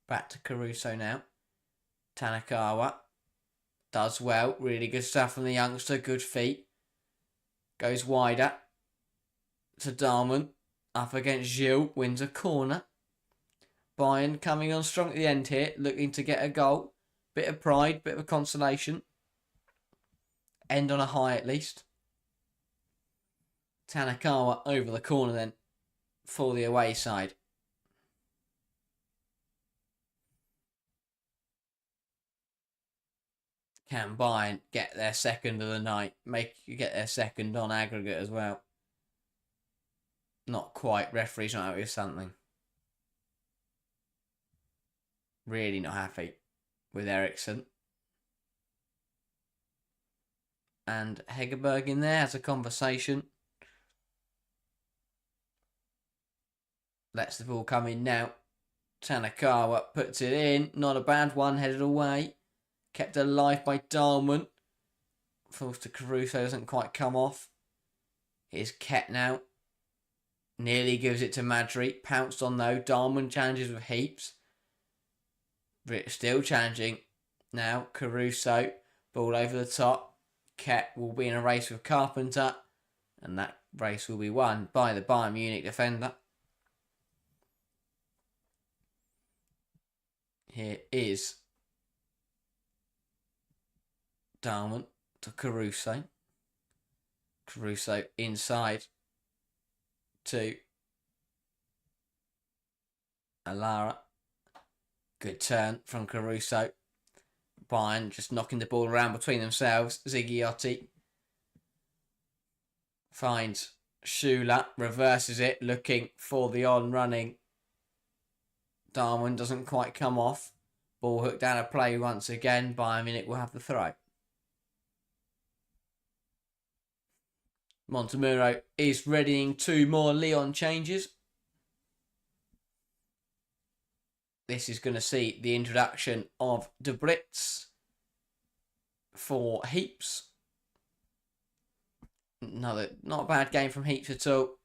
Back to Caruso now. Tanakawa does well, really good stuff from the youngster, good feet. Goes wider to Dahlmann, up against Gilles, wins a corner. Bayern coming on strong at the end here, looking to get a goal. Bit of pride, bit of a consolation. End on a high at least. Tanakawa over the corner then for the away side. Can Bayern get their second of the night? Get their second on aggregate as well. Not quite. Referee's not happy with something. Really not happy with Eriksson. And Hegerberg in there has a conversation. Lets the ball come in now. Tanakawa puts it in. Not a bad one, headed away. Kept alive by Dahlmann. Falls to Caruso, doesn't quite come off. Here's Ket now. Nearly gives it to Madry. Pounced on though. Dahlmann challenges with heaps. Still challenging. Now Caruso. Ball over the top. Ket will be in a race with Carpenter. And that race will be won by the Bayern Munich defender. Here is Dahlmann to Caruso. Caruso inside to Alara. Good turn from Caruso. Bayern just knocking the ball around between themselves. Ziggiotti finds Schüller, reverses it, looking for the on-running. Dahlmann doesn't quite come off. Ball hooked down a play once again. Bayern Munich will have the throw. Montemuro is readying 2 more Lyon changes. This is going to see the introduction of De Brits for Heaps. Not a bad game from Heaps at all.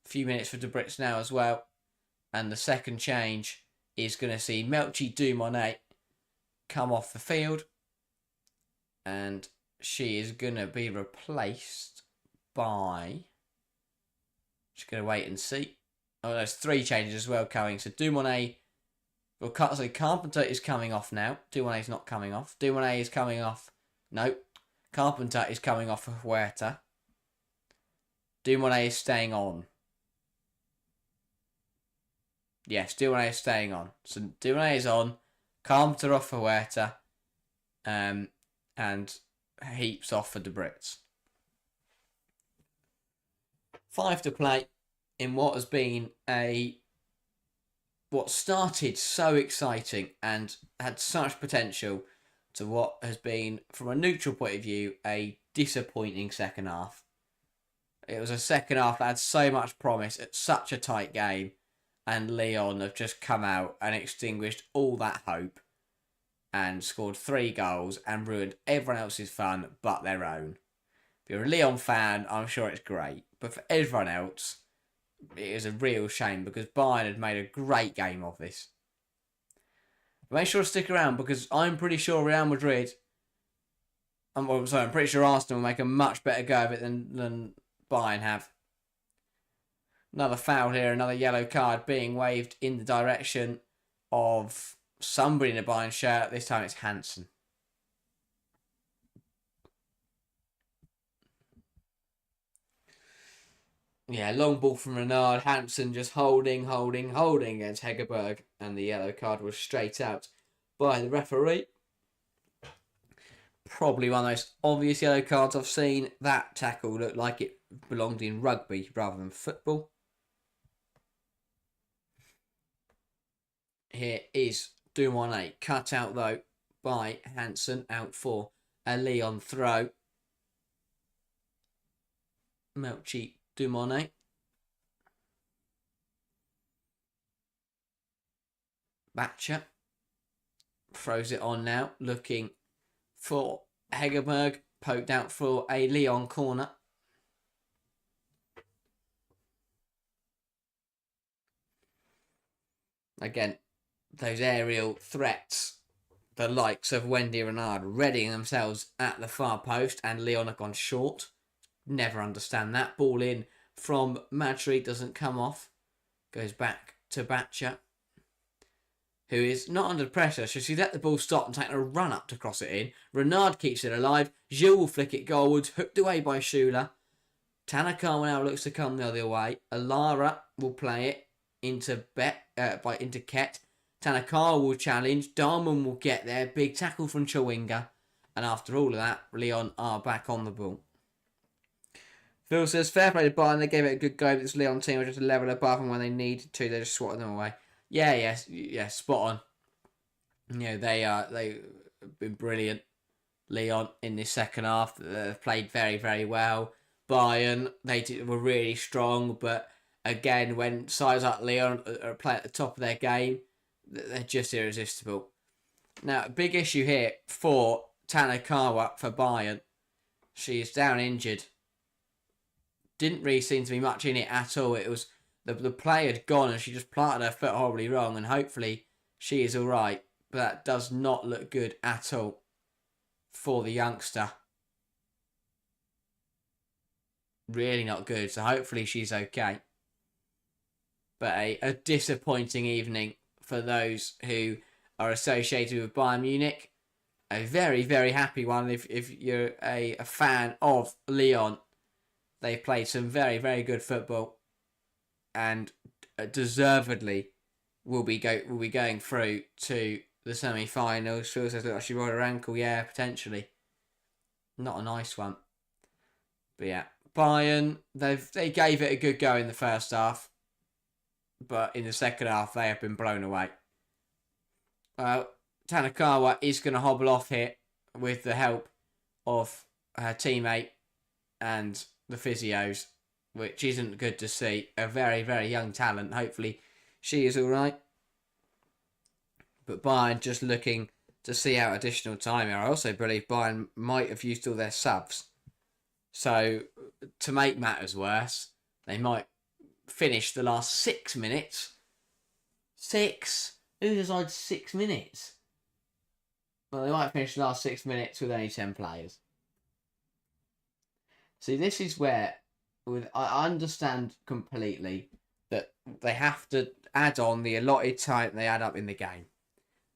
A few minutes for De Brits now as well. And the second change is going to see Melchi Dumonet come off the field. And she is going to be replaced by... Just going to wait and see. Oh, there's 3 changes as well coming. So Dumonet... Well, so Carpenter is coming off now. Dumonet is not coming off. Dumonet is coming off. No. Carpenter is coming off for Huerta. Dumonet is staying on. Yes, Dumonet is staying on. So Dumonet is on. Carpenter off for Huerta. And Heaps off for De Brits. 5 to play in what has been what started so exciting and had such potential to what has been, from a neutral point of view, a disappointing second half. It was a second half that had so much promise at such a tight game, and Lyon have just come out and extinguished all that hope and scored 3 goals and ruined everyone else's fun but their own. If you're a Lyon fan, I'm sure it's great, but for everyone else, it is a real shame because Bayern had made a great game of this. Make sure to stick around because I'm pretty sure Real Madrid... I'm pretty sure Arsenal will make a much better go of it than Bayern have. Another foul here, another yellow card being waved in the direction of somebody in a Bayern shirt. This time it's Hansen. Yeah, long ball from Renard. Hansen just holding against Hegerberg. And the yellow card was straight out by the referee. Probably one of the most obvious yellow cards I've seen. That tackle looked like it belonged in rugby rather than football. Here is Dumont, cut out though by Hansen, out for a Lyon throw. Melchi Dumont. Batcher throws it on now, looking for Hegerberg, poked out for a Lyon corner. Again, those aerial threats, the likes of Wendy Renard readying themselves at the far post, and Lyon have gone short. Never understand that. Ball in from Madry, doesn't come off. Goes back to Batcher, who is not under pressure. So she let the ball stop and take a run up to cross it in. Renard keeps it alive. Gilles will flick it goalwards, hooked away by Schuler. Tanakawa now looks to come the other way. Alara will play it into Ket. Tanakawa will challenge. Darman will get there. Big tackle from Chawinga. And after all of that, Lyon are back on the ball. Phil says, fair play to Bayern. They gave it a good go. This Lyon team was just a level above them when they needed to. They just swatted them away. Yeah, spot on. You know, they've been brilliant. Lyon in this second half, they've played very, very well. Bayern, were really strong, but again, when sides like Lyon play at the top of their game, they're just irresistible. Now, a big issue here for Tanakawa for Bayern. She's down injured. Didn't really seem to be much in it at all. It was the play had gone and she just planted her foot horribly wrong, and hopefully she is all right. But that does not look good at all for the youngster. Really not good. So hopefully she's okay. But a disappointing evening for those who are associated with Bayern Munich. A very, very happy one if you're a fan of Lyon. They played some very, very good football, and deservedly will be going through to the semi-finals. Phil says, look like she rolled her ankle. Yeah, potentially. Not a nice one. But yeah, Bayern, they gave it a good go in the first half, but in the second half they have been blown away. Tanakawa is going to hobble off here with the help of her teammate and the physios, which isn't good to see. A very, very young talent. Hopefully she is all right. But Bayern just looking to see out additional time here. I also believe Bayern might have used all their subs. So to make matters worse, they might finish the last 6 minutes. 6? Who decides 6 minutes? Well, they might finish the last 6 minutes with only 10 players. See, this is where I understand completely that they have to add on the allotted time they add up in the game.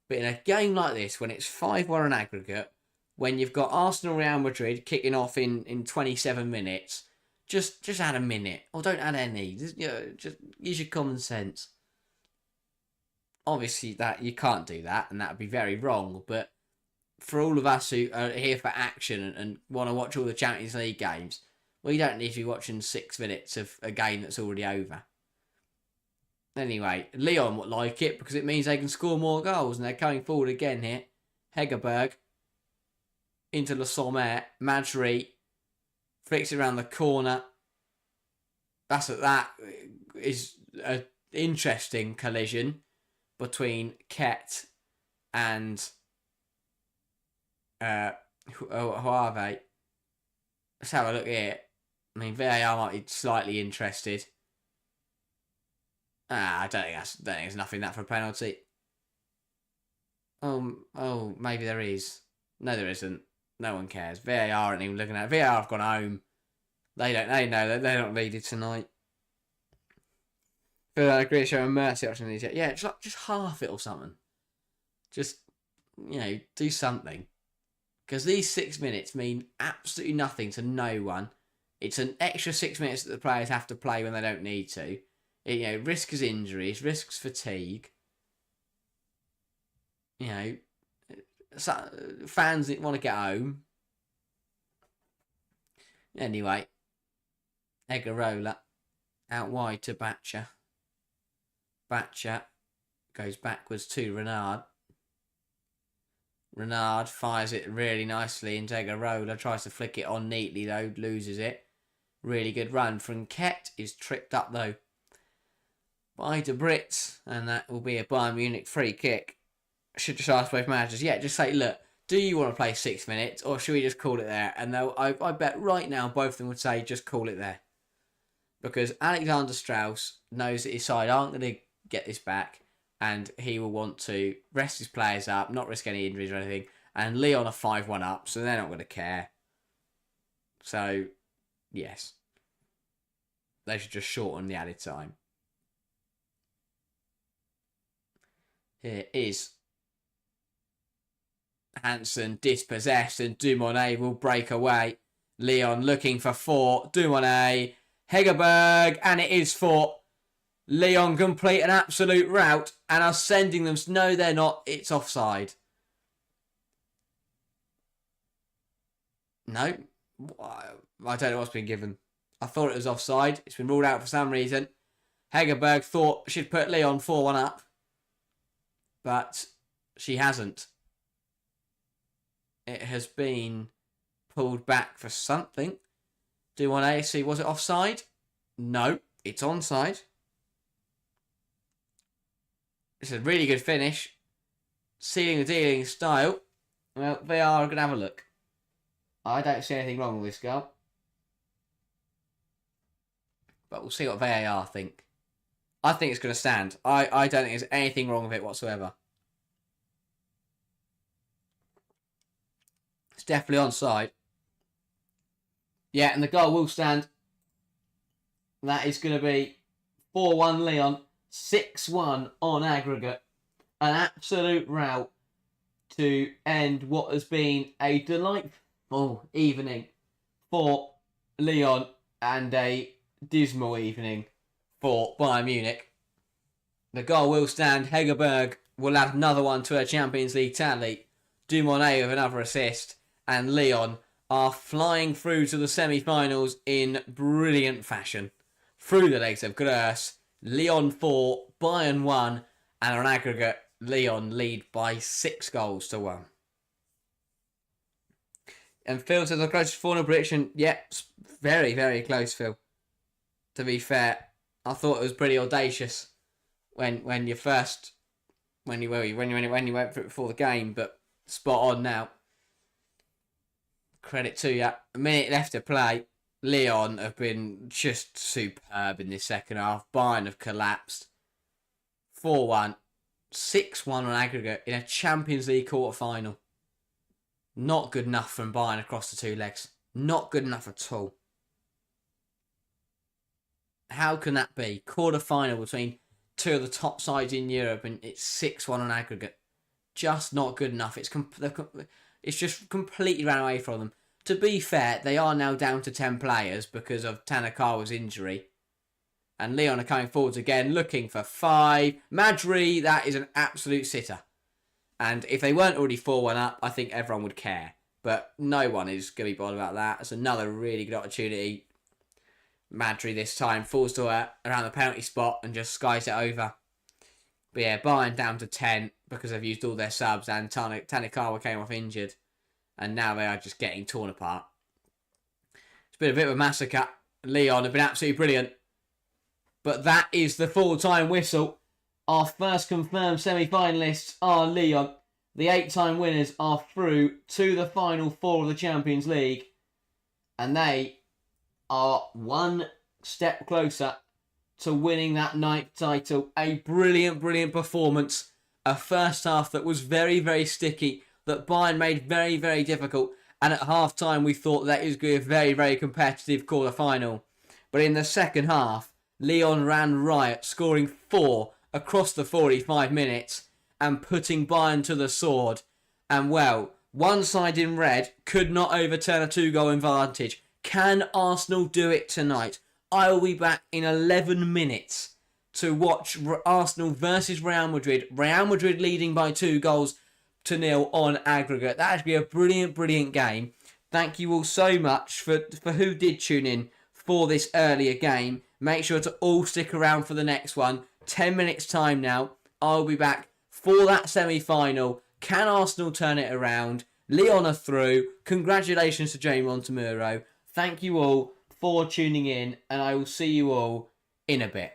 But in a game like this, when it's 5-1 on aggregate, when you've got Arsenal Real Madrid kicking off in 27 minutes, just add a minute. Or don't add any. Just use your common sense. Obviously, that you can't do that, and that would be very wrong. But for all of us who are here for action and want to watch all the Champions League games, well, you don't need to be watching 6 minutes of a game that's already over. Anyway, Lyon would like it because it means they can score more goals, and they're coming forward again here. Hegerberg into Le Sommet. Madry flicks it around the corner. That is an interesting collision between Ket and who are they? Let's have a look here. I mean, VAR might be slightly interested. I don't think there's nothing in that for a penalty. Oh, maybe there is. No, there isn't. No one cares. VAR aren't even looking at it. VAR have gone home. They know that they're not needed tonight. Feel like agree showing mercy option these. Yeah, just half it or something. Just, do something. Because these 6 minutes mean absolutely nothing to no one It's an extra 6 minutes that the players have to play when they don't need to. It, risks injuries, risks fatigue. Fans that want to get home. Anyway, Egarola out wide to Batcher. Batcher goes backwards to Renard. Renard fires it really nicely into Egarola. Tries to flick it on neatly though. Loses it. Really good run. Franquette is tripped up though by De Brits. And that will be a Bayern Munich free kick. Should just ask both managers. Just say, look, do you want to play 6 minutes or should we just call it there? And I bet right now both of them would say just call it there. Because Alexander Strauss knows that his side aren't going to get this back. And he will want to rest his players up, not risk any injuries or anything. And Lyon are 5-1 up, so they're not going to care. So, yes. They should just shorten the added time. Here is Hansen dispossessed and Dumonet will break away. Lyon looking for 4. Dumonet, Hegerberg, and it is 4. Lyon complete an absolute rout and are sending them. No, they're not. It's offside. No. I don't know what's been given. I thought it was offside. It's been ruled out for some reason. Hegerberg thought she'd put Lyon 4-1 up. But she hasn't. It has been pulled back for something. Do on ASC, was it offside? No, it's onside. It's a really good finish. Sealing the dealing style. Well, they are going to have a look. I don't see anything wrong with this goal. But we'll see what VAR think. I think it's going to stand. I don't think there's anything wrong with it whatsoever. It's definitely onside. Yeah, and the goal will stand. That is going to be 4-1 Lyon. 6-1 on aggregate. An absolute rout to end what has been a delightful evening for Lyon and a dismal evening for Bayern Munich. The goal will stand. Hegerberg will add another one to her Champions League tally. Dumonet with another assist. And Lyon are flying through to the semi-finals in brilliant fashion. Through the legs of Greuze. Lyon 4, Bayern 1, and on aggregate, Lyon lead by 6-1. And Phil says the closest 4-0 prediction. Yep, very, very close, Phil. To be fair, I thought it was pretty audacious when you went for it before the game, but spot on now. Credit to you. A minute left to play. Lyon have been just superb in this second half. Bayern have collapsed. 4-1. 6-1 on aggregate in a Champions League quarter-final. Not good enough from Bayern across the two legs. Not good enough at all. How can that be? Quarter-final between two of the top sides in Europe and it's 6-1 on aggregate. Just not good enough. It's just completely ran away from them. To be fair, they are now down to 10 players because of Tanakawa's injury. And Lyon are coming forwards again, looking for 5. Madri, that is an absolute sitter. And if they weren't already 4-1 up, I think everyone would care. But no one is going to be bothered about that. It's another really good opportunity. Madri this time falls to her around the penalty spot and just skies it over. But yeah, Bayern down to 10 because they've used all their subs and Tanakawa came off injured. And now they are just getting torn apart. It's been a bit of a massacre. Lyon have been absolutely brilliant. But that is the full-time whistle. Our first confirmed semi-finalists are Lyon. The 8-time winners are through to the final 4 of the Champions League. And they are one step closer to winning that 9th title. A brilliant, brilliant performance. A first half that was very, very sticky. That Bayern made very, very difficult. And at half-time, we thought that it was going to be a very, very competitive quarter-final. But in the second half, Lyon ran riot, scoring 4 across the 45 minutes and putting Bayern to the sword. And, well, one side in red could not overturn a 2-goal advantage. Can Arsenal do it tonight? I will be back in 11 minutes to watch Arsenal versus Real Madrid. Real Madrid leading by 2-0 on aggregate. That should be a brilliant, brilliant game. Thank you all so much for who did tune in for this earlier game. Make sure to all stick around for the next one. 10 minutes time now. I'll be back for that semi-final. Can Arsenal turn it around? Lyon are through. Congratulations to Jamie Montemuro. Thank you all for tuning in, and I will see you all in a bit.